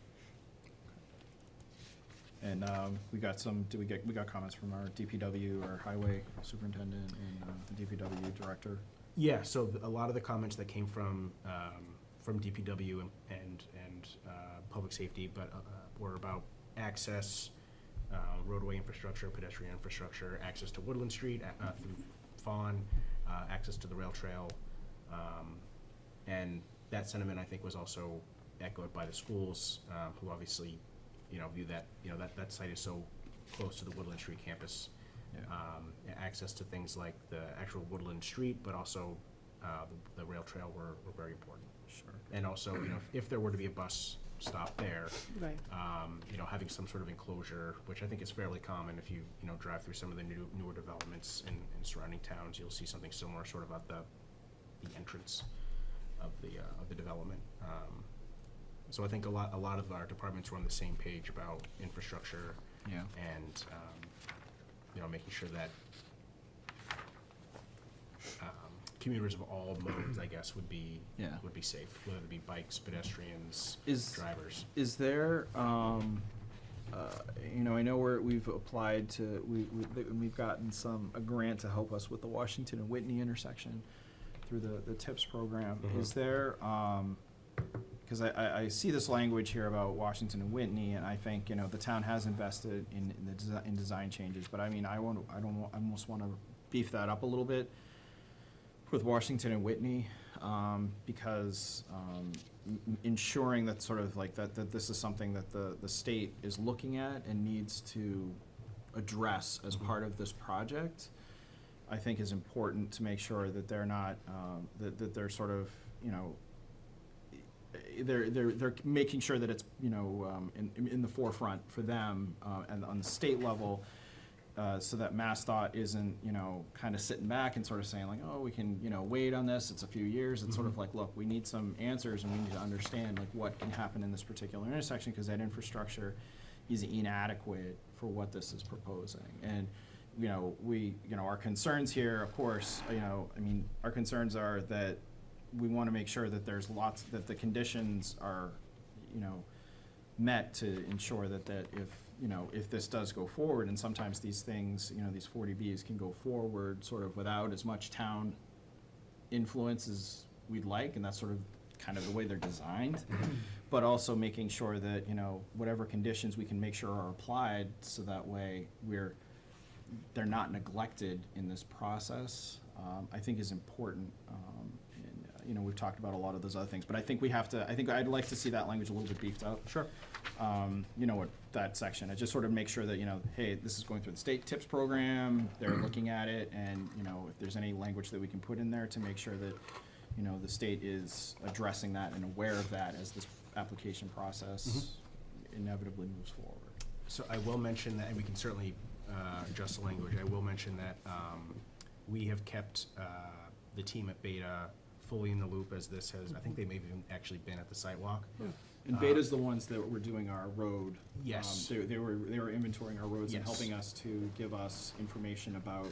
And we got comments from our DPW, our highway superintendent, and the DPW director. Yeah, so a lot of the comments that came from DPW and public safety, but were about access, roadway infrastructure, pedestrian infrastructure, access to Woodland Street through Fawn, access to the rail trail, and that sentiment I think was also echoed by the schools, who obviously, view that that site is so close to the Woodland Street campus. Yeah. Access to things like the actual Woodland Street, but also the rail trail were very important. Sure. And also, if there were to be a bus stop there, right. Having some sort of enclosure, which I think is fairly common if you drive through some of the newer developments in surrounding towns, you'll see something similar sort of at the entrance of the development. So I think a lot of our departments were on the same page about infrastructure. Yeah. And making sure that commuters of all modes, I guess, would be safe, whether it be bikes, pedestrians, drivers. Is there you know, I know we've applied to, we've gotten a grant to help us with the Washington and Whitney intersection through the TIPS program. Is there, because I see this language here about Washington and Whitney, and I think, you know, the town has invested in design changes, but I mean, I almost want to beef that up a little bit with Washington and Whitney, because ensuring that sort of like that this is something that the state is looking at and needs to address as part of this project, I think is important to make sure that they're not, that they're sort of, you know, they're making sure that it's, you know, in the forefront for them, and on the state level, so that MassDOT isn't, you know, kind of sitting back and sort of saying like, oh, we can, you know, wait on this, it's a few years. It's sort of like, look, we need some answers and we need to understand like what can happen in this particular intersection, because that infrastructure is inadequate for what this is proposing. And, you know, our concerns here, of course, you know, I mean, our concerns are that we want to make sure that that the conditions are, you know, met to ensure that if this does go forward, and sometimes these things, you know, these 40Bs can go forward sort of without as much town influence as we'd like, and that's sort of kind of the way they're designed, but also making sure that, you know, whatever conditions we can make sure are applied, so that way they're not neglected in this process, I think is important. You know, we've talked about a lot of those other things, but I think I'd like to see that language a little bit beefed up. Sure. You know, what that section, I just sort of make sure that, you know, hey, this is going through the state TIPS program, they're looking at it, and, you know, if there's any language that we can put in there to make sure that, you know, the state is addressing that and aware of that as this application process inevitably moves forward. So I will mention that, and we can certainly adjust the language, I will mention that we have kept the team at Beta fully in the loop as this has, I think they may have even actually been at the sidewalk. And Beta's the ones that were doing our road. Yes. They were inventorying our roads and Yes. helping us to give us information about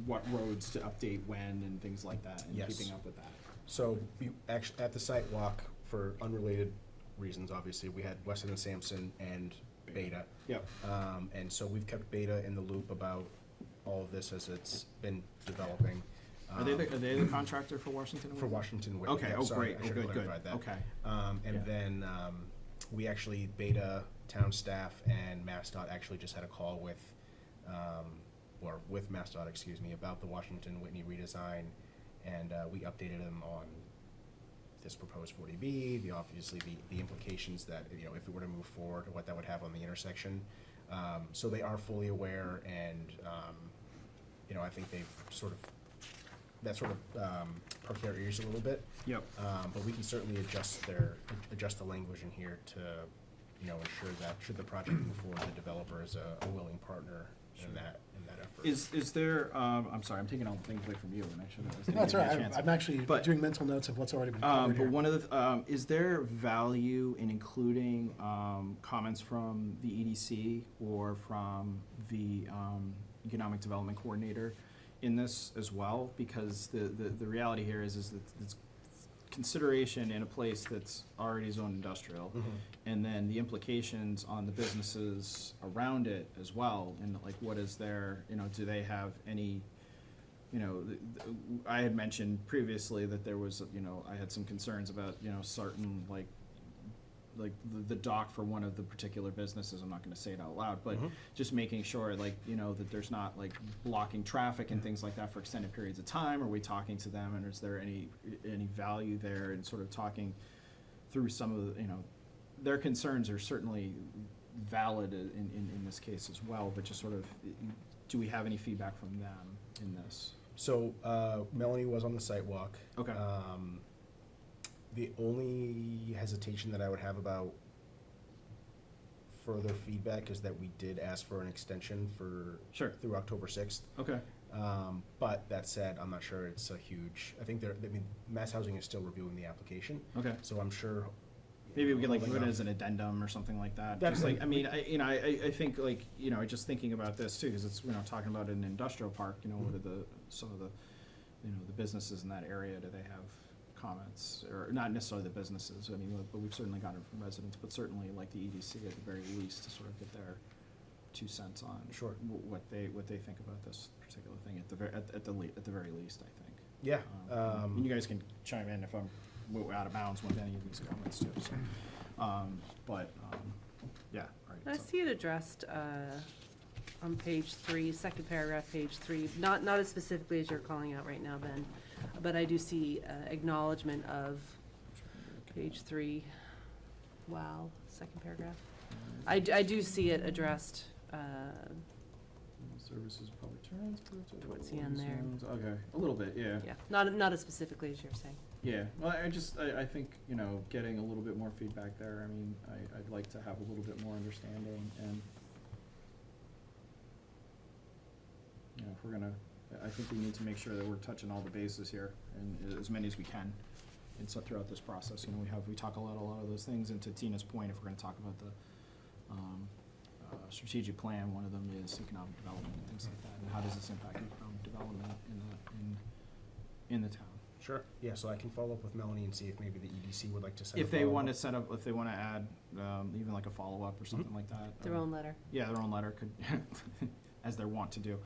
what roads to update when and things like that, and Yes. keeping up with that. So we actually, at the site walk, for unrelated reasons, obviously, we had Weston and Sampson and Beta. Yep. And so we've kept Beta in the loop about all of this as it's been developing. Are they the contractor for Washington? For Washington Whitney. Okay, Yeah, oh, sorry, great, I oh, should have good, good, clarified that. okay. And Yeah. then we actually, Beta, town staff, and MassDOT actually just had a call with MassDOT, excuse me, about the Washington Whitney redesign, and we updated them on this proposed 40B, obviously the implications that, you know, if it were to move forward, what that would have on the intersection. So they are fully aware, and, you know, I think they've that sort of perked their ears a little bit. Yep. But we can certainly adjust the language in here to, you know, ensure that should the project move forward, the developer is a willing partner in that effort. Is there, I'm sorry, I'm taking all the things away from you, and I should have. That's all right, I'm actually doing mental notes of what's already been covered But here. one of the, is there value in including comments from the EDC or from the Economic Development Coordinator in this as well? Because the reality here is that it's consideration in a place that's already zoned industrial, and then the implications on the businesses around it as well, and like what is their, you know, do they have any, you know, I had mentioned previously that there was, you know, I had some concerns about, you know, certain like the dock for one of the particular businesses, I'm not gonna say it out loud, but just making sure, like, you know, that there's not like blocking traffic and things like that for extended periods of time. Are we talking to them, and is there any value there, and sort of talking through some of the, you know, their concerns are certainly valid in this case as well, but just sort of, do we have any feedback from them in this? So Melanie was on the site walk. Okay. The only hesitation that I would have about further feedback is that we did ask for an extension through October 6th. Okay. But that said, I'm not sure it's a huge, I think Mass Housing is still reviewing the application. Okay. So I'm sure. Maybe we could like holding put it off- as an addendum or something like that. That's Just like, it. I mean, I think like, you know, just thinking about this too, because it's, you know, talking about an industrial park, you know, what are some of the, you know, the businesses in that area, do they have comments, or not necessarily the businesses, I mean, but we've certainly gotten it from residents, but certainly like the EDC at the very least to sort of get their 2 cents on Sure. what they think about this particular thing at the very least, I think. Yeah. And you guys can chime in if I'm out of bounds with any of these comments too, so. Yeah, all right. I so- see it addressed on page 3, second paragraph, page 3, not as specifically as you're calling out right now, Ben, but I do see acknowledgement of page 3. Wow, second paragraph. I do see it addressed Services, public transport. Towards the end there. Okay, a little bit, yeah. yeah, not as specifically as you're saying. Yeah, well, I think, you know, getting a little bit more feedback there, I mean, I'd like to have a little bit more understanding, and, you know, if we're gonna, I think we need to make sure that we're touching all the bases here, and as many as we can, and so throughout this process, you know, we talk a lot of those things, and to Tina's point, if we're gonna talk about the, strategic plan, one of them is economic development and things like that, and how does this impact economic development in the town? Sure. Yeah, so I can follow up with Melanie and see if maybe the EDC would like to set up. If they want to set up, if they want to add, even like a follow-up or something like that. Their own letter. Yeah, their own letter could, as they're wont to do.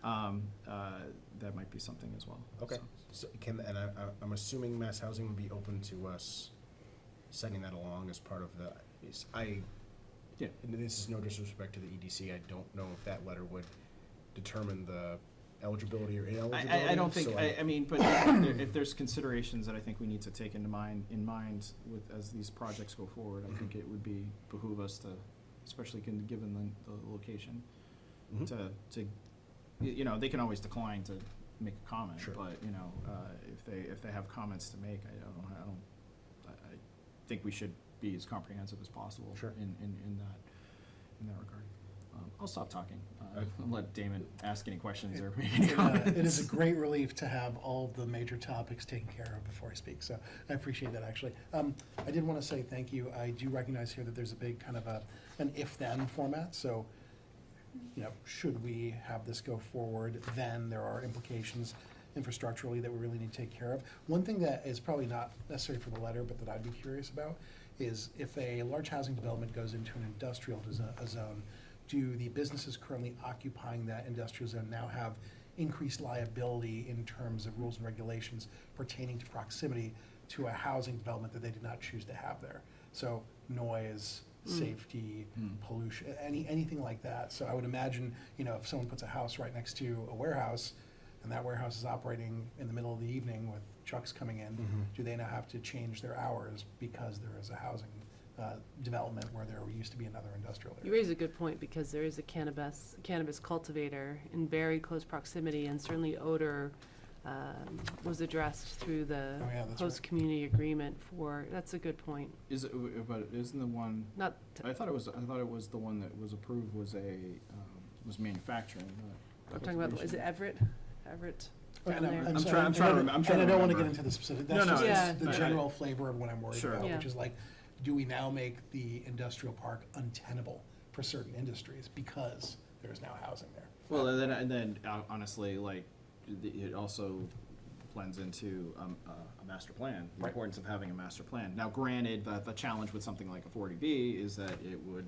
That might be something as well. Okay. So- So I'm assuming Mass Housing would be open to us sending that along as part of the, Yeah. and this is no disrespect to the EDC, I don't know if that letter would determine the eligibility or ineligibility. I don't think, so I mean, but if there's considerations that I think we need to take in mind with, as these projects go forward, I think it would behoove us to, especially given the location, Mhm. to, you know, they can always decline to make a comment. Sure. But, you know, if they have comments to make, I think we should be as comprehensive as possible. Sure. In that regard. I'll stop talking, and let Damon ask any questions or make any comments. It is a great relief to have all of the major topics taken care of before I speak, so I appreciate that, actually. I did want to say thank you. I do recognize here that there's a big kind of an if-then format, so, you know, should we have this go forward, then there are implications infrastructurally that we really need to take care of. One thing that is probably not necessary for the letter, but that I'd be curious about, is if a large housing development goes into an industrial zone, do the businesses currently occupying that industrial zone now have increased liability in terms of rules and regulations pertaining to proximity to a housing development that they did not choose to have there? So noise, safety, pollution, anything like that. So I would imagine, you know, if someone puts a house right next to a warehouse, and that warehouse is operating in the middle of the evening with trucks coming in, do they now have to change their hours because there is a housing development where there used to be another industrial area? You raise a good point, because there is a cannabis cultivator in very close proximity, and certainly odor was addressed through the Oh, yeah, that's host right. community agreement for, that's a good point. Is it, but isn't the one, Not, I thought it was the one that was approved was was manufacturing, not I'm talking about, is it cultivation. Everett And down there? I'm sorry, trying to and remember. I don't want to get into the specific, that's No, just Yeah. the general flavor of what I'm worried Sure. about, Yeah. which is like, do we now make the industrial park untenable for certain industries because there's now housing there? Well, and then honestly, like, it also blends into a master plan, the Right. importance of having a master plan. Now, granted, the challenge with something like a 40B is that it would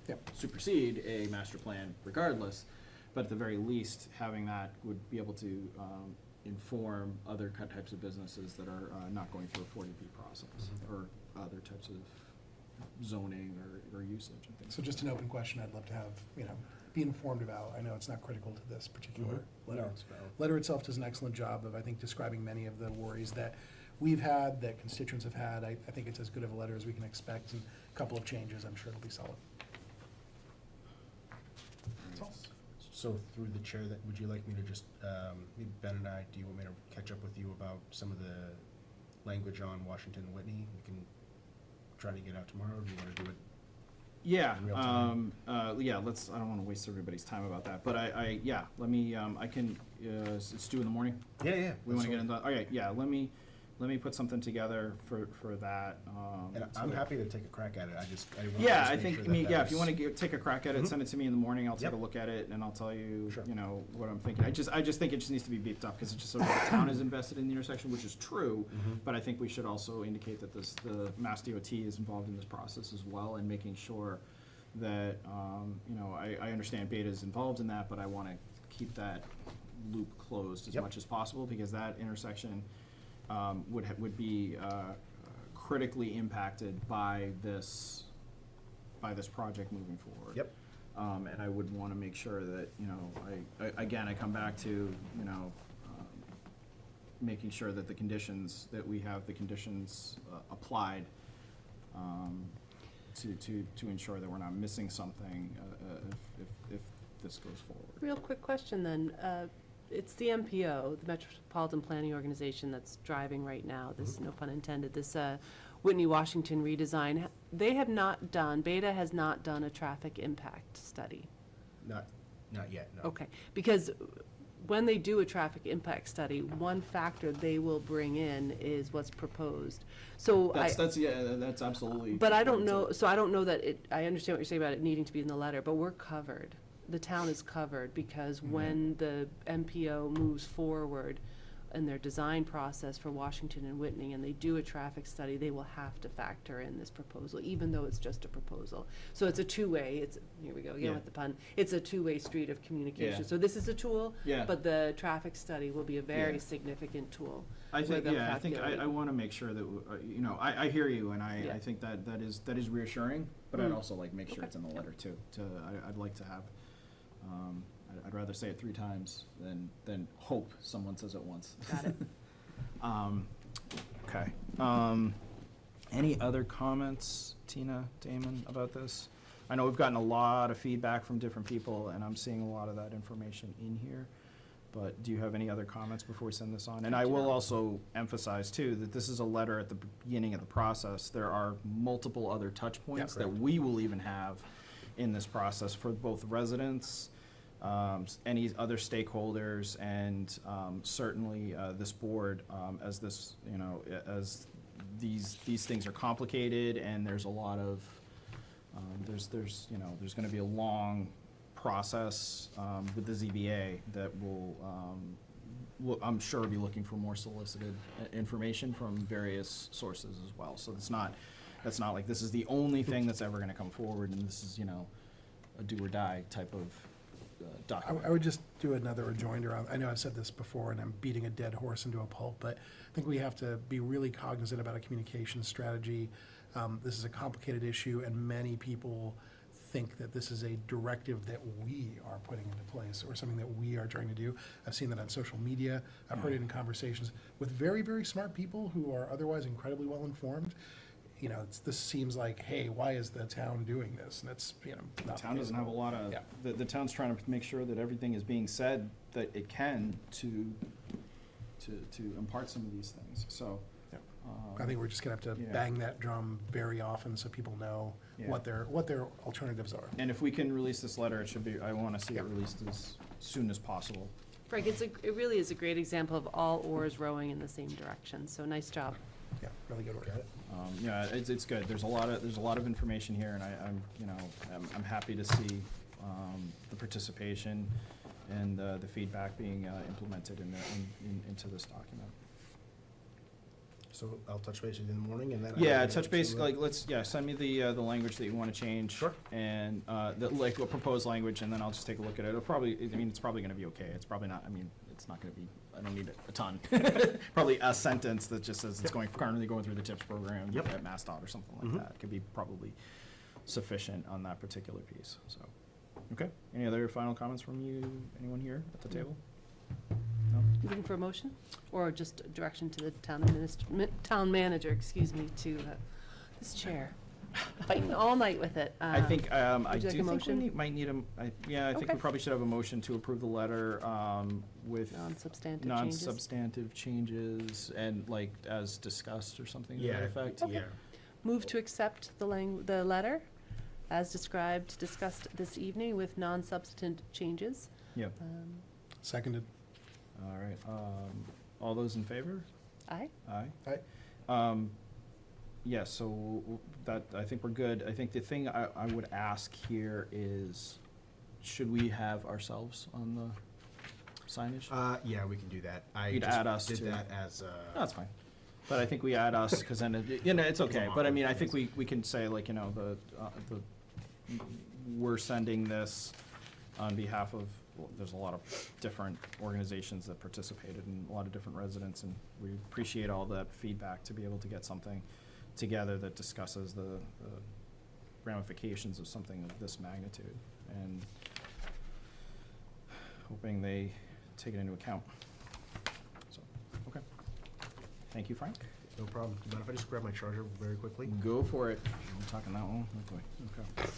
Yep. supersede a master plan regardless, but at the very least, having that would be able to inform other types of businesses that are not going through a 40B process, or other types of zoning or usage and things. So just an open question I'd love to have, you know, be informed about. I know it's not critical to this particular letter. No, it's valid. Letter itself does an excellent job of, I think, describing many of the worries that we've had, that constituents have had. I think it's as good of a letter as we can expect, and a couple of changes, I'm sure it'll be solid. That's all. So through the chair, that, would you like me to just, maybe Ben and I, do you want me to catch up with you about some of the language on Washington and Whitney? We can try to get out tomorrow, or do you want to do it? Yeah, Real time. yeah, let's, I don't wanna waste everybody's time about that, but yeah, let me, I can, it's due in the morning? Yeah, yeah. We wanna that's get into, okay, yeah, let me put something together for that, And I'm that- happy to take a crack at it. I want to Yeah, just I make think, sure I mean, that yeah, that if you was- want to take a crack at it, Mhm. send it to me in the morning, I'll take Yep. a look at it, and I'll tell you, Sure. you know, what I'm thinking. I just think it just needs to be beefed up, because it's just sort of the town is invested in the intersection, which is true, Mhm. but I think we should also indicate that the Mass DOT is involved in this process as well, and making sure that, you know, I understand Beta is involved in that, but I want to keep that loop closed as Yep. much as possible, because that intersection would be critically impacted by this project moving forward. Yep. And I would want to make sure that, you know, again, I come back to, you know, making sure that the conditions, that we have the conditions applied to ensure that we're not missing something if this goes forward. Real quick question then. It's the MPO, the Metropolitan Planning Organization, that's driving right now, this, no pun intended, this Whitney, Washington redesign. They have not done, Beta has not done a traffic impact study. Not yet, no. Okay, because when they do a traffic impact study, one factor they will bring in is what's proposed. So That's absolutely. But I don't know, so I don't know that I understand what you're saying about it needing to be in the letter, but we're covered. The town is covered, because when the MPO moves forward in their design process for Washington and Whitney, and they do a traffic study, they will have to factor in this proposal, even though it's just a proposal. So it's a two-way, here we go again Yeah. with the pun, it's a two-way street of communication. Yeah. So this is a tool, Yeah. but the traffic study will be a very Yeah. significant tool. I where think, they'll yeah, I think calculate. I want to make sure that, you know, I hear you, and I Yeah. think that is reassuring, but I'd Mm. also like make sure Okay. it's in the letter too. I'd like to have, I'd rather say it 3 times than hope someone says it once. Got it. Okay. Any other comments, Tina, Damon, about this? I know we've gotten a lot of feedback from different people, and I'm seeing a lot of that information in here. But do you have any other comments before we send this on? And I will also emphasize too, that this is a letter at the beginning of the process. There are multiple other touch points that we will even have in this process for both residents, any other stakeholders, and certainly this board, as this, you know, as these things are complicated, and there's a lot of, there's you know, there's gonna be a long process with the ZBA that will, I'm sure, be looking for more solicited information from various sources as well. So that's not like this is the only thing that's ever gonna come forward, and this is, you know, a do or die type of document. I would just do another rejoinder on, I know I've said this before and I'm beating a dead horse into a pulp, but I think we have to be really cognizant about a communication strategy. This is a complicated issue, and many people think that this is a directive that we are putting into place or something that we are trying to do. I've seen that on social media. I've heard it in conversations with very, very smart people who are otherwise incredibly well informed. You know, this seems like, hey, why is the town doing this? And it's, you know, The not town doesn't have a lot of, the town's trying to make sure that everything is being said that it can to impart some of these things, so. I think we're just gonna have to Yeah. bang that drum very often so people know Yeah. what their alternatives are. And if we can release this letter, it should be, I want to see it released as soon as possible. Frank, it really is a great example of all oars rowing in the same direction, so nice job. Yeah, really good work. Yeah, it's good. There's a lot of information here, and I'm, you know, I'm happy to see the participation and the feedback being implemented into this document. So I'll touch base with you in the morning, and then. Yeah, touch base, like, send me the language that you want to change. Sure. And, like, a proposed language, and then I'll just take a look at it. It'll probably, I mean, it's probably gonna be okay. It's probably not, I mean, it's not gonna be, I don't need a ton. Probably a sentence that just says it's currently going through the TIPS program at MassDOT or something like that. Could be probably sufficient on that particular piece, so. Okay, any other final comments from you, anyone here at the table? No? Looking for a motion, or just direction to the town manager, excuse me, to this chair, fighting all night with it. I think, I would do you like a think we motion? might need I think we Okay. probably should have a motion to approve the letter, with Non-substantive changes. non-substantive changes, and like, as discussed or something to that Yeah, effect. yeah. Move to accept the letter as discussed this evening with non-substantive changes. Yep. Seconded. All right, all those in favor? Aye. Aye. Aye. Yeah, so that, I think we're good. I think the thing I would ask here is, should we have ourselves on the signage? Yeah, we can do that. I You'd just add us did to- that as, No, that's fine. But I think we add us, because then, it's okay. But I mean, I think we can say, like, we're sending this on behalf of, well, there's a lot of different organizations that participated and a lot of different residents, and we appreciate all that feedback to be able to get something together that discusses the ramifications of something of this magnitude, and hoping they take it into account. So, okay. Thank you, Frank. no problem. Do you mind if I just grab my charger very quickly? Go for it. I'm talking that long? Okay.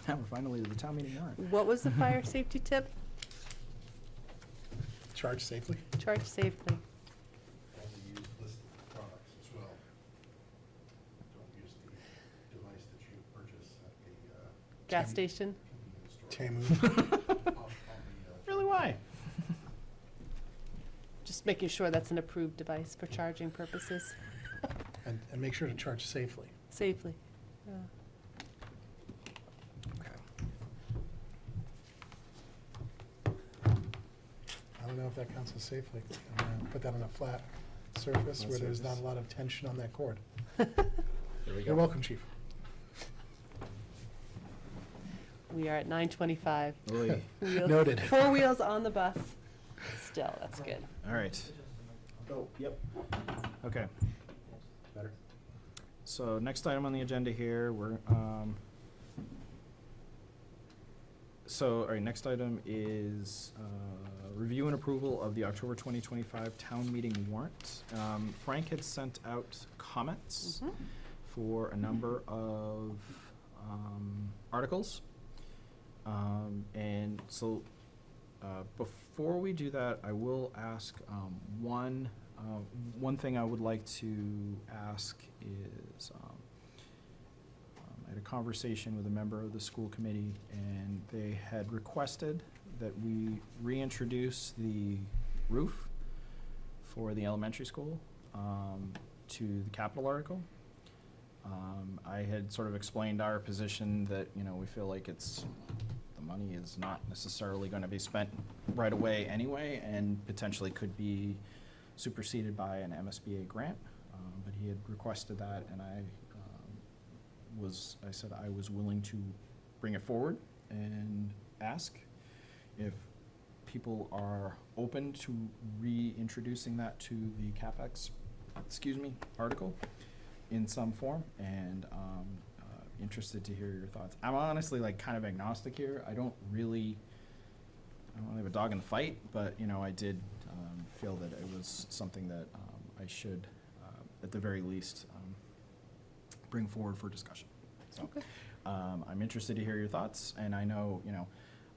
Now we're finally to the town meeting warrant. What was the fire safety tip? Charge safely? Charge safely. Only use listed products as well. Don't use the device that you purchase at the Gas station? convenience store. Tamu. Really, why? Just making sure that's an approved device for charging purposes And make sure to charge safely. safely. Yeah. I don't know if that counts as safely. I'm gonna put that on a flat surface where there's not a lot of tension on that cord. There we You're go. welcome, chief. We are at 9:25. Oy. Noted. 4 wheels on the bus. Still, that's good. All right. Oh, yep. Okay. Better. So next item on the agenda here, all right, next item is review and approval of the October 2025 town meeting warrant. Frank had sent out comments for a number of articles. And so before we do that, I will ask one thing I would like to ask is, I had a conversation with a member of the school committee, and they had requested that we reintroduce the roof for the elementary school to the capital article. I had sort of explained our position that, we feel like the money is not necessarily going to be spent right away anyway, and potentially could be superseded by an MSBA grant. But he had requested that, and I said I was willing to bring it forward and ask if people are open to reintroducing that to the CapEx, article in some form, and interested to hear your thoughts. I'm honestly kind of agnostic here. I don't really have a dog in the fight, but I did feel that it was something that I should, at the very least, bring forward for discussion. So, I'm interested to hear your thoughts, and I know,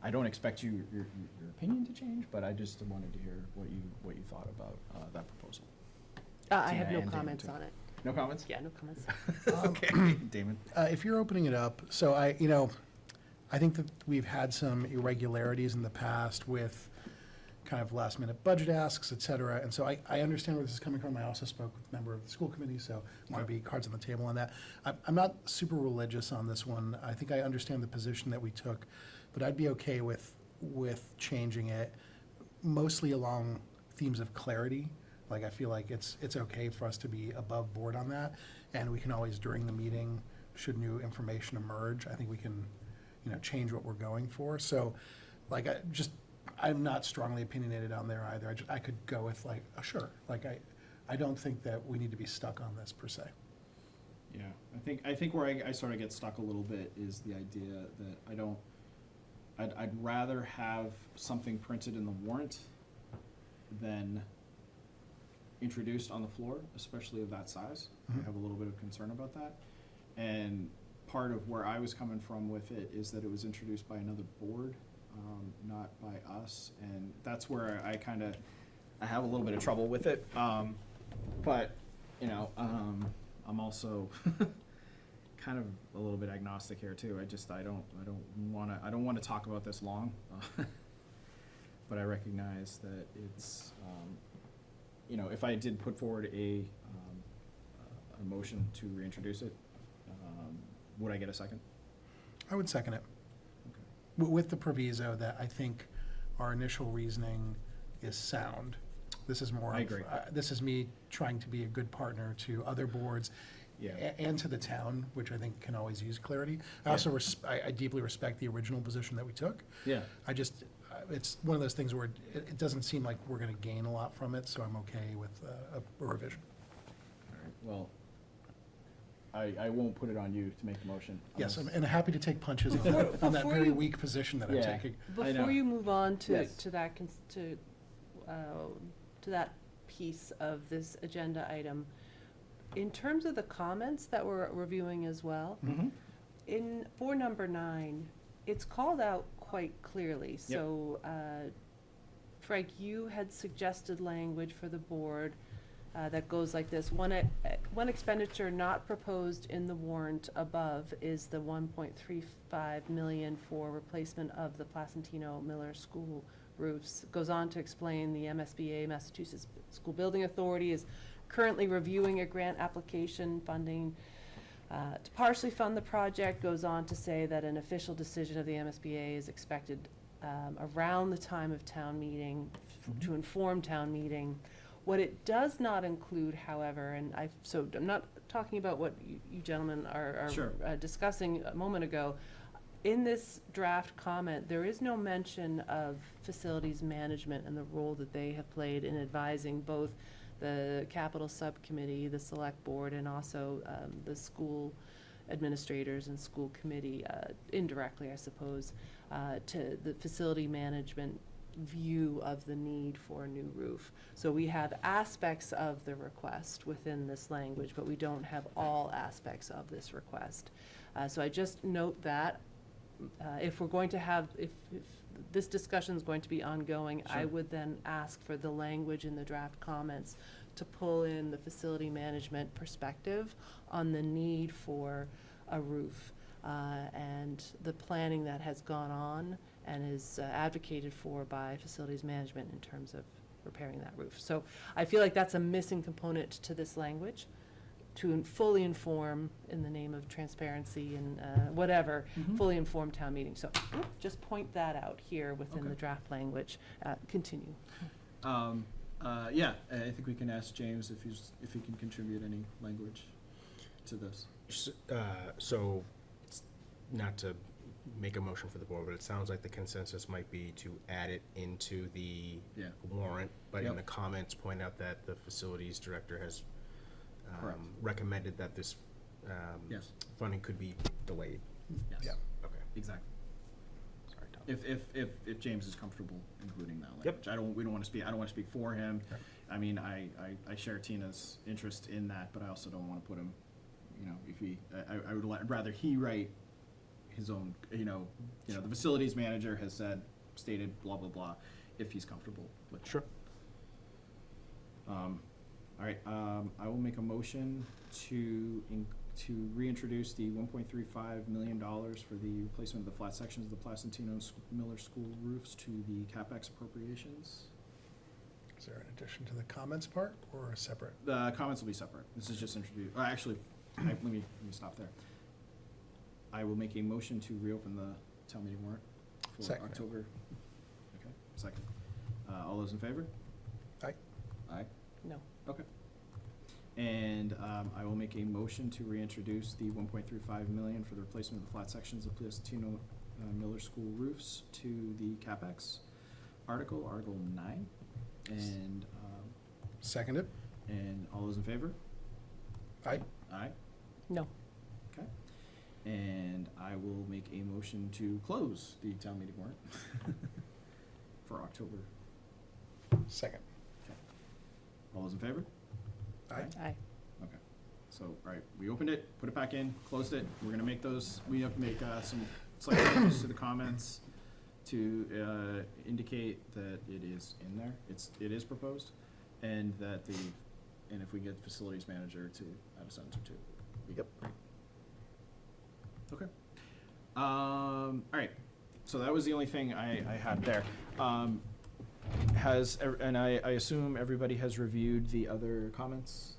I don't expect your opinion to change, but I just wanted to hear what you thought about that proposal. I have no And Damon, comments too. on it. No comments? Yeah, no comments. Okay, Damon. If you're opening it up, so I think that we've had some irregularities in the past with kind of last minute budget asks, et cetera. And so I understand where this is coming from. I also spoke with a member of the school committee, so I want to be cards on the table on that. I'm not super religious on this one. I think I understand the position that we took, but I'd be okay with changing it, mostly along themes of clarity. I feel like it's okay for us to be above board on that, and we can always, during the meeting, should new information emerge, I think we can, change what we're going for. So, I'm not strongly opinionated on there either. I could go with sure. I don't think that we need to be stuck on this per se. Yeah, I think where I sort of get stuck a little bit is the idea that I'd rather have something printed in the warrant than introduced on the floor, especially of that size. I have a little bit of concern about that. And part of where I was coming from with it is that it was introduced by another board, not by us. And that's where I have a little bit of trouble with it. But, I'm also kind of a little bit agnostic here too. I don't want to talk about this long. But I recognize that it's you know, if I did put forward a motion to reintroduce it, would I get a second? I would second it. With the proviso that I think our initial reasoning is sound. This is more I of, agree. this is me trying to be a good partner to other boards Yeah. and to the town, which I think can always use clarity. I also, I deeply respect the original position that we took. Yeah. I just, it's one of those things where it doesn't seem like we're gonna gain a lot from it, so I'm okay with a revision. All right, well, I won't put it on you to make the motion. Yes, unless- and happy to take punches on that Before very you- weak position that I'm Yeah. taking. I know. Before you move on to, Yes. to that, to that piece of this agenda item, in terms of the comments that we're reviewing as well, Mhm. for number 9, it's called out quite clearly. So, Frank, you had suggested language for the board that goes like this: one expenditure not proposed in the warrant above is the 1.35 million for replacement of the Placentino Miller School roofs. Goes on to explain the MSBA, Massachusetts School Building Authority, is currently reviewing a grant application funding to partially fund the project. Goes on to say that an official decision of the MSBA is expected around the time of town meeting to inform town meeting. What it does not include, however, and so I'm not talking about what you gentlemen are Sure. Discussing a moment ago. In this draft comment, there is no mention of facilities management and the role that they have played in advising both the capital subcommittee, the select board, and also the school administrators and school committee, indirectly, I suppose, to the facility management view of the need for a new roof. So we have aspects of the request within this language, but we don't have all aspects of this request. So I just note that if we're going to have, if this discussion is going to be ongoing, I Sure. would then ask for the language in the draft comments to pull in the facility management perspective on the need for a roof and the planning that has gone on and is advocated for by facilities management in terms of repairing that roof. So I feel like that's a missing component to this language, to fully inform, in the name of transparency and whatever, Mhm. fully inform town meeting. So just point that out here within Okay. the draft language. Continue. Yeah, I think we can ask James if he can contribute any language to this. So, not to make a motion for the board, but it sounds like the consensus might be to add it into the Yeah. warrant, but in Yep. the comments, point out that the facilities director has Correct. recommended that this Yes. funding could be delayed. Yes. Yeah. Okay. Exactly. Sorry, Tom. If James is comfortable including that Yep. language. We don't want to speak, I don't want to speak for him. Right. I mean, I share Tina's interest in that, but I also don't want to put him, you know, if he, I would rather he write his own, the facilities manager has stated blah, blah, blah, if he's comfortable with that. Sure. All right, I will make a motion to reintroduce the $1.35 million for the replacement of the flat sections of the Placentino Miller School roofs to the CapEx appropriations. Is there an addition to the comments part or a separate? The comments will be separate. This is just introduced, actually, let me stop there. I will make a motion to reopen the town meeting warrant for Second. October. Okay, second. All those in favor? Aye. Aye? No. Okay. And I will make a motion to reintroduce the $1.35 million for the replacement of the flat sections of Placentino Miller School roofs to the CapEx Article 9. And Seconded? and all those in favor? Aye. Aye? No. Okay. And I will make a motion to close the town meeting warrant for October. Second. All those in favor? Aye. Aye. Okay. So, all right, we opened it, put it back in, closed it. We're gonna make we have to make some slight changes to the comments to indicate that it is in there. It is proposed, and that and if we get facilities manager to add a sentence or two. Yep. Great. Okay. All right. So that was the only thing I had there. and I assume everybody has reviewed the other comments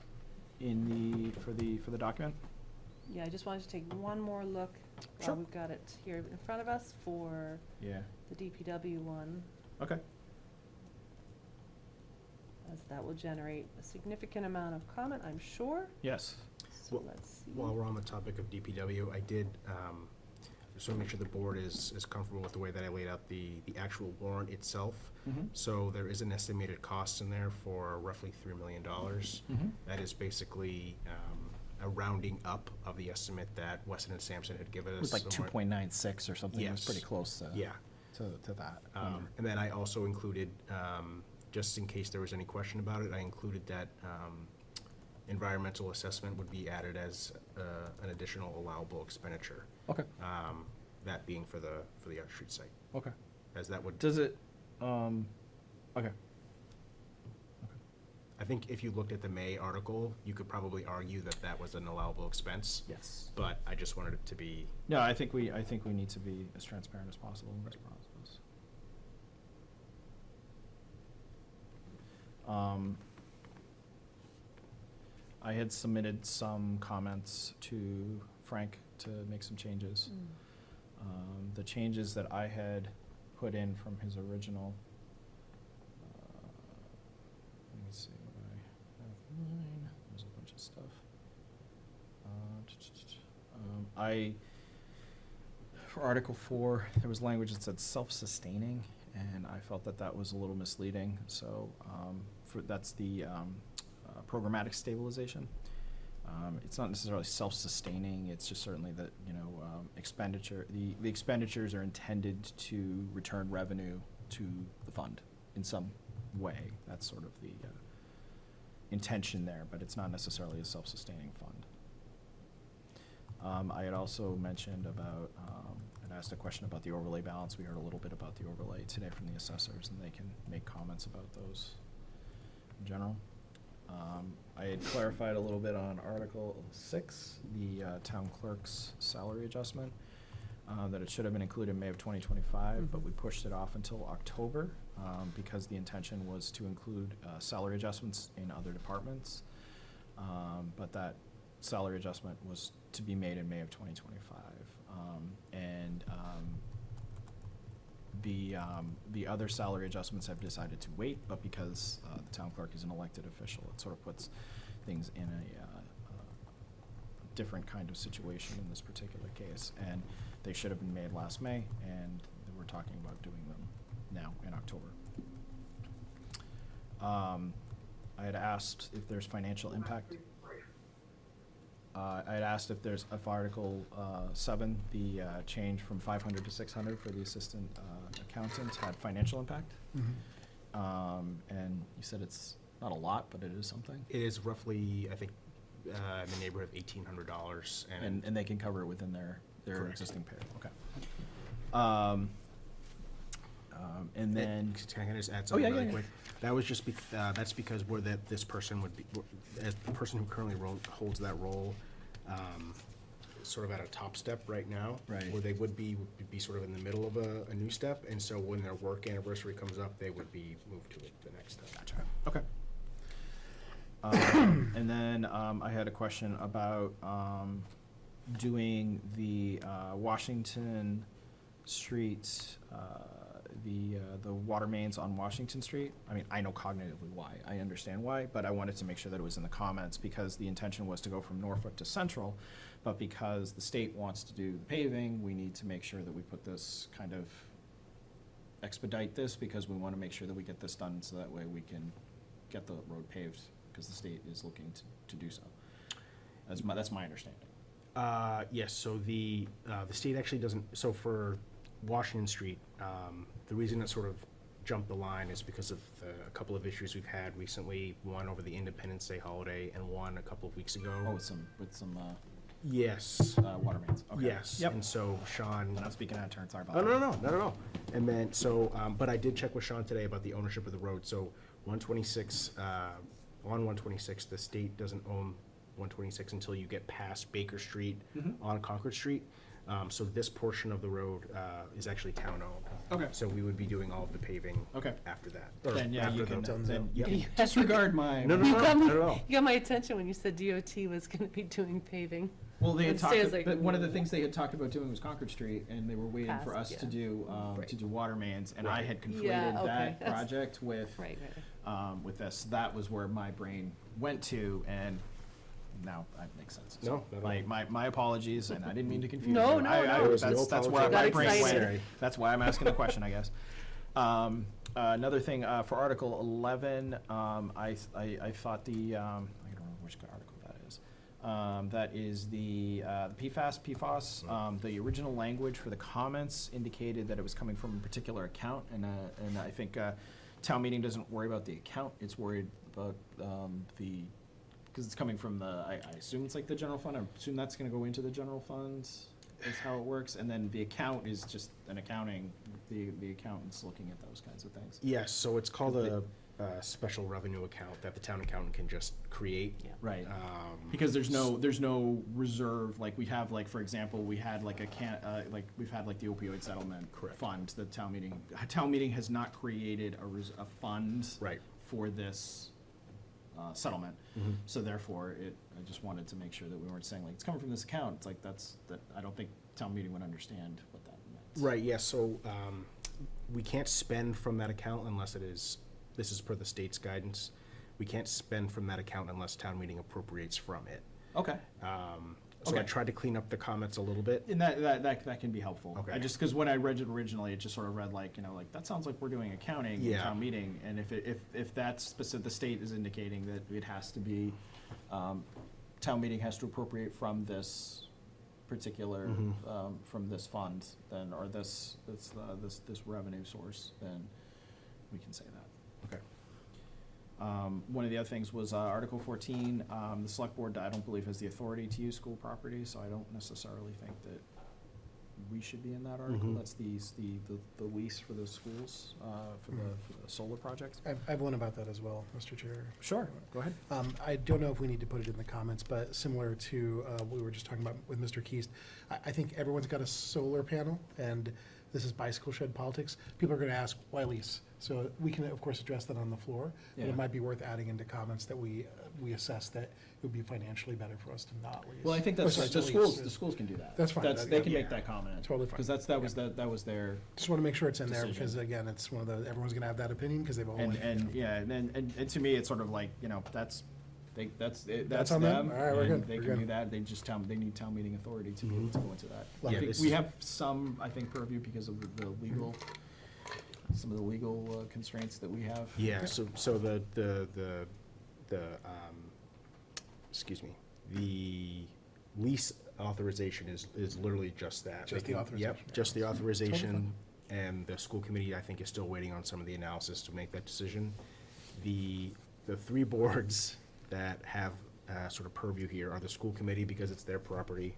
for the document? Yeah, I just wanted to take one more look. Sure. We've got it here in front of us for Yeah, the DPW one, okay. as that will generate a significant amount of comment, I'm sure. Yes. So let's see. While we're on the topic of DPW, I did, just want to make sure the board is comfortable with the way that I laid out the actual warrant itself. Mhm. So there is an estimated cost in there for roughly $3 million. Mhm. That is basically a rounding up of the estimate that Weston and Sampson had given us. It was like somewhere- 2.96 or something. It was Yes. pretty close to. Yeah. To that. And then I also included, just in case there was any question about it, I included that environmental assessment would be added as an additional allowable expenditure. Okay. That being for the Arch Street site, Okay. as that would. Does it, okay. I think if you looked at the May article, you could probably argue that that was an allowable expense. Yes. But I just wanted it to be. No, I think we need to be as transparent as possible in this process. I had submitted some comments to Frank to make some changes. The changes that I had put in from his original, let me see what I have mine. There's a bunch of stuff. For Article 4, there was language that said self-sustaining, and I felt that that was a little misleading. So that's the programmatic stabilization. It's not necessarily self-sustaining. It's just certainly that, the expenditures are intended to return revenue to the fund in some way. That's sort of the intention there, but it's not necessarily a self-sustaining fund. I had also mentioned about, I'd asked a question about the overlay balance. We heard a little bit about the overlay today from the assessors, and they can make comments about those in general. I had clarified a little bit on Article 6, the town clerk's salary adjustment, that it should have been included in May of 2025, but we pushed it off until October because the intention was to include salary adjustments in other departments, but that salary adjustment was to be made in May of 2025. The other salary adjustments have decided to wait, but because the town clerk is an elected official, it sort of puts things in a different kind of situation in this particular case. And they should have been made last May, and we're talking about doing them now in October. I had asked if there's financial impact. I had asked if Article 7, the change from 500 to 600 for the assistant accountant had financial impact. And you said it's not a lot, but it is something. It is roughly, I think, in the neighborhood of $1,800, And they can cover it within their Correct. existing pay. Okay. And then. Can I just add something yeah, really yeah. quick? That was just that's because this person would be, as the person who currently holds that role, sort of at a top step right now. Right. Where they would be sort of in the middle of a new step, and so when their work anniversary comes up, they would be moved to the next step. Gotcha. Okay. And then I had a question about doing the Washington Street, the water mains on Washington Street. I mean, I know cognitively why. I understand why, but I wanted to make sure that it was in the comments because the intention was to go from Norfolk to Central, but because the state wants to do the paving, we need to make sure that we put this kind of expedite this because we want to make sure that we get this done so that way we can get the road paved because the state is looking to do so. That's my understanding. Yes, so the state actually doesn't, so for Washington Street, the reason it sort of jumped the line is because of a couple of issues we've had recently, one over the Independence Day holiday and one a couple of weeks ago. Oh, with some Yes. water mains. Okay. Yes. Yep. And so Sean. I'm not speaking out of turn, sorry about Oh, that. no, not at all. And then, so, but I did check with Sean today about the ownership of the road. So 126, on 126, the state doesn't own 126 until you get past Baker Street Mhm. on Concord Street. So this portion of the road is actually town-owned. Okay. So we would be doing all of the paving Okay. after that. Then, yeah, you after can, the- then you Yep. can disregard my. No, no, You no, got not my- at all. You got my attention when you said DOT was gonna be doing paving. Well, they had And talked, Sarah's like, but one of the things they had talked about doing was Concord Street, and they were waiting for Past, us to yeah. do, Right. to do water mains, and I Right. had conflated Yeah, okay, that that's- project with, Right, with this. That was where my brain went to, and now it makes sense. So No, not at all. my apologies, and I didn't mean to confuse No, you. no, I- no. There was no That's where apology my brain necessary. went. That's why I'm asking the question, I guess. Another thing, for Article 11, I thought the, I don't remember which article that is. That is the PFAS. The original language for the comments indicated that it was coming from a particular account, and I think town meeting doesn't worry about the account, it's worried about because it's coming from I assume it's like the general fund, I assume that's gonna go into the general funds, is how it works, and then the account is just an accounting, the accountant's looking at those kinds of things. Yes, so it's called a special revenue account that the town accountant can just create. Right. Because there's no reserve, like we have, like, for example, we had like we've had like the opioid settlement fund, the town meeting has not created a fund Right. for this settlement. Mhm. So therefore, I just wanted to make sure that we weren't saying like, it's coming from this account, it's like, I don't think town meeting would understand what that meant. Right, yes, so we can't spend from that account unless this is per the state's guidance, we can't spend from that account unless town meeting appropriates from it. Okay. So I Okay. tried to clean up the comments a little bit. And that can be helpful. Okay. Because when I read it originally, it just sort of read like, like, that sounds like we're doing accounting in Yeah. town meeting. And if that's specific, the state is indicating that it has to be, town meeting has to appropriate from this particular, Mhm. from this fund, then, or this revenue source, then we can say that. Okay. One of the other things was Article 14, the select board, I don't believe, has the authority to use school property, so I don't necessarily think that we should be in that article. Mhm. That's the lease for the schools, for the solar projects. I have one about that as well, Mr. Chair. Sure, go ahead. I don't know if we need to put it in the comments, but similar to what we were just talking about with Mr. Keast, I think everyone's got a solar panel, and this is bicycle shed politics. People are going to ask, why lease? So we can, of course, address that on the floor, but Yeah. it might be worth adding into comments that we assess that it would be financially better for us to not lease. Well, I think Oh, that's, sorry, the to schools, lease. the schools can do that. That's fine. They can Yeah. make that comment. Totally fine. Because that was their. Just want to make sure it's in there, decision. because again, it's one of the, everyone's going to have that opinion, because they've all. And to me, it's sort of like, that's That's on them? them. All right, we're and good, They we're can do good. that, they need town meeting authority to be able to go into that. Yeah, I think this we is- have some, I think, purview because of the legal, some of the legal constraints that we have. Yeah, so excuse me, the lease authorization is literally just that. Just They the can- authorization. Yep, just the Totally authorization, and the school committee, I think, is still waiting on some of the analysis to make that decision. The three boards that have sort of purview here are the school committee, because it's their property.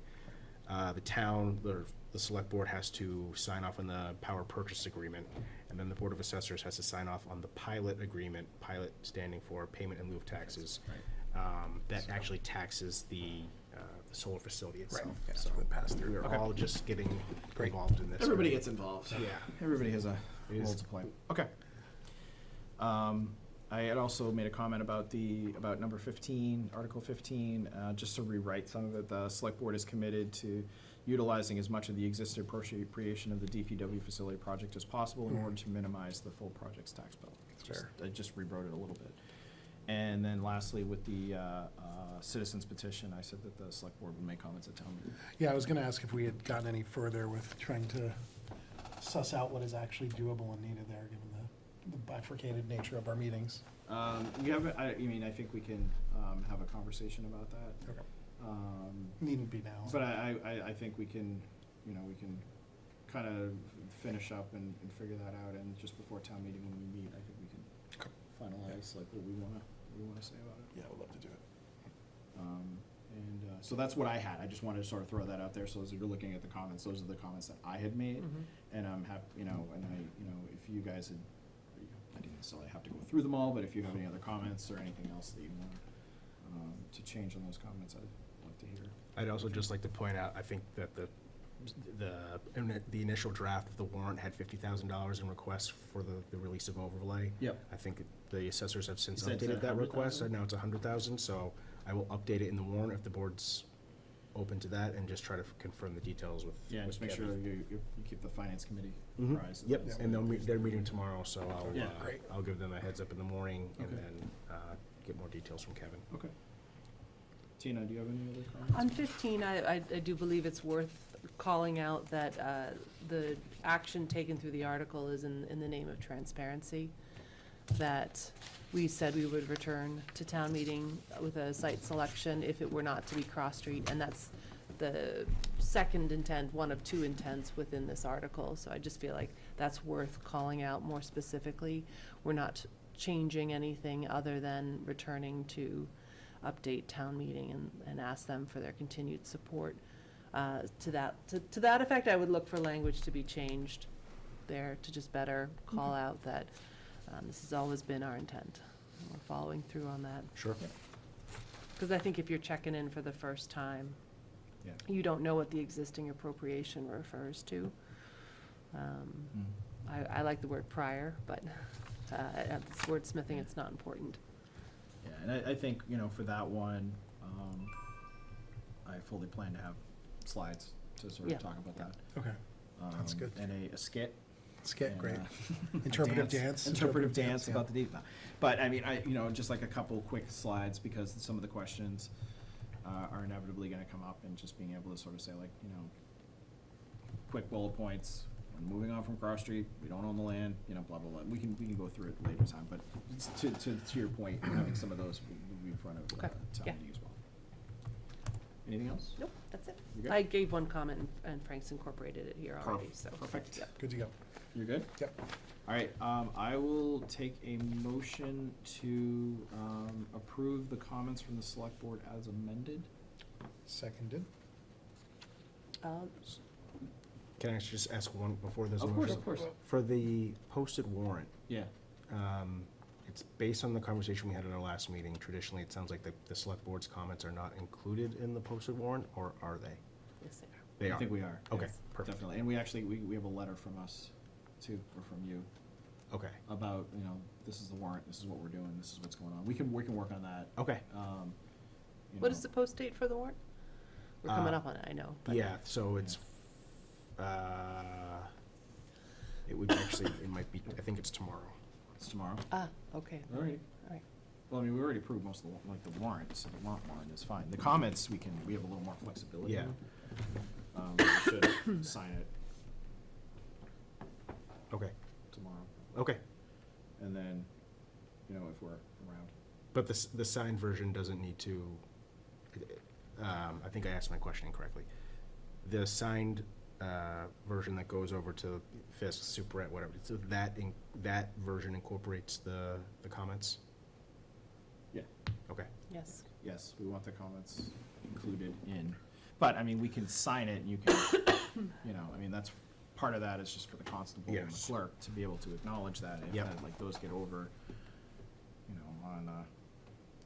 The town, the select board has to sign off on the power purchase agreement, and then the Board of Assessors has to sign off on the pilot agreement, pilot standing for payment in lieu of taxes. That actually taxes the solar facility itself. Yeah, So so it passed through. we're Okay. all just getting Great. involved in this. Everybody right? gets involved. Yeah. Everybody has a It role is. to play. Okay. I had also made a comment about number 15, Article 15, just to rewrite some of it. The select board is committed to utilizing as much of the existing appropriation of the DPW facility project as possible in order to minimize the full project's tax bill. I just rewrote it a little bit. And then lastly, with the citizens petition, I said that the select board would make comments at town meeting. Yeah, I was going to ask if we had gotten any further with trying to suss out what is actually doable and needed there, given the bifurcated nature of our meetings. I think we can have a conversation about that. Okay. Needn't be now. But I think we can, we can kind of finish up and figure that out, and just before town meeting when we meet, I think we can finalize like what we wanna say about it. Yeah, I would love to do it. So that's what I had. I just wanted to sort of throw that out there, so as you're looking at the comments, those are the comments that I had made. And I'm happy, if you guys had, I didn't necessarily have to go through them all, but if you have any other comments or anything else that you want, to change on those comments, I'd love to hear. I'd also just like to point out, I think that the initial draft of the warrant had $50,000 in requests for the release of overlay. Yep. I think the assessors have since You said updated that request, 100,000? and now it's 100,000, so I will update it in the warrant if the board's open to that, and just try to confirm the details with. Yeah, with just make sure Kevin. you keep the finance committee Mhm. apprised. of Yep, that. and they're meeting tomorrow, so Yeah. Great. I'll give them a heads up in the morning, and Okay. then get more details from Kevin. Okay. Tina, do you have any other comments? On 15, I do believe it's worth calling out that the action taken through the article is in the name of transparency, that we said we would return to town meeting with a site selection if it were not to be Cross Street, and that's the second intent, one of two intents within this article. So I just feel like that's worth calling out more specifically. We're not changing anything other than returning to update town meeting and ask them for their continued support. To that effect, I would look for language to be changed there to just better call out that this has always been our intent. And we're following through on that. Sure. Because I think if you're checking in for the first time, Yeah. you don't know what the existing appropriation refers to. I like the word prior, but at this wordsmithing, it's not important. Yeah, and I think, for that one, I fully plan to have slides to sort Yeah. of talk about that. Okay, that's good. And a skit. Skit, and, great. a Interpretive dance. Interpretive dance yeah. about the deed. But, I mean, just like a couple quick slides, because some of the questions are inevitably gonna come up, and just being able to sort of say, like, quick bullet points, we're moving on from Cross Street, we don't own the land, blah, blah, blah. We can go through it later time, but to your point, having some of those will be in front of Okay, town yeah. meeting as well. Anything else? Nope, that's it. You good? I gave one comment and Frank's incorporated it here already, so. Perfect. Yep. Good to go. You're good? Yep. All right, I will take a motion to approve the comments from the select board as amended. Seconded. Can I just ask one before there's a Of motion? course. For the posted warrant, Yeah. it's based on the conversation we had at our last meeting. Traditionally, it sounds like the select board's comments are not included in the posted warrant, or are they? Yes, they are. They are. I think we are. Okay, yes, perfect. Definitely. And we actually, we have a letter from us too, or from you, Okay, about, this is the warrant, this is what we're doing, this is what's going on. We can work on that. okay. What is the post date for the warrant? We're coming up on it, I know. but- Yeah, so it's, it would actually, it might be, I think it's tomorrow. It's tomorrow. Okay. All right. All right. Well, I mean, we already approved most of the warrant, so the warrant is fine. The comments, we have a little more flexibility. Yeah. We should sign it Okay, tomorrow, okay. and then, if we're around. But the signed version doesn't need to, I think I asked my question incorrectly. The signed version that goes over to Fisk, Superette, whatever, so that version incorporates the comments? Yeah. Okay. Yes. Yes, we want the comments included in, but, I mean, we can sign it, and you can, that's, part of that is just for the constable and the Yes. clerk to be able to acknowledge that, if Yep. that, like, those get over, on,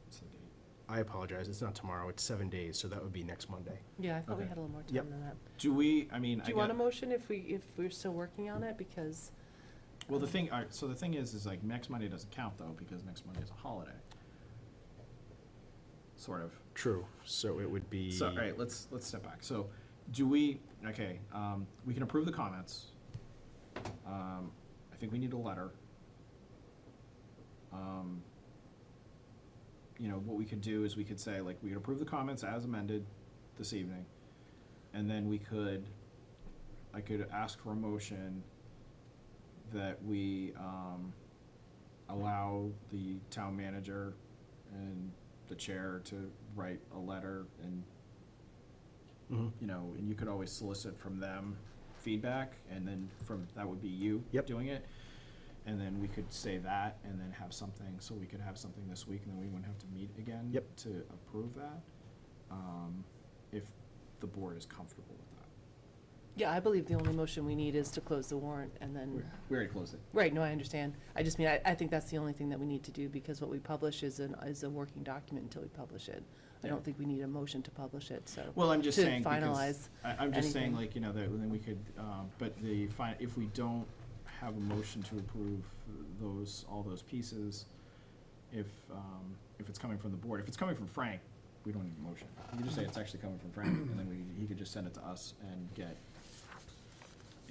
what's the date? I apologize, it's not tomorrow, it's 7 days, so that would be next Monday. Yeah, I thought we Okay. had a little more Yep. time than that. Do we, I mean, Do you want a motion if we're still working on it? Because, well, the thing, all right, so the thing is like, next Monday doesn't count, though, because next Monday is a holiday. Sort of. True, so it would be. So, all right, let's step back. So, do we, okay, we can approve the comments. I think we need a letter. What we could do is we could say, like, we could approve the comments as amended this evening, and then I could ask for a motion that we, allow the town manager and the chair to write a letter, and Mhm. and you could always solicit from them feedback, and then that would be you Yep. doing it. And then we could say that, and then have something, so we could have something this week, and then we wouldn't have to meet again Yep. to approve that, if the board is comfortable with that. Yeah, I believe the only motion we need is to close the warrant and then, We already closed it. right, no, I understand. I just mean, I think that's the only thing that we need to do, because what we publish is a working document until we publish it. I Yeah. don't think we need a motion to publish it, so. Well, I'm just to saying, because, finalize I'm just saying, anything. like, you know, that then we could, but if we don't have a motion to approve all those pieces, if it's coming from the board, if it's coming from Frank, we don't need a motion. You can just say it's actually coming from Frank, and then he could just send it to us and get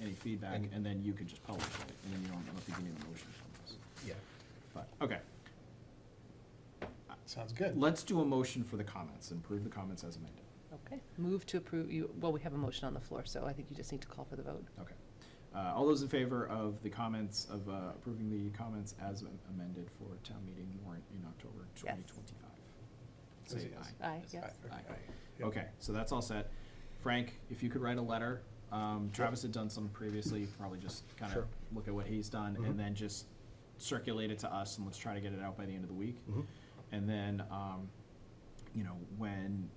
any feedback, and then you could just publish it, and then I don't think you need a motion from us. Yeah. But, okay. Sounds good. Let's do a motion for the comments and approve the comments as amended. Okay, move to approve, well, we have a motion on the floor, so I think you just need to call for the vote. Okay. All those in favor of the comments, of approving the comments as amended for town meeting warrant in October 2025? Say Yes. aye. Aye, yes. Yep. Okay, so that's all set. Frank, if you could write a letter, Travis had done some previously, probably just kind of Sure. look at what he's done, Mhm. and then just circulate it to us, and let's try to get it out by the end of the week. Mhm. And then, you know, when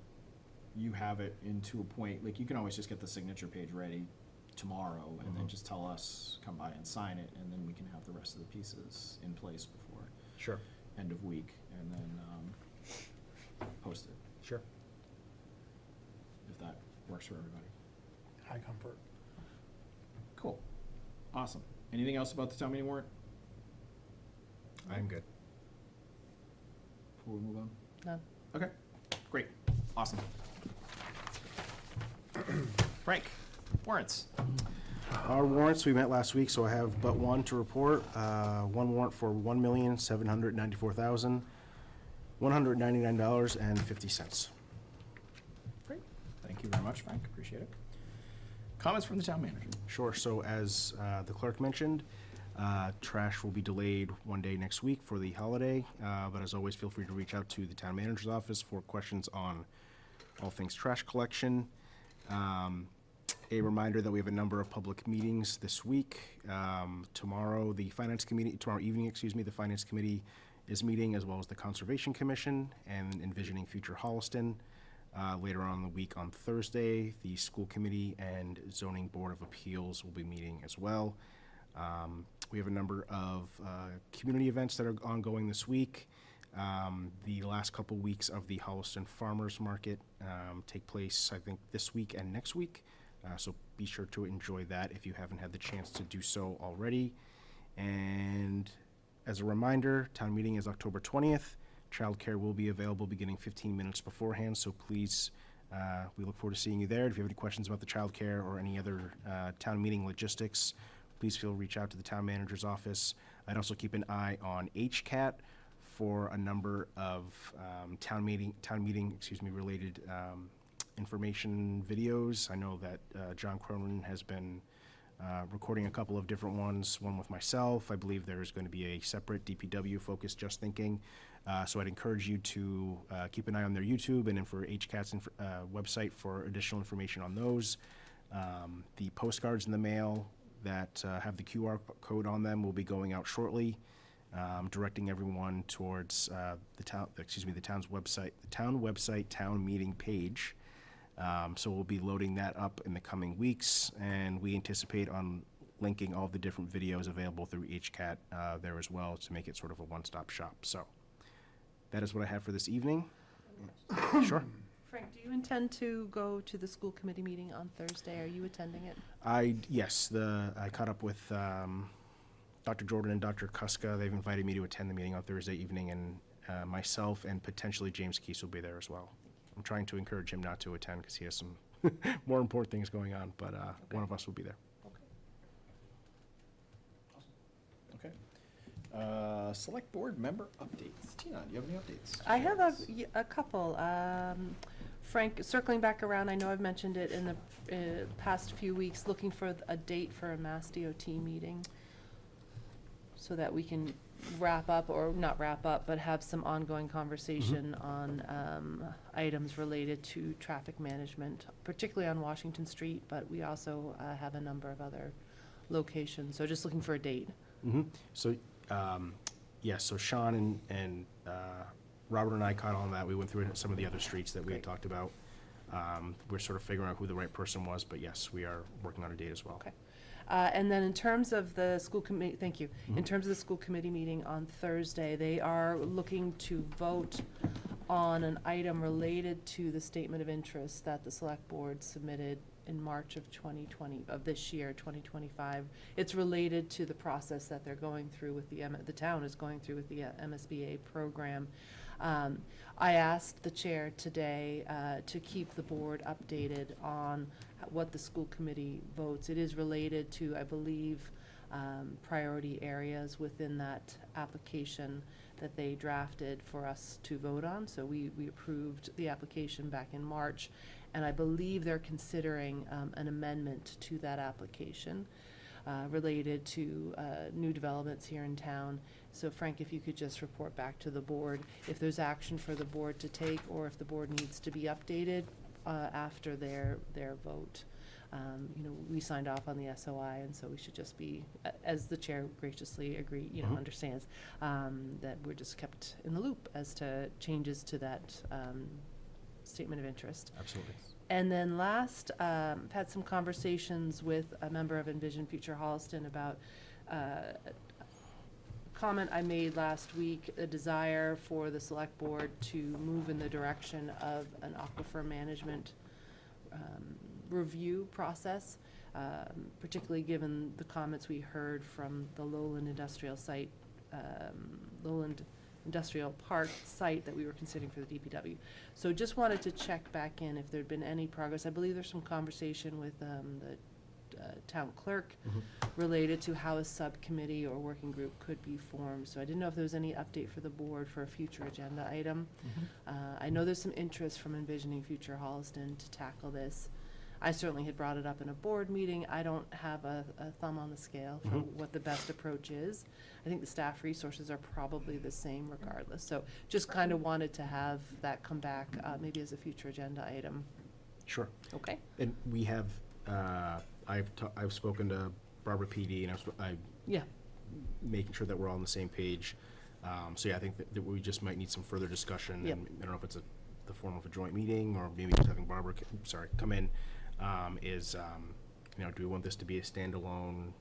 you have it into a point, like, you can always just get the signature page ready tomorrow, and then Mhm. just tell us, come by and sign it, and then we can have the rest of the pieces in place before Sure. end of week, and then, post it, Sure. if that works for everybody. High comfort. Cool. Awesome. Anything else about the town meeting warrant I'm good. before we move on? None. Okay, great, awesome. Frank, warrants. Our warrants, we met last week, so I have but one to report. One warrant for $1,794,199.50. Great, thank you very much, Frank, appreciate it. Comments from the town manager? Sure, so as the clerk mentioned, trash will be delayed one day next week for the holiday, but as always, feel free to reach out to the town manager's office for questions on all things trash collection. A reminder that we have a number of public meetings this week. Tomorrow evening, the Finance Committee is meeting, as well as the Conservation Commission and Envisioning Future Holliston. Later on in the week on Thursday, the School Committee and Zoning Board of Appeals will be meeting as well. We have a number of community events that are ongoing this week. The last couple weeks of the Holliston Farmers Market take place, I think, this week and next week. So be sure to enjoy that if you haven't had the chance to do so already. And as a reminder, town meeting is October 20th. Childcare will be available beginning 15 minutes beforehand, so please, we look forward to seeing you there. If you have any questions about the childcare or any other town meeting logistics, please feel reach out to the town manager's office. I'd also keep an eye on HCAT for a number of town meeting related information videos. I know that John Cronin has been recording a couple of different ones, one with myself. I believe there is going to be a separate DPW focused Just Thinking. So I'd encourage you to keep an eye on their YouTube and then for HCAT's website for additional information on those. The postcards in the mail that have the QR code on them will be going out shortly, directing everyone towards the town's website, town meeting page. So we'll be loading that up in the coming weeks, and we anticipate on linking all the different videos available through HCAT there as well to make it sort of a one-stop shop. So that is what I have for this evening. Sure. Frank, do you intend to go to the school committee meeting on Thursday? Are you attending it? Yes, I caught up with Dr. Jordan and Dr. Kuska. They've invited me to attend the meeting on Thursday evening, and myself and potentially James Keese will be there as well. I'm trying to encourage him not to attend because he has some more important things going on, but one of us will be there. Okay. Select board member updates. Tina, do you have any updates? I have a couple. Frank, circling back around, I know I've mentioned it in the past few weeks, looking for a date for a Mass DOT meeting so that we can wrap up, or not wrap up, but have some ongoing conversation on items related to traffic management, particularly on Washington Street, but we also have a number of other locations. So just looking for a date. So, so Sean and Robert and I caught on that. We went through some of the other streets that we had talked about. We're sort of figuring out who the right person was, but yes, we are working on a date as well. Okay. And then in terms of the school committee, thank you. In terms of the school committee meeting on Thursday, they are looking to vote on an item related to the statement of interest that the select board submitted in March of 2020, of this year, 2025. It's related to the process that they're going through with the town is going through with the MSBA program. I asked the chair today to keep the board updated on what the school committee votes. It is related to, I believe, priority areas within that application that they drafted for us to vote on. So we approved the application back in March, and I believe they're considering an amendment to that application related to new developments here in town. So Frank, if you could just report back to the board if there's action for the board to take, or if the board needs to be updated after their vote. We signed off on the SOI, and so we should just be, as the chair graciously understands, that we're just kept in the loop as to changes to that statement of interest. Absolutely. And then last, I've had some conversations with a member of Envision Future Holliston about a comment I made last week, a desire for the select board to move in the direction of an aquifer management review process, particularly given the comments we heard from the Lowland Industrial site, Lowland Industrial Park site that we were considering for the DPW. So just wanted to check back in if there'd been any progress. I believe there's some conversation with the town clerk related to how a subcommittee or working group could be formed. So I didn't know if there was any update for the board for a future agenda item. I know there's some interest from Envisioning Future Holliston to tackle this. I certainly had brought it up in a board meeting. I don't have a thumb on the scale for what the best approach is. I think the staff resources are probably the same regardless. So just kind of wanted to have that come back maybe as a future agenda item. Sure. Okay. And we have, I've spoken to Barbara PD, and making sure that we're all on the same page. So yeah, I think that we just might need some further discussion. Yep. And I don't know if it's the form of a joint meeting, or maybe just having Barbara, come in. Do we want this to be a standalone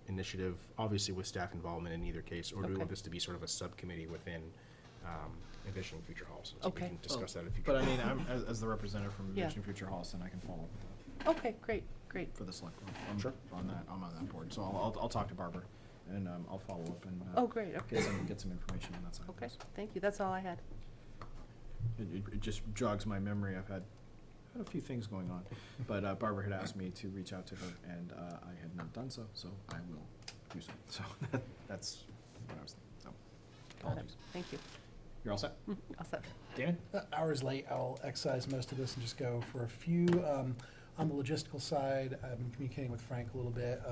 initiative, obviously with staff involvement in either case, or do we want this to be sort of a subcommittee within Envisioning Future Holliston? So we can discuss that in future. But I mean, as the representative from Envisioning Future Holliston, I can follow up with that. Okay, great. For the select board. I'm on that board, so I'll talk to Barbara, and I'll follow up and Great. Okay. get some information on that side. Okay, thank you. That's all I had. It just jogs my memory. I've had a few things going on, but Barbara had asked me to reach out to her, and I had not done so I will do so. So that's what I was thinking. So apologies. Thank you. You're all set? All set. Dan? Hours late, I'll excise most of this and just go for a few. On the logistical side, I've been communicating with Frank a little bit.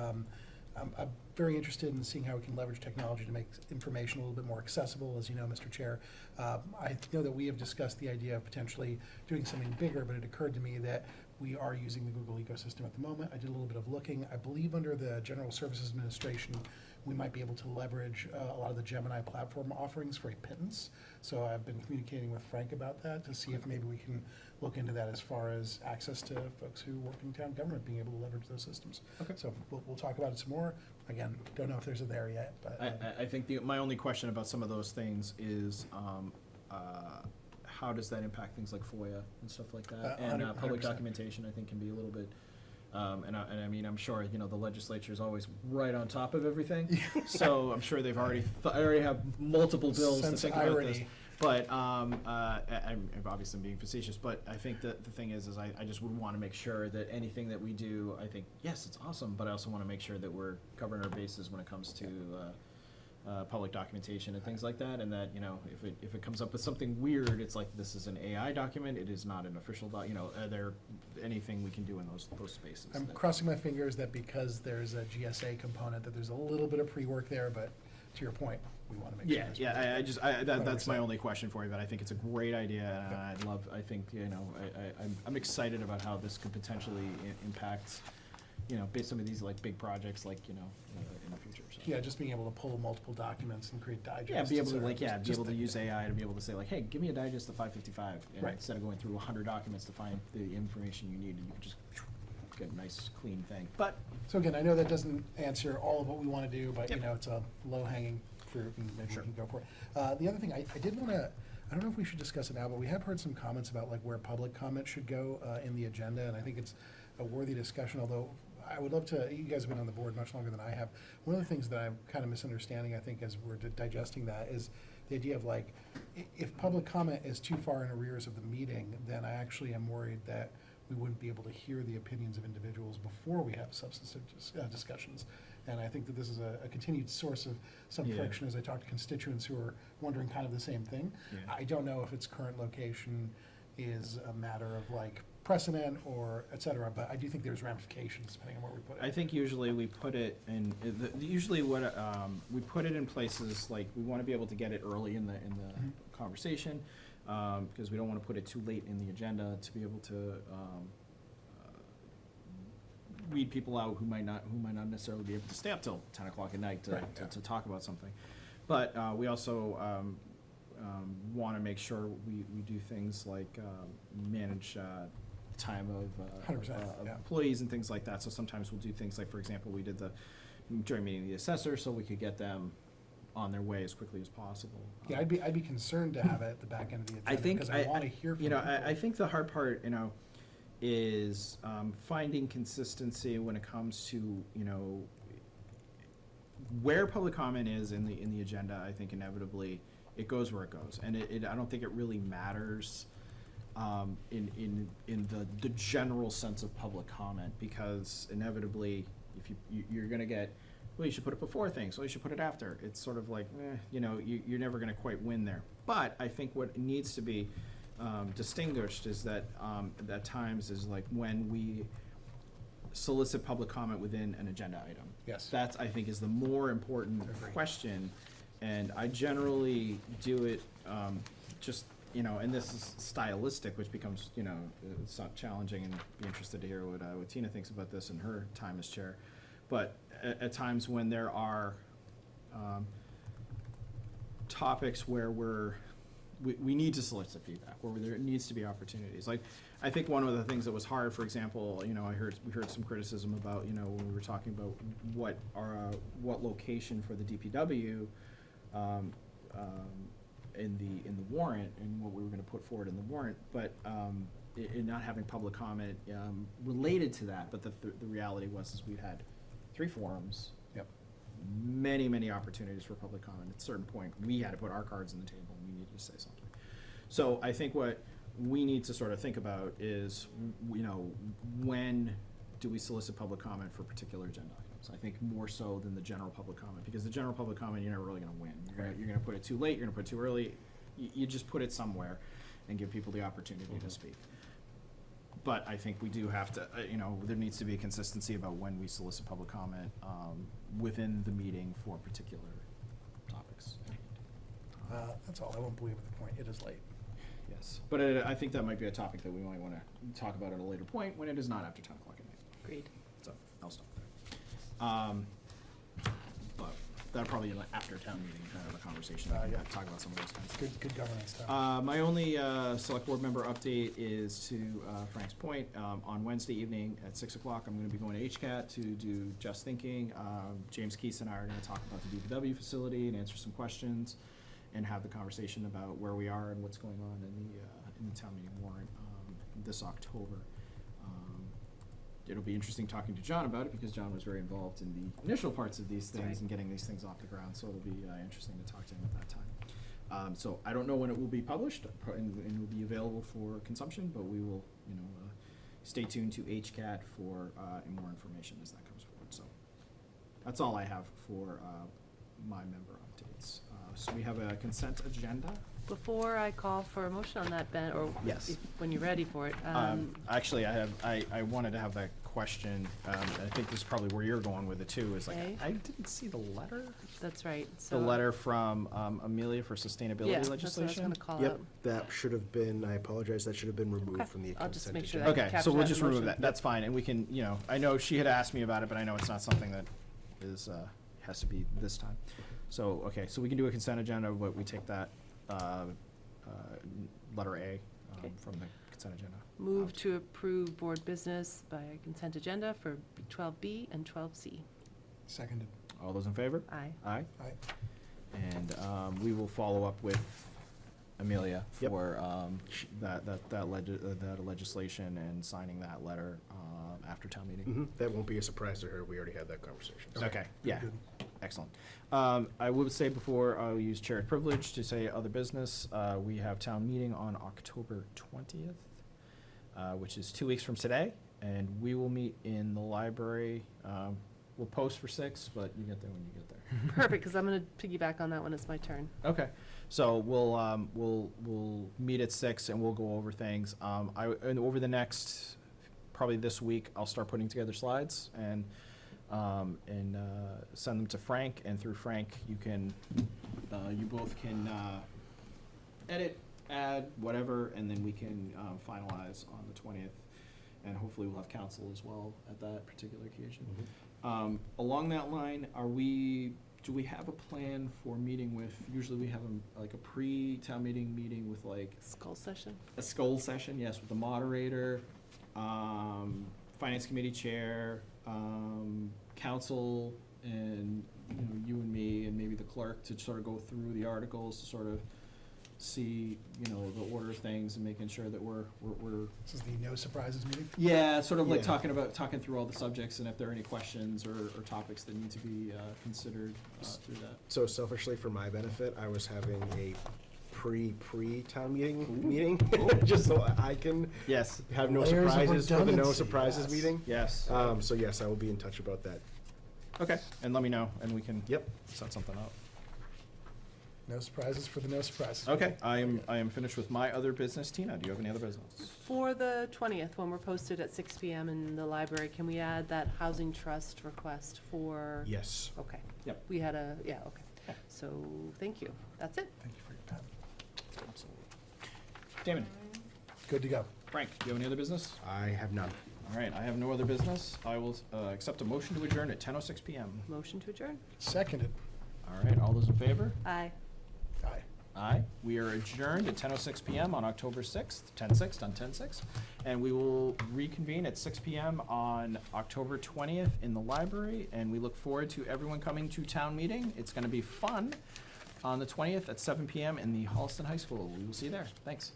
I'm very interested in seeing how we can leverage technology to make information a little bit more accessible, as you know, Mr. Chair. I know that we have discussed the idea of potentially doing something bigger, but it occurred to me that we are using the Google ecosystem at the moment. I did a little bit of looking. I believe under the General Services Administration, we might be able to leverage a lot of the Gemini platform offerings for a pittance. So I've been communicating with Frank about that to see if maybe we can look into that as far as access to folks who work in town government, being able to leverage those systems. Okay. So we'll talk about it some more. Again, don't know if there's a there yet, but. I think my only question about some of those things is, how does that impact things like FOIA and stuff like that? And public 100%. documentation, I think, can be a little bit, and I mean, I'm sure, the legislature is always right on top of everything. So I'm sure they've already have multiple bills to think about this. But I'm obviously being facetious, but I think that the thing is I just would want to make sure that anything that we do, I think, yes, it's awesome, but I also want to make sure that we're covering our bases when it comes to public documentation and things like that, and that, if it comes up with something weird, it's like, this is an AI document, it is not an official are there anything we can do in those spaces? I'm crossing my fingers that because there's a GSA component, that there's a little bit of pre-work there, but to your point, we want to make sure. That's my only question for you, but I think it's a great idea, and I'm excited about how this could potentially impact, some of these big projects, the future, so. Yeah, just being able to pull multiple documents and create digests. Yeah, be able to, et cetera. like, yeah, be Just able to the- use AI to be able to say, like, hey, give me a digest of 555, and Right. instead of going through 100 documents to find the information you need, you can just get a nice, clean thing. But So again, I know that doesn't answer all of what we want to do, but, you Yep. know, it's a low-hanging fruit, and maybe we Sure. can go for it. The other thing, I did want to, I don't know if we should discuss it now, but we have heard some comments about, like, where public comment should go in the agenda, and I think it's a worthy discussion, although I would love to, you guys have been on the board much longer than I have. One of the things that I'm kind of misunderstanding, I think, as we're digesting that, is the idea of, like, if public comment is too far in arrears of the meeting, then I actually am worried that we wouldn't be able to hear the opinions of individuals before we have substantive discussions. And I think that this is a continued source of some Yeah. friction as I talk to constituents who are wondering kind of the same thing. Yeah. I don't know if its current location is a matter of, like, precedent or et cetera, but I do think there's ramifications depending on where we put it. I think usually we put it in, usually what, we put it in places, like, we want to be able to get it early in the conversation, because we don't want to put it too late in the agenda to be able to weed people out who might not necessarily be able to stay up till 10 o'clock at night to talk about something. But we also want to make sure we do things like manage time of 100%, yeah. employees and things like that. So sometimes we'll do things like, for example, we did the joint meeting of the assessor, so we could get them on their way as quickly as possible. Yeah, I'd be concerned to have it at the back end of the agenda. I think, Because I want to hear from you know, people. I think the hard part, you know, is finding consistency when it comes to, you know, where public comment is in the agenda. I think inevitably it goes where it goes, and I don't think it really matters in the general sense of public comment, because inevitably if you're going to get, well, you should put it before things, well, you should put it after. It's sort of like, you know, you're never going to quite win there. But I think what needs to be distinguished is that at times is like when we solicit public comment within an agenda item. Yes. That's, I think, is the more important question. And I generally do it just, you know, and this is stylistic, which becomes, you know, it's not challenging, and be interested to hear what Tina thinks about this in her time as chair. But at times when there are topics where we need to solicit feedback, where there needs to be opportunities. Like, I think one of the things that was hard, for example, you know, we heard some criticism about, you know, when we were talking about what location for the DPW in the warrant, and what we were going to put forward in the warrant, but in not having public comment related to that. But the reality was we had 3 forums. Yep. Many opportunities for public comment. At a certain point, we had to put our cards on the table, and we needed to say something. So I think what we need to sort of think about is, you know, when do we solicit public comment for particular agenda items? I think more so than the general public comment, because the general public comment, you're never really going to win. You're going to put it too late. You're going to put it too early. You just put it somewhere and give people the opportunity to speak. But I think we do have to, you know, there needs to be a consistency about when we solicit public comment within the meeting for particular topics. That's all. I won't belabor the point. It is late. Yes. But I think that might be a topic that we might want to talk about at a later point, when it is not after 10 o'clock at night. Agreed. So I'll stop there. But that'll probably be an after town meeting kind of a conversation. We can Yeah. talk about some of those kinds of Good governance stuff. My only select board member update is to Frank's point. On Wednesday evening at 6 o'clock, I'm going to be going to HCAT to do Just Thinking. James Keese and I are going to talk about the DPW facility and answer some questions, and have the conversation about where we are and what's going on in the town meeting warrant this October. It'll be interesting talking to John about it, because John was very involved in the initial parts of these things and getting these things off the ground, so it'll be interesting to talk to him at that time. So I don't know when it will be published and will be available for consumption, but we will, you know, stay tuned to HCAT for more information as that comes forward. So that's all I have for my member updates. So we have a consent agenda. Before I call for a motion on that, Ben, or Yes. when you're ready for it. Actually, I wanted to have that question. I think this is probably where you're going with it too, is like, Okay. I didn't see the letter. That's right. The So letter from Amelia for sustainability Yeah, that's legislation. what I was gonna call Yep, out. that should have been, I apologize, that should have been removed Okay, from the I'll just consent make sure agenda. that- Okay, capture so we'll that just in remove motion. that. That's fine, and we can, you know, I know she had asked me about it, but I know it's not something that is has to be this time. So, okay, so we can do a consent agenda, but we take that, letter A, Okay. from the consent agenda. Move out. to approve board business by consent agenda for 12B and 12C. Seconded. All those in favor? Aye. Aye. Aye. And, we will follow up with Amelia Yep. for, that legislation and signing that letter, after town meeting. That won't be a surprise to her. We already had that conversation. Okay, yeah, Good. excellent. I would say before I'll use chair privilege to say other business, we have town meeting on October 20th, which is 2 weeks from today, and we will meet in the library. We'll post for 6, but you get there when you get there. Perfect, because I'm going to piggyback on that when it's my turn. Okay, so we'll meet at 6 and we'll go over things. And over the next, probably this week, I'll start putting together slides and send them to Frank, and through Frank, you both can edit, add, whatever, and then we can finalize on the 20th. And hopefully we'll have council as well at that particular occasion. Along that line, do we have a plan for meeting with, usually we have a pre-town meeting with Skull session? a skull session, yes, with the moderator, finance committee chair, council, and, you and me, and maybe the clerk to sort of go through the articles to sort of see, the order of things and making sure that we're This is the no surprises meeting? yeah, sort of like Yeah. talking through all the subjects and if there are any questions or topics that need to be considered through that. So selfishly, for my benefit, I was having a pre-town meeting, just so I can Yes. have no Layers of surprises for the no redundancy, surprises yes. meeting. Yes. So yes, I will be in touch about that. Okay, and let me know, and we can Yep. set something up. No surprises for the no surprises. Okay, I am finished with my other business. Tina, do you have any other business? For the 20th, when we're posted at 6 PM in the library, can we add that housing trust request for? Yes. Okay. Yep. We had okay. So, thank you. That's it. Thank you for your time. Absolutely. Damon, Good to go. Frank, do you have any other business? I have none. All right, I have no other business. I will accept a motion to adjourn at 10:06 PM. Motion to adjourn? Seconded. All right, all those in favor? Aye. Aye. Aye. We are adjourned at 10:06 PM on October 6th, 10/6, done 10/6. And we will reconvene at 6 PM on October 20th in the library. And we look forward to everyone coming to town meeting. It's going to be fun on the 20th at 7 PM in the Holliston High School. We will see you there. Thanks.